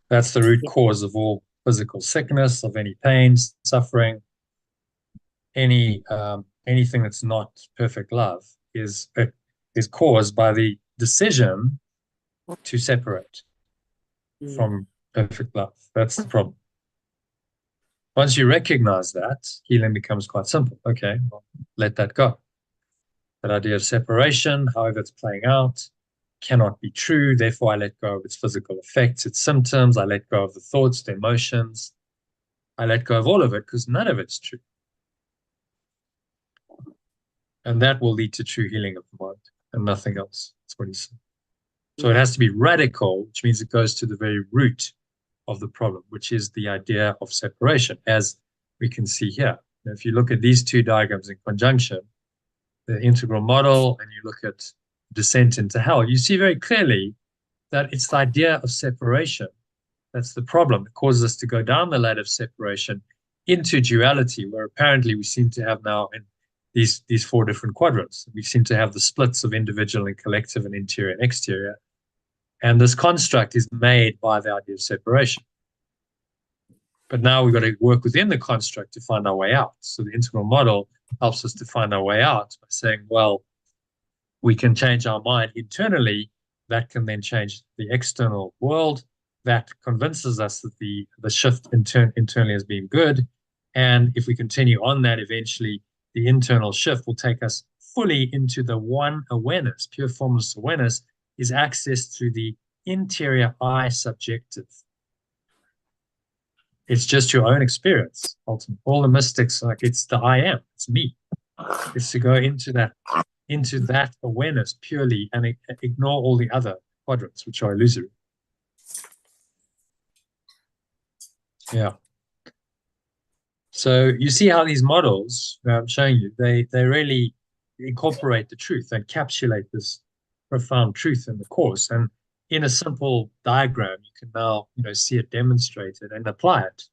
That's the root cause of all physical sickness, of any pain, suffering, anything that's not perfect love is caused by the decision to separate from perfect love. That's the problem. Once you recognize that, healing becomes quite simple. Okay, well, let that go. That idea of separation, however it's playing out, cannot be true. Therefore, I let go of its physical effects, its symptoms. I let go of the thoughts, the emotions. I let go of all of it because none of it's true. And that will lead to true healing of the mind and nothing else. That's what he said. So it has to be radical, which means it goes to the very root of the problem, which is the idea of separation, as we can see here. Now, if you look at these two diagrams in conjunction, the integral model, and you look at descent into hell, you see very clearly that it's the idea of separation that's the problem. It causes us to go down the ladder of separation into duality, where apparently we seem to have now in these four different quadrants. We seem to have the splits of individual and collective and interior and exterior. And this construct is made by the idea of separation. But now we've got to work within the construct to find our way out. So the integral model helps us to find our way out by saying, well, we can change our mind internally. That can then change the external world. That convinces us that the shift internally has been good. And if we continue on that, eventually the internal shift will take us fully into the one awareness. Pure formless awareness is access through the interior I subjective. It's just your own experience. Ultimately, all the mystics, like, it's the I am, it's me. It's to go into that awareness purely and ignore all the other quadrants, which are illusory. Yeah. So you see how these models I'm showing you, they really incorporate the truth, they encapsulate this profound truth in the course. And in a simple diagram, you can now see it demonstrated and apply it.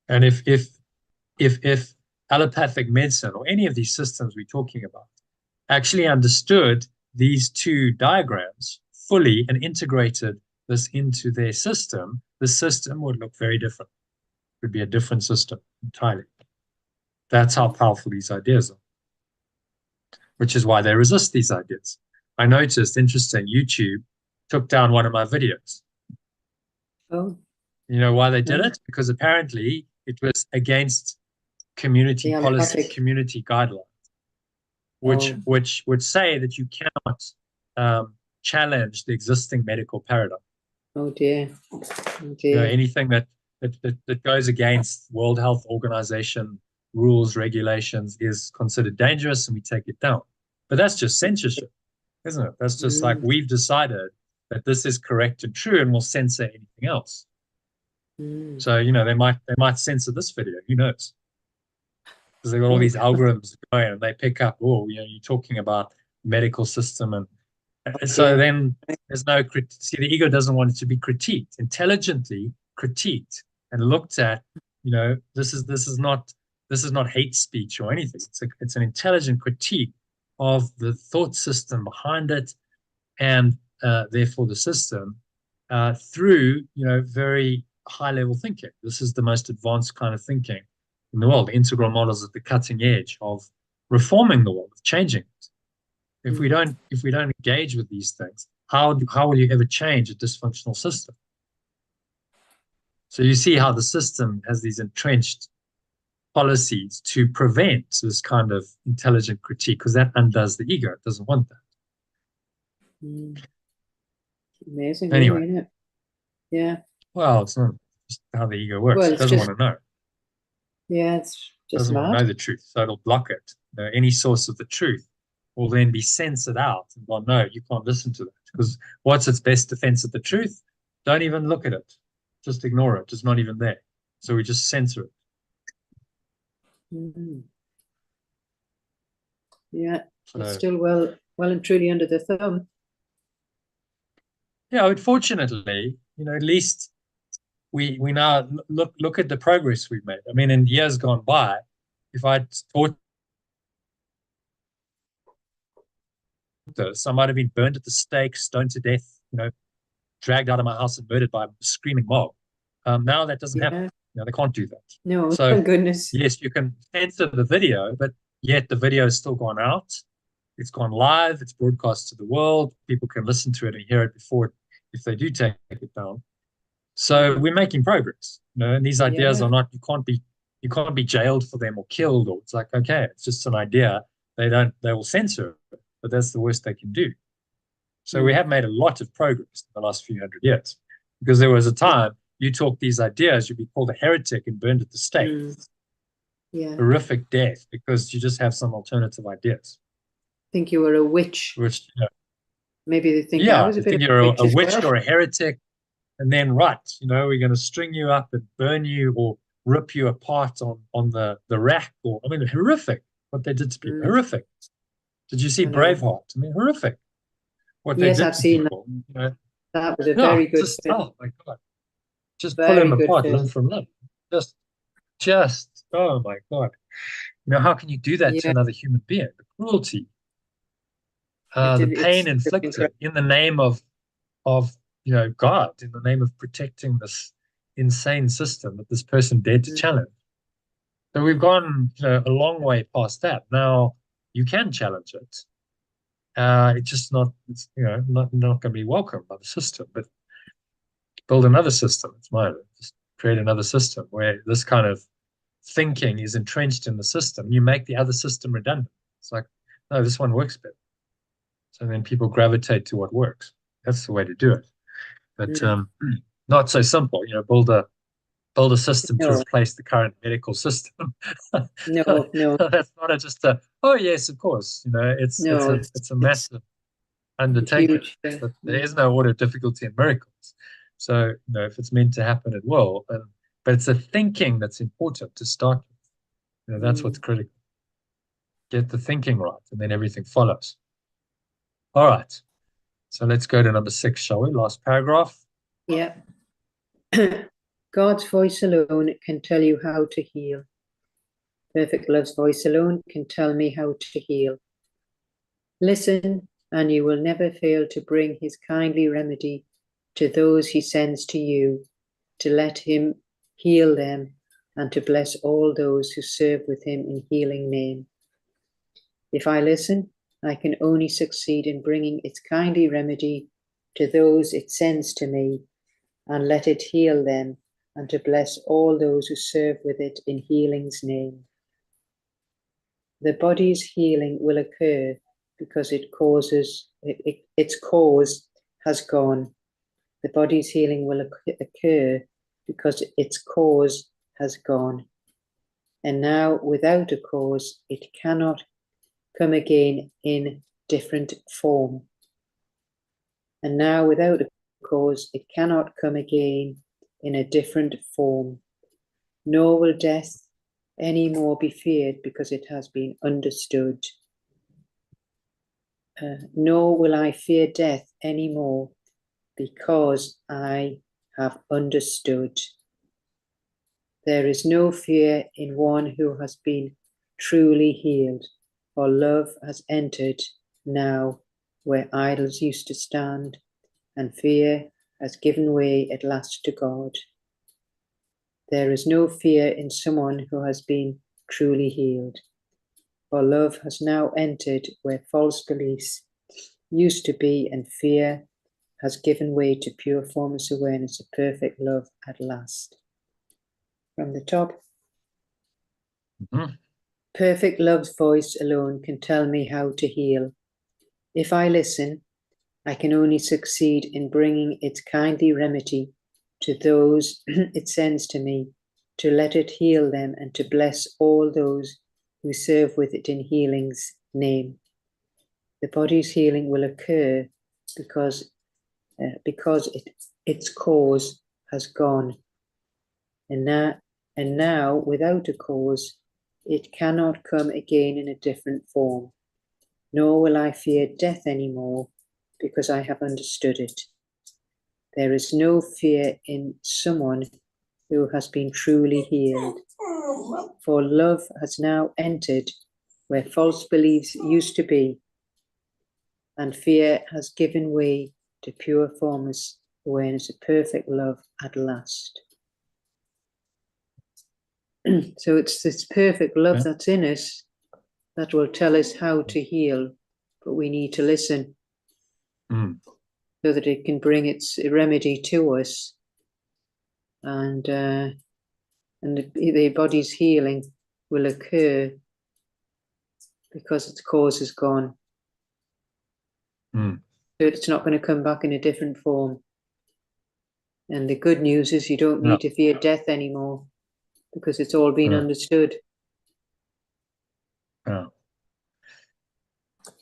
And if allopathic medicine or any of these systems we're talking about actually understood these two diagrams fully and integrated this into their system, the system would look very different. It would be a different system entirely. That's how powerful these ideas are, which is why they resist these ideas. I noticed, interesting, YouTube took down one of my videos. Oh, You know why they did no. it? Because apparently it was against community The policy, allopathic. community guidelines, Oh, which would say that you cannot challenge the existing medical paradigm. oh dear. Oh You know, dear. anything that goes against World Health Organization rules, regulations is considered dangerous, and we take it down. But that's just censorship, isn't it? That's just like Mm, we've decided that this is correct and true, and we'll censor anything else. mm. So, you know, they might censor this video. Who knows? Because they've got all Oh, these algorithms going, and they pick up, oh, you know, you're talking about medical system, and so dear. then there's no see, the ego doesn't want it to be critiqued, intelligently critiqued and looked at. You know, this is not hate speech or anything. It's an intelligent critique of the thought system behind it, and therefore the system through, you know, very high level thinking. This is the most advanced kind of thinking in the world. The integral models at the cutting edge of reforming the world, of changing it. If we Mm, don't engage with these things, how will you ever change a dysfunctional system? So you see how the system has these entrenched policies to prevent this kind of intelligent critique, because that undoes the ego. It doesn't want that. mm. Amazing, really, Anyway, isn't it? Yeah. well, it's not just how the ego works. Well, It it's doesn't just, want to know. It yeah, it's just doesn't want to mad. know the truth, so it'll block it. You know, any source of the truth will then be censored out and gone, no, you can't listen to that. Because what's its best defense of the truth? Don't even look at it. Just ignore it. It's not even there. So we just censor it. Mm. Yeah, it's So still well and truly under the thumb. yeah, unfortunately, you know, at least we now look at the progress we've made. I mean, in years gone by, if I'd taught this, I might have been burned at the stake, stoned to death, you know, dragged out of my house and murdered by a screaming mob. Now that doesn't happen. Yeah. You know, they can't do that. No, So thank goodness. yes, you can censor the video, but yet the video has still gone out. It's gone live. It's broadcast to the world. People can listen to it and hear it before, if they do take it down. So Mm. we're making progress. You know, and these ideas Yeah. are not. You can't be jailed for them or killed. Or it's like, okay, it's just an idea. They will censor it, but that's the worst they can do. So we Mm. have made a lot of progress in the last few hundred years, because there was a time you talk these ideas, you'd be called a heretic and burned at the stake. Mm. Yeah. Horrific death, because you just have some alternative ideas. Think you were a witch. Which, you know, Maybe they think I yeah, was a you bit think of you're a a witch as witch well. or a heretic, and then right, you know, we're going to string you up and burn you or rip you apart on the rack. Or I mean, horrific what they did to people. Mm. Horrific. Did you see I know. Braveheart? I mean, horrific what they Yes, did I've to seen that. people. You know, That was a yeah, very good just film. oh my god, just pull Very him good apart limb film. from limb. Just oh my god. You know, how can you do that to Yeah, another human being? The cruelty, the it's pain inflicted incredible. in the name of you know God, in the name of protecting this insane system that this person dared to Mm. challenge. So we've Mm. gone, you know, a long way past that. Now you can challenge it. It's just not, it's, you know, not going to be welcomed by the system. But build another system. It's my just create another system where this kind of thinking is entrenched in the system. You make the other system redundant. It's like, no, this one works better. So then people gravitate to what works. That's the way to do it. But Mm. not so simple. You know, build a system to No, replace the current medical system. no, no, That's not just a, oh yes, of course. You know, it's it's no. a it's a massive A undertaking. huge But thing. there Mm. is no order of difficulty in miracles. So, you know, if it's meant to happen, it will. But it's a thinking that's important to start with. You know, that's what's Mm. critical. Get the thinking right, and then everything follows. All right. So let's go to number 6, shall we? Last paragraph. Yeah. God's voice alone can tell you how to heal. Perfect love's voice alone can tell me how to heal. Listen, and you will never fail to bring his kindly remedy to those he sends to you. to let him heal them, and to bless all those who serve with him in healing name. If I listen, I can only succeed in bringing its kindly remedy to those it sends to me, and let it heal them, and to bless all those who serve with it in healing's name. The body's healing will occur because its cause has gone. The body's healing will occur because its cause has gone. And now, without a cause, it cannot come again in different form. And now, without a cause, it cannot come again in a different form. Nor will death any more be feared because it has been understood. Nor will I fear death any more because I have understood. There is no fear in one who has been truly healed, for love has entered now where idols used to stand, and fear has given way at last to God. There is no fear in someone who has been truly healed, for love has now entered where false beliefs used to be, and fear has given way to pure formless awareness of perfect love at last. From the top. Perfect love's voice alone can tell me how to heal. If I listen, I can only succeed in bringing its kindly remedy to those it sends to me, to let it heal them, and to bless all those who serve with it in healing's name. The body's healing will occur because its cause has gone. And now, without a cause, it cannot come again in a different form. Nor will I fear death any more, because I have understood it. There is no fear in someone who has been truly healed, for love has now entered where false beliefs used to be, and fear has given way to pure formless awareness of perfect love at last. So it's this perfect love that's in us that will tell us how to heal, but we need to listen so that it can bring its remedy to us, and the body's healing will occur because its cause is gone. So it's not going to come back in a different form. And the good news is you don't need to fear death anymore, because it's all been understood.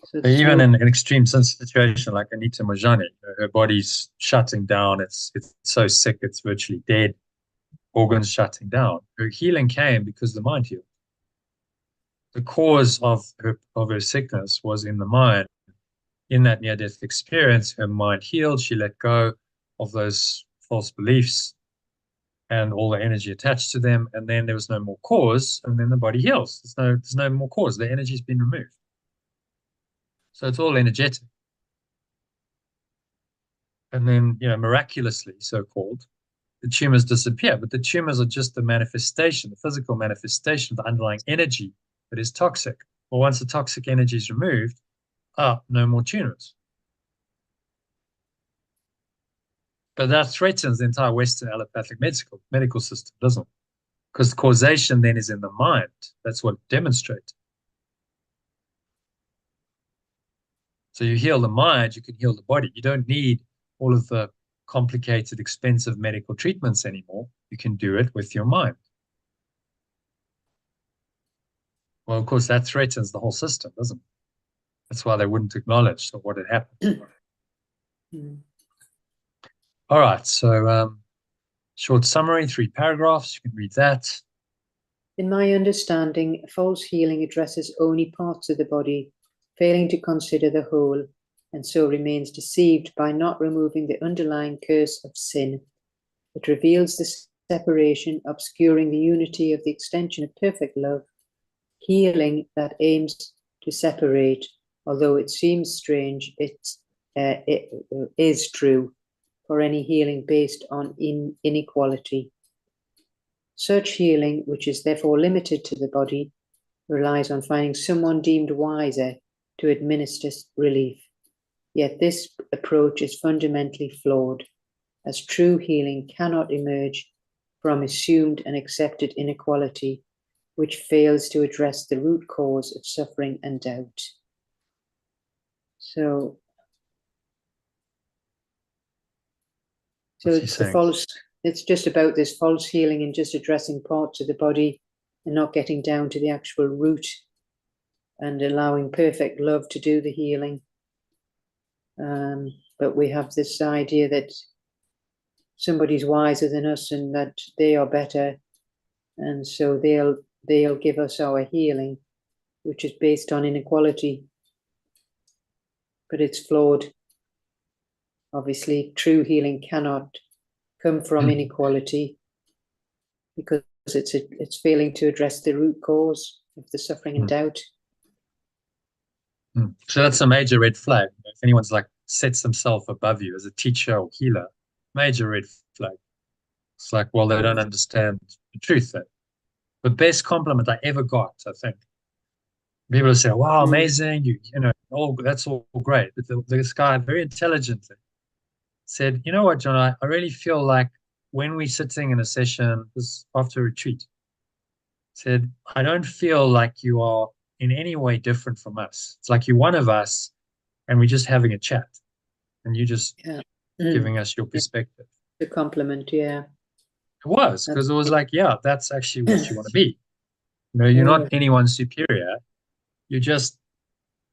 So even in an extreme situation like Anita Mojani, her body's shutting down. It's so sick, it's virtually dead. Organs shutting down. Her healing came because the mind healed. The cause of her sickness was in the mind. In that near-death experience, her mind healed. She let go of those false beliefs and all the energy attached to them, and then there was no more cause, and then the body heals. There's no more cause. The energy's been removed. So it's all energetic. And then, miraculously, so-called, the tumors disappear. But the tumors are just the manifestation, the physical manifestation of the underlying energy that is toxic. Well, once the toxic energy is removed, no more tumors. But that threatens the entire Western allopathic medical system, doesn't it? Because causation then is in the mind. That's what it demonstrates. So you heal the mind, you can heal the body. You don't need all of the complicated, expensive medical treatments anymore. You can do it with your mind. Well, of course, that threatens the whole system, doesn't it? That's why they wouldn't acknowledge what had happened. All right, so short summary, 3 paragraphs. You can read that. In my understanding, false healing addresses only parts of the body, failing to consider the whole, and so remains deceived by not removing the underlying curse of sin. It reveals the separation, obscuring the unity of the extension of perfect love. Healing that aims to separate, although it seems strange, it is true. for any healing based on inequality. Such healing, which is therefore limited to the body, relies on finding someone deemed wiser to administer relief. Yet this approach is fundamentally flawed, as true healing cannot emerge from assumed and accepted inequality, which fails to address the root cause of suffering and doubt. So it's just about this false healing and just addressing parts of the body and not getting down to the actual root and allowing perfect love to do the healing. But we have this idea that somebody's wiser than us and that they are better, and so they'll give us our healing, which is based on inequality. But it's flawed. Obviously, true healing cannot come from inequality because it's failing to address the root cause of the suffering and doubt. So that's a major red flag. If anyone's like sets themselves above you as a teacher or healer, major red flag. It's like, well, they don't understand the truth then. The best compliment I ever got, I think. People say, wow, amazing, you know, oh, that's all great. But this guy, very intelligently, said, you know what, John, I really feel like when we're sitting in a session, this after a retreat, said, I don't feel like you are in any way different from us. It's like you're one of us and we're just having a chat and you just giving us your perspective. The compliment, yeah. It was, because it was like, yeah, that's actually what you want to be. You know, you're not anyone superior. You're just,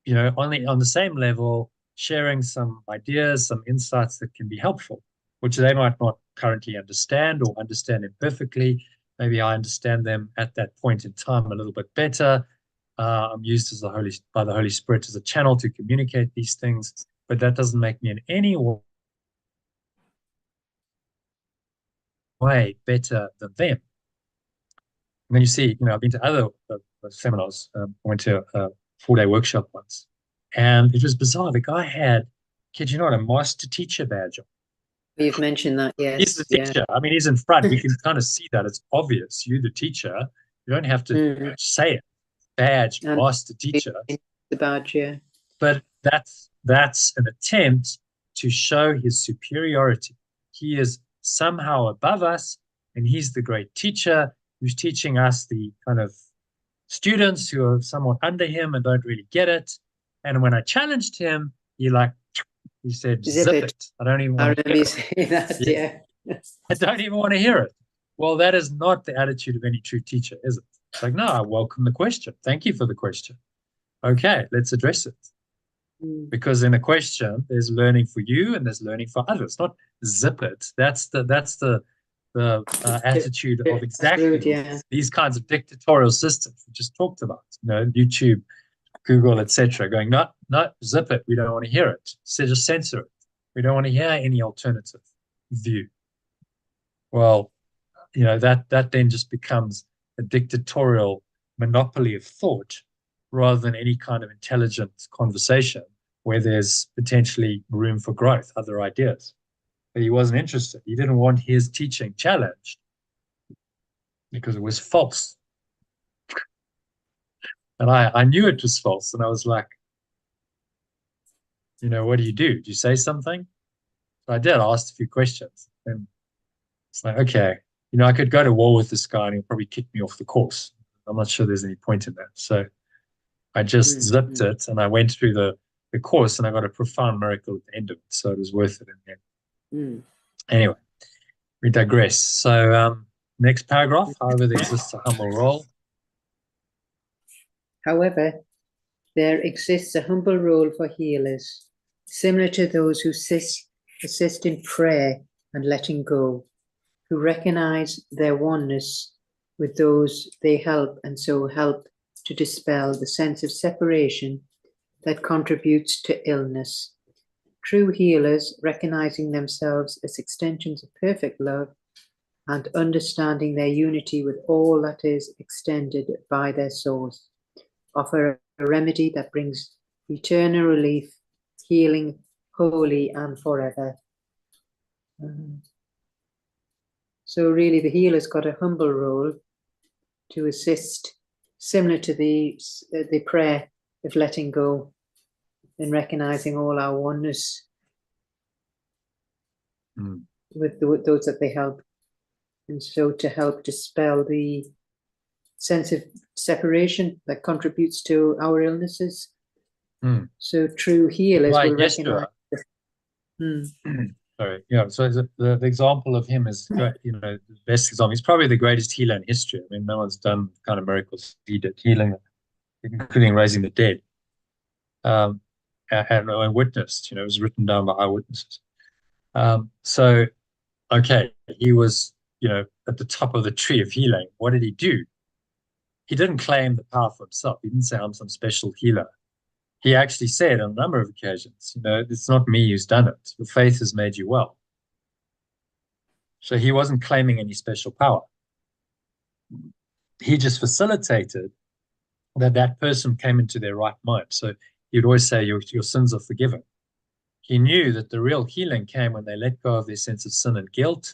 you know, on the same level, sharing some ideas, some insights that can be helpful, which they might not currently understand or understand imperfectly. Maybe I understand them at that point in time a little bit better. I'm used as by the Holy Spirit as a channel to communicate these things, but that doesn't make me in any way better than them. And then you see, you know, I've been to other seminars. I went to a 4-day workshop once, and it was bizarre. The guy had, kid you not, a master teacher badge on. You've mentioned that, yes. He's the teacher. I mean, he's in front. You can kind of see that. It's obvious. You're the teacher. You don't have to say it. Badge, master teacher. The badge, yeah. But that's an attempt to show his superiority. He is somehow above us, and he's the great teacher who's teaching us, the kind of students who are somewhat under him and don't really get it. And when I challenged him, he said, zip it. I don't even want to hear it. Yeah. I don't even want to hear it. Well, that is not the attitude of any true teacher, is it? It's like, no, I welcome the question. Thank you for the question. Okay, let's address it. Because in a question, there's learning for you and there's learning for others, not zip it. That's the attitude of exactly these kinds of dictatorial systems we just talked about. You know, YouTube, Google, etc. Going, no, zip it. We don't want to hear it. So just censor it. We don't want to hear any alternative view. Well, you know, that then just becomes a dictatorial monopoly of thought rather than any kind of intelligent conversation where there's potentially room for growth, other ideas. But he wasn't interested. He didn't want his teaching challenged because it was false. And I knew it was false. And I was like, you know, what do? Do you say something? So I did. I asked a few questions. And it's like, okay, you know, I could go to war with this guy and he'll probably kick me off the course. I'm not sure there's any point in that. So I just zipped it and I went through the course and I got a profound miracle at the end of it. So it was worth it in the end. Anyway, we digress. So next paragraph, however, there exists a humble role. However, there exists a humble role for healers, similar to those who assist in prayer and letting go, who recognize their oneness with those they help and so help to dispel the sense of separation that contributes to illness. True healers, recognizing themselves as extensions of perfect love and understanding their unity with all that is extended by their source, offer a remedy that brings eternal relief, healing, wholly and forever. So really the healer's got a humble role to assist, similar to the prayer of letting go and recognizing all our oneness with those that they help. And so to help dispel the sense of separation that contributes to our illnesses. So true healers will recognize. Sorry, yeah. So the example of him is, the best example. He's probably the greatest healer in history. I mean, no one's done the kind of miracles he did, healing, including raising the dead, and witnessed. It was written down by eyewitnesses. So, okay, he was, at the top of the tree of healing. What did he do? He didn't claim the power for himself. He didn't say, I'm some special healer. He actually said on a number of occasions, it's not me who's done it. Your faith has made you well. So he wasn't claiming any special power. He just facilitated that person came into their right mind. So he would always say, your sins are forgiven. He knew that the real healing came when they let go of their sense of sin and guilt.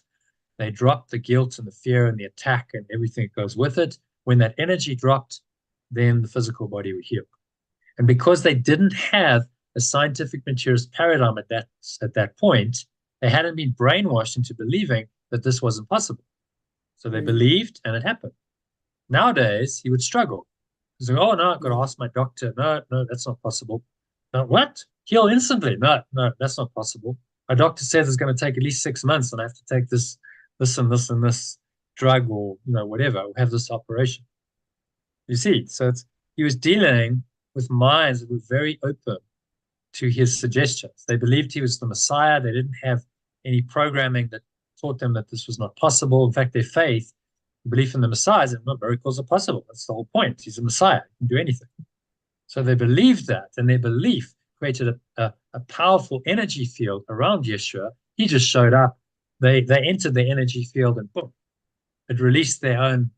They dropped the guilt and the fear and the attack and everything that goes with it. When that energy dropped, then the physical body would heal. And because they didn't have a scientific materialist paradigm at that point, they hadn't been brainwashed into believing that this wasn't possible. So they believed and it happened. Nowadays, he would struggle. He's like, oh, no, I've got to ask my doctor. No, that's not possible. No, what? Heal instantly. No, that's not possible. My doctor says it's going to take at least 6 months and I have to take this and this and this drug or, whatever, or have this operation. You see, so he was dealing with minds that were very open to his suggestions. They believed he was the Messiah. They didn't have any programming that taught them that this was not possible. In fact, their faith, the belief in the Messiah, is that miracles are possible. That's the whole point. He's a Messiah. He can do anything. So they believed that, and their belief created a powerful energy field around Yeshua. He just showed up. They entered the energy field, and boom, it released their own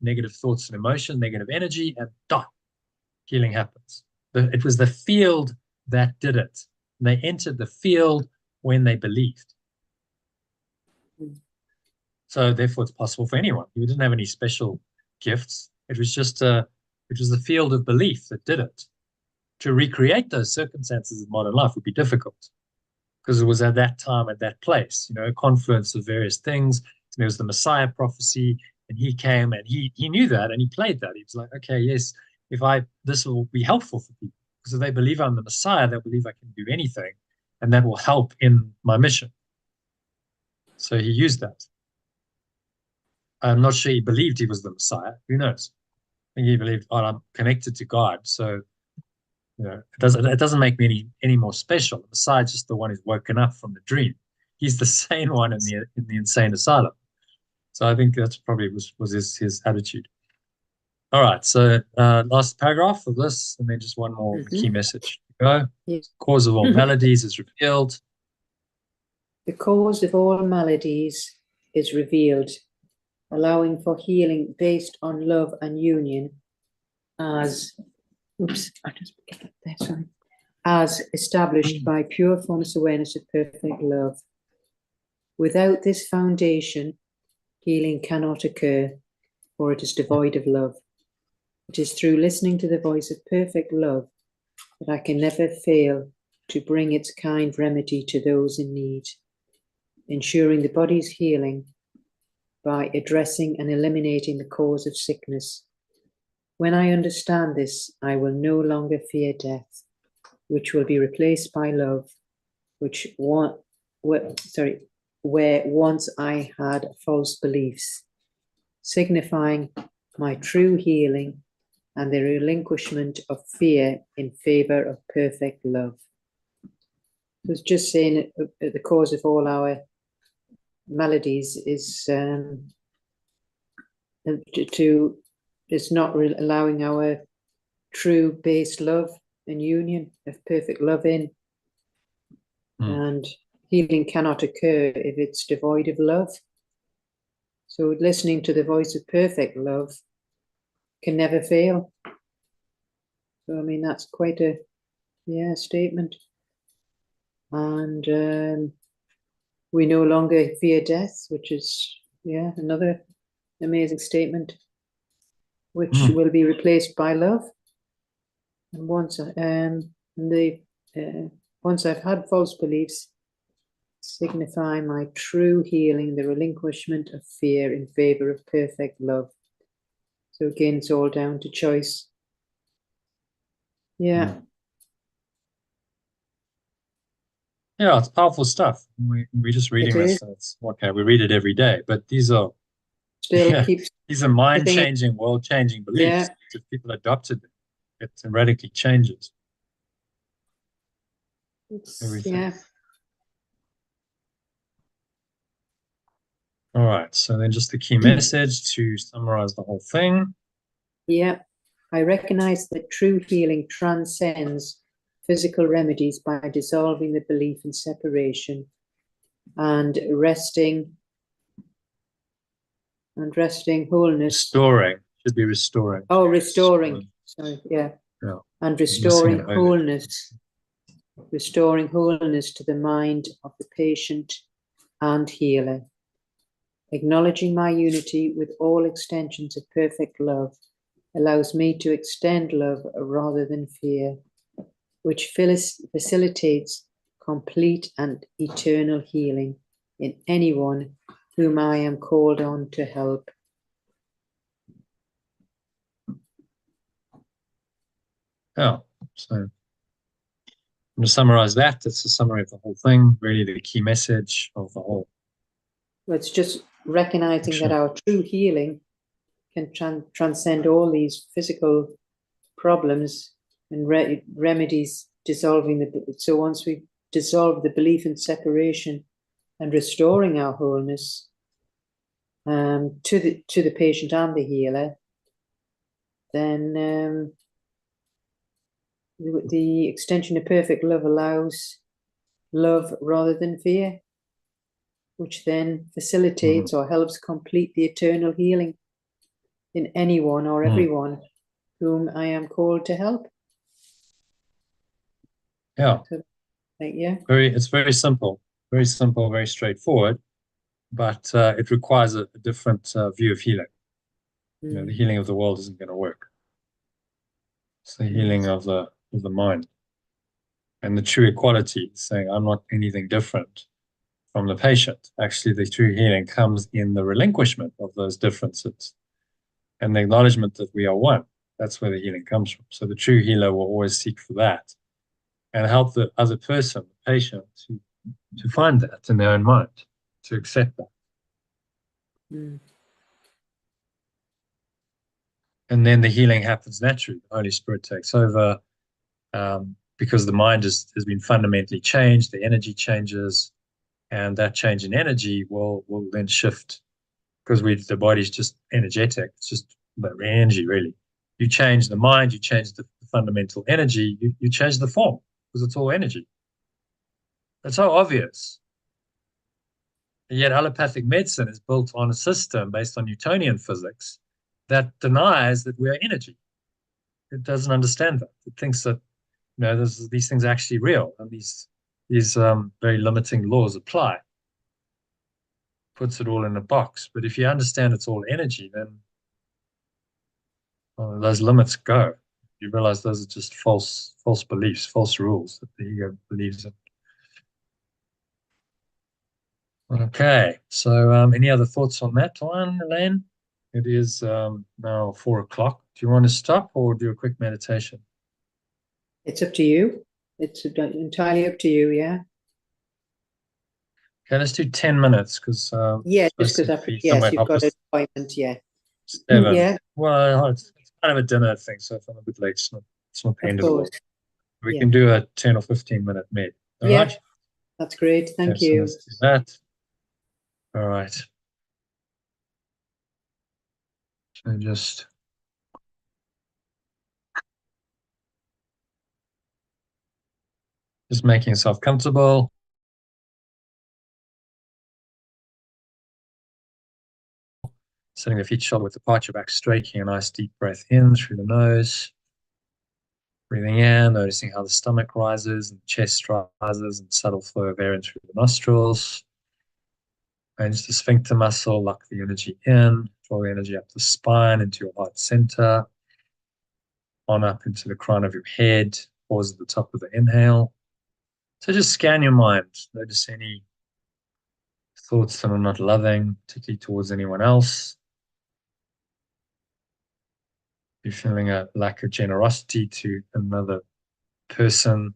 negative thoughts and emotion, negative energy, and healing happens. It was the field that did it. They entered the field when they believed. So therefore, it's possible for anyone. He didn't have any special gifts. It was just it was the field of belief that did it. To recreate those circumstances of modern life would be difficult because it was at that time, at that place, a confluence of various things. There was the Messiah prophecy, and he came and he knew that and he played that. He was like, okay, yes, this will be helpful for people because if they believe I'm the Messiah, they'll believe I can do anything, and that will help in my mission. So he used that. I'm not sure he believed he was the Messiah. Who knows? I think he believed, I'm connected to God. So, it doesn't make me any more special. The Messiah is just the one who's woken up from the dream. He's the sane one in the insane asylum. So I think that's probably was his attitude. All right. So last paragraph of this, and then just one more key message. Go. Yes. Cause of all maladies is revealed. The cause of all maladies is revealed, allowing for healing based on love and union as established by pure formless awareness of perfect love. Without this foundation, healing cannot occur, for it is devoid of love. It is through listening to the voice of perfect love that I can never fail to bring its kind remedy to those in need, ensuring the body's healing by addressing and eliminating the cause of sickness. When I understand this, I will no longer fear death, which will be replaced by love, where once I had false beliefs, signifying my true healing and the relinquishment of fear in favor of perfect love. It was just saying the cause of all our maladies is not allowing our true base love and union of perfect love in. And healing cannot occur if it's devoid of love. So listening to the voice of perfect love can never fail. So I mean, that's quite a statement. And We no longer fear death, which is, yeah, another amazing statement, which will be replaced by love. And once I've had false beliefs, signify my true healing, the relinquishment of fear in favor of perfect love. So again, it's all down to choice. Yeah. Yeah, it's powerful stuff. We're just reading this. It's okay. We read it every day, but these are these are mind-changing, world-changing beliefs. If people adopted them, it radically changes everything. Yeah. All right. So then, just the key message to summarize the whole thing. Yeah, I recognize that true healing transcends physical remedies by dissolving the belief in separation and resting wholeness. Restoring, should be restoring. Oh, restoring. Sorry, yeah. And restoring wholeness. Restoring wholeness to the mind of the patient and healer. Acknowledging my unity with all extensions of perfect love allows me to extend love rather than fear, which facilitates complete and eternal healing in anyone whom I am called on to help. Yeah, so I'm going to summarize that. That's a summary of the whole thing, really the key message of the whole. Well, it's just recognizing that our true healing can transcend all these physical problems and remedies, dissolving so once we dissolve the belief in separation and restoring our wholeness to the patient and the healer, then the extension of perfect love allows love rather than fear, which then facilitates or helps complete the eternal healing in anyone or everyone whom I am called to help. Yeah. So, yeah. It's very simple, very straightforward, but it requires a different view of healing. You know, the healing of the world isn't going to work. It's the healing of the mind. And the true equality, saying I'm not anything different from the patient. Actually, the true healing comes in the relinquishment of those differences and the acknowledgement that we are one. That's where the healing comes from. So the true healer will always seek for that and help the other person, the patient, to find that in their own mind, to accept that. And then the healing happens naturally. The Holy Spirit takes over because the mind has been fundamentally changed, the energy changes, and that change in energy will then shift because the body's just energetic. It's just energy, really. You change the mind, you change the fundamental energy, you change the form because it's all energy. That's so obvious. And yet allopathic medicine is built on a system based on Newtonian physics that denies that we are energy. It doesn't understand that. It thinks that these things are actually real and these very limiting laws apply. Puts it all in a box. But if you understand it's all energy, then those limits go. You realize those are just false beliefs, false rules that the ego believes in. Okay, so any other thoughts on that one, Elaine? It is now 4 o'clock. Do you want to stop or do a quick meditation? It's up to you. It's entirely up to you, yeah. Okay, let's do 10 minutes because yeah, just because you've got an appointment, yeah. 7. Yeah. Well, it's kind of a dinner thing, so if I'm a bit late, it's not the end of the world. We can do a 10 or 15-minute med. All right? That's great. Thank you. So let's do that. All right. So just making yourself comfortable. Sitting the feet shoulder width apart, your back straight, taking a nice deep breath in through the nose. Breathing in, noticing how the stomach rises and the chest rises and subtle flow of air in through the nostrils. And just the sphincter muscle, lock the energy in, draw the energy up the spine into your heart center, on up into the crown of your head, pause at the top of the inhale. So just scan your mind. Notice any thoughts that are not loving, particularly towards anyone else. You're feeling a lack of generosity to another person.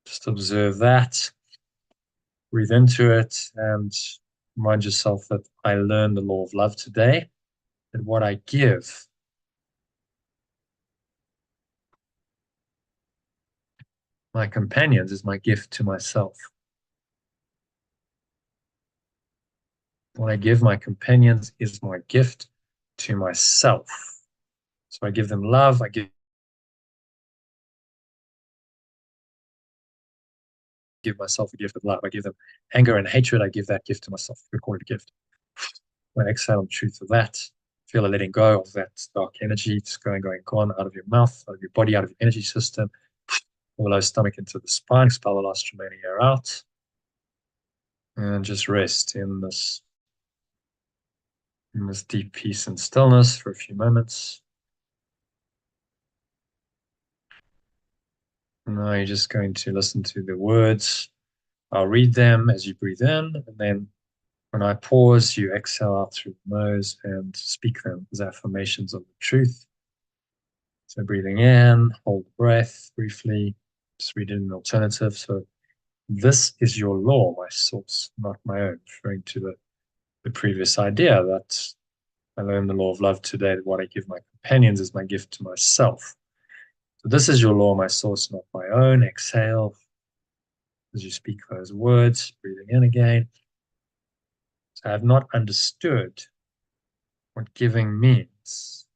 Just observe that. Breathe into it and remind yourself that I learned the law of love today, that what I give, my companions, is my gift to myself. What I give my companions is my gift to myself. So I give them love, I give myself a gift of love. I give them anger and hatred, I give that gift to myself, recorded gift. When I exhale the truth of that, feel a letting go of that dark energy, just gone out of your mouth, out of your body, out of your energy system. Low stomach into the spine, expel the last remaining air out. And just rest in this deep peace and stillness for a few moments. And now you're just going to listen to the words. I'll read them as you breathe in, and then when I pause, you exhale out through the nose and speak them as affirmations of the truth. So breathing in, hold the breath briefly, just read it in an alternative. So this is your law, my source, not my own, referring to the previous idea that I learned the law of love today, that what I give my companions is my gift to myself. So this is your law, my source, not my own. Exhale as you speak those words, breathing in again. So I have not understood what giving means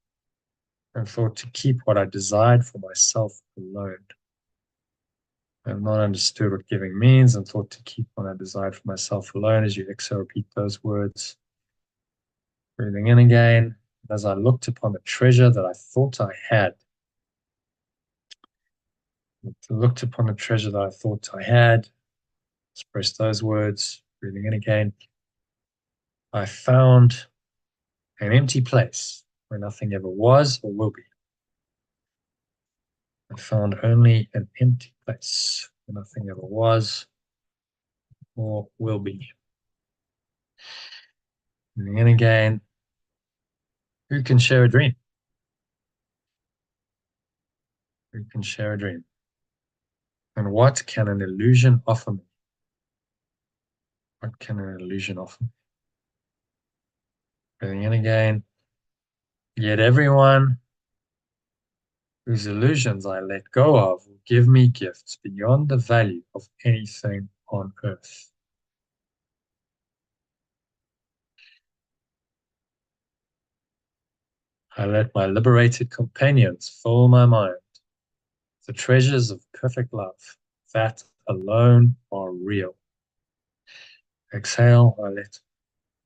and thought to keep what I desired for myself alone. I have not understood what giving means and thought to keep what I desired for myself alone. As you exhale, repeat those words. Breathing in again. As I looked upon the treasure that I thought I had, express those words, breathing in again. I found an empty place where nothing ever was or will be. I found only an empty place where nothing ever was or will be. Breathing in again. Who can share a dream? Who can share a dream? And what can an illusion offer me? What can an illusion offer me? Breathing in again. Yet everyone whose illusions I let go of will give me gifts beyond the value of anything on earth. I let my liberated companions fill my mind with the treasures of perfect love that alone are real. Exhale, I let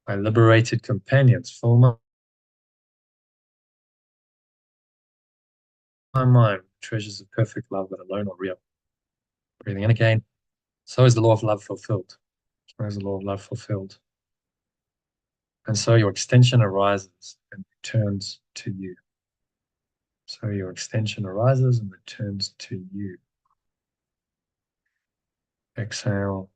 my liberated companions fill my mind with treasures of perfect love that alone are real. Breathing in again. So is the law of love fulfilled. So is the law of love fulfilled. And so your extension arises and returns to you. So your extension arises and returns to you. Exhale.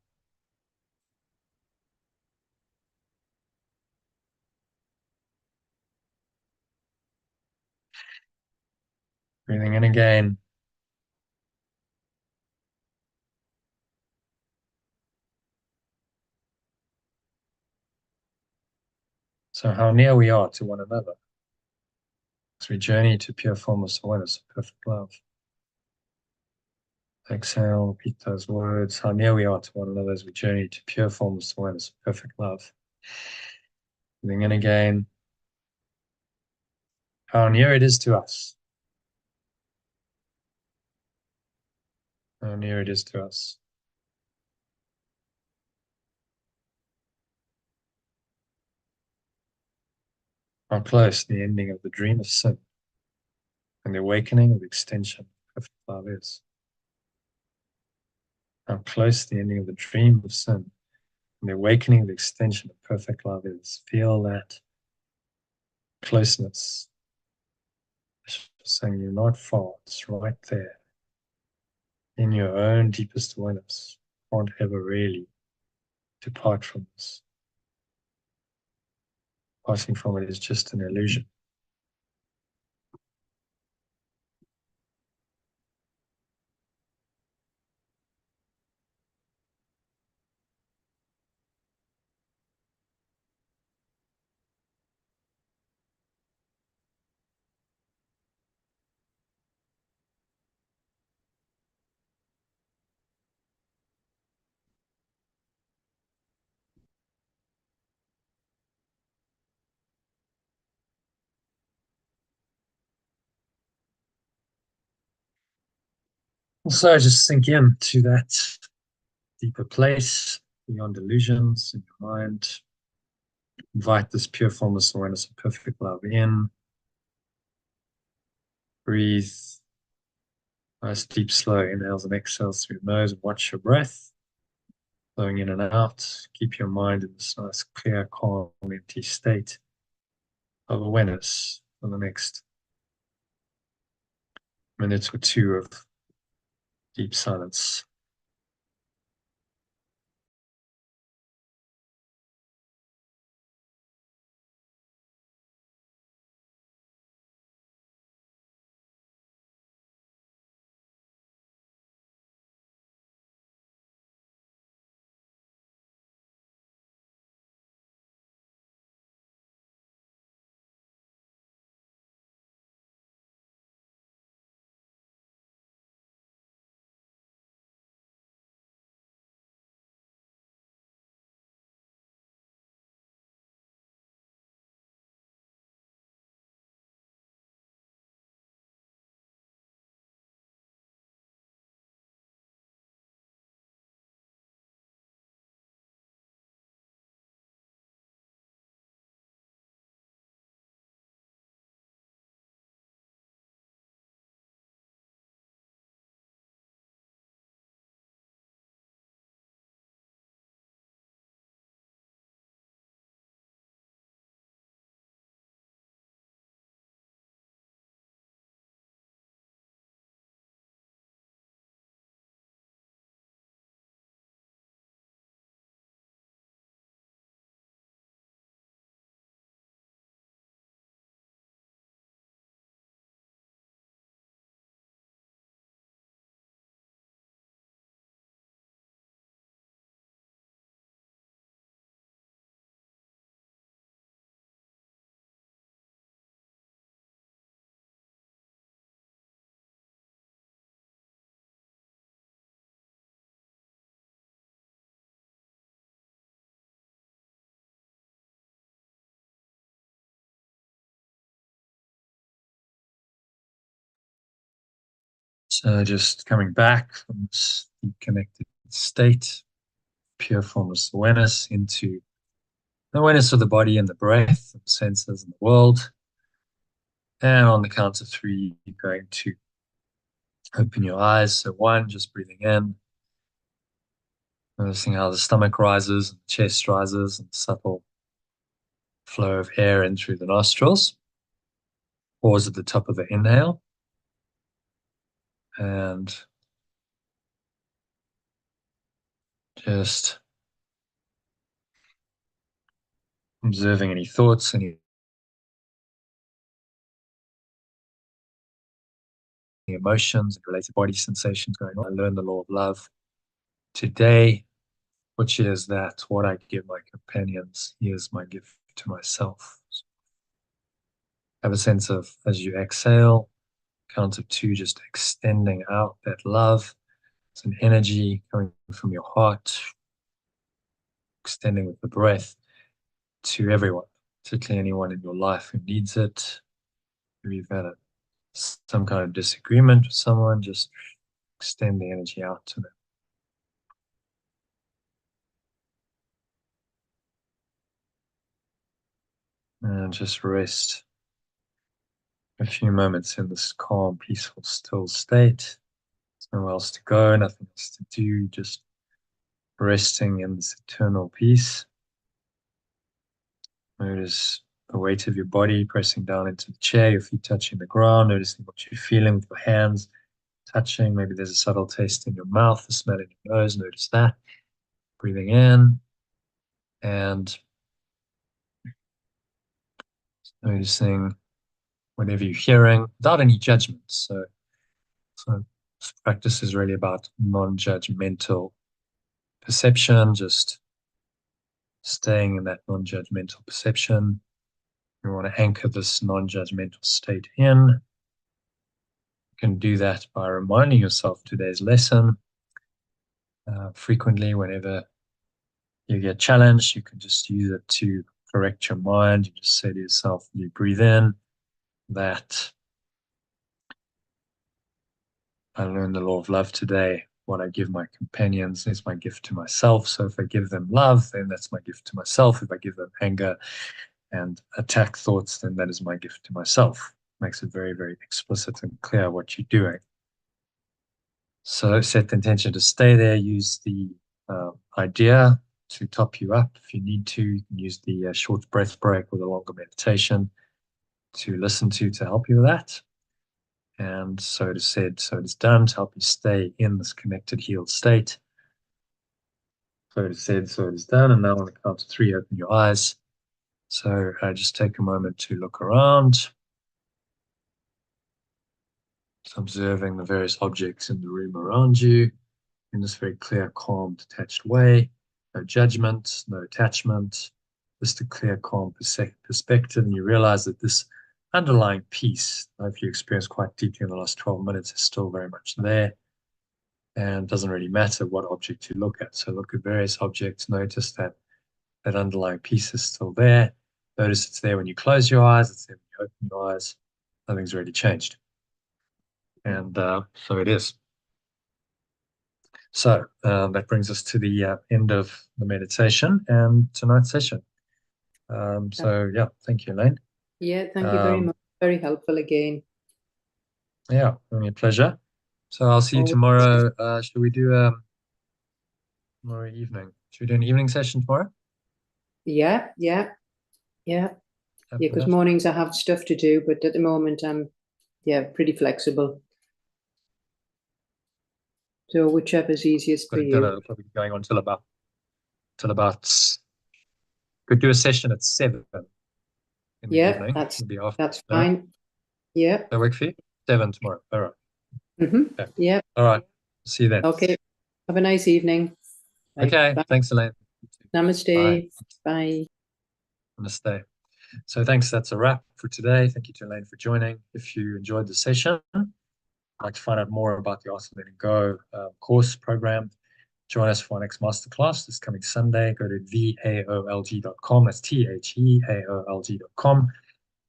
Breathing in again. So how near we are to one another as we journey to pure formless awareness of perfect love. Exhale, repeat those words. How near we are to one another as we journey to pure formless awareness of perfect love. Breathing in again. How near it is to us. How near it is to us. How close the ending of the dream of sin and the awakening of the extension of perfect love is. How close the ending of the dream of sin And the awakening, the extension of perfect love is feel that closeness. It's saying you're not far, it's right there in your own deepest awareness. Can't ever really depart from this. Passing from it is just an illusion. So just sink in to that deeper place beyond illusions in your mind. Invite this pure formless awareness of perfect love in. Breathe. Nice deep, slow inhales and exhales through your nose, and watch your breath flowing in and out. Keep your mind in this nice, clear, calm, empty state of awareness for the next minute or two of deep silence. So just coming back from this deep connected state, pure formless awareness into the awareness of the body and the breath, and the senses and the world. And on the count of three, you're going to open your eyes. So one, just breathing in, noticing how the stomach rises and the chest rises, and subtle flow of air in through the nostrils. Pause at the top of the inhale. And just observing any thoughts, any emotions, related body sensations going on. I learn the law of love today, which is that what I give my companions is my gift to myself. So have a sense of, as you exhale, count of two, just extending out that love. It's an energy coming from your heart, extending with the breath to everyone, particularly anyone in your life who needs it. If you've had some kind of disagreement with someone, just extend the energy out to them. And just rest a few moments in this calm, peaceful, still state. There's nowhere else to go, nothing else to do. Just resting in this eternal peace. Notice the weight of your body pressing down into the chair, your feet touching the ground, noticing what you're feeling with your hands touching. Maybe there's a subtle taste in your mouth, a smell in your nose. Notice that. Breathing in and noticing whatever you're hearing without any judgment. So this practice is really about non-judgmental perception, just staying in that non-judgmental perception. You want to anchor this non-judgmental state in. You can do that by reminding yourself today's lesson frequently. Whenever you get challenged, you can just use it to correct your mind. You just say to yourself, you breathe in, that I learned the law of love today. What I give my companions is my gift to myself. So if I give them love, then that's my gift to myself. If I give them anger and attack thoughts, then that is my gift to myself. Makes it very, very explicit and clear what you're doing. So set the intention to stay there. Use the idea to top you up. If you need to, you can use the short breath break or the longer meditation to listen to help you with that. And so it is said, so it is done, to help you stay in this connected, healed state. So it is said, so it is done. And now on the count of 3, open your eyes. So just take a moment to look around. Just observing the various objects in the room around you in this very clear, calm, detached way. No judgment, no attachment, just a clear, calm perspective. And you realize that this underlying peace, if you experienced quite deeply in the last 12 minutes, is still very much there. And it doesn't really matter what object you look at. So look at various objects, notice that that underlying peace is still there. Notice it's there when you close your eyes, it's there when you open your eyes. Nothing's really changed. And so it is. So that brings us to the end of the meditation and tonight's session. So yeah, thank you, Elaine. Yeah, thank you very much. Very helpful again. Yeah, only a pleasure. So I'll see you Always. tomorrow. Should we do tomorrow evening? Should we do an evening session tomorrow? Yeah. Because mornings I have stuff to do, but at the moment I'm pretty flexible. So whichever's easiest for you. It'll probably be going on till about could do a session at 7 in the evening. That's fine. Yeah. That work for you? 7 tomorrow. All right. Okay. Yeah. All right. See you then. Okay. Have a nice evening. Okay. Bye. Thanks, Elaine. Namaste. Bye. Namaste. So thanks. That's a wrap for today. Thank you to Elaine for joining. If you enjoyed the session, I'd like to find out more about the Awesome Letting Go course program, join us for our next masterclass this coming Sunday. Go to theaolg.com. That's theaolg.com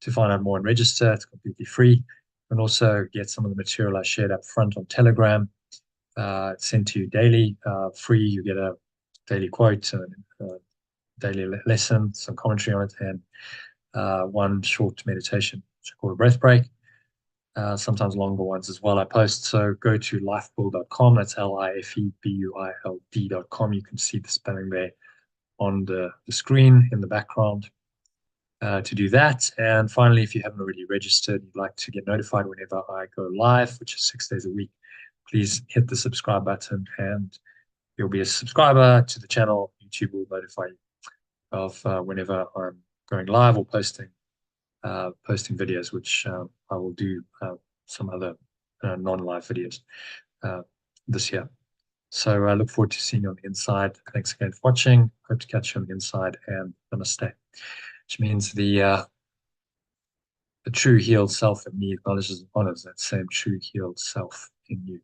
to find out more and register. It's completely free. And also get some of the material I shared up front on Telegram. It's sent to you daily, free. You get a daily quote, a daily lesson, some commentary on it, and one short meditation, which I call a breath break. Sometimes longer ones as well I post. So go to lifebuild.com. That's lifebuild.com. You can see the spelling there on the screen in the background to do that. And finally, if you haven't already registered, you'd like to get notified whenever I go live, which is 6 days a week, please hit the subscribe button and you'll be a subscriber to the channel. YouTube will notify you of whenever I'm going live or posting videos, which I will do some other non-live videos this year. So I look forward to seeing you on the inside. Thanks again for watching. Hope to catch you on the inside, and namaste, which means the true healed self in me acknowledges and honors that same true healed self in you.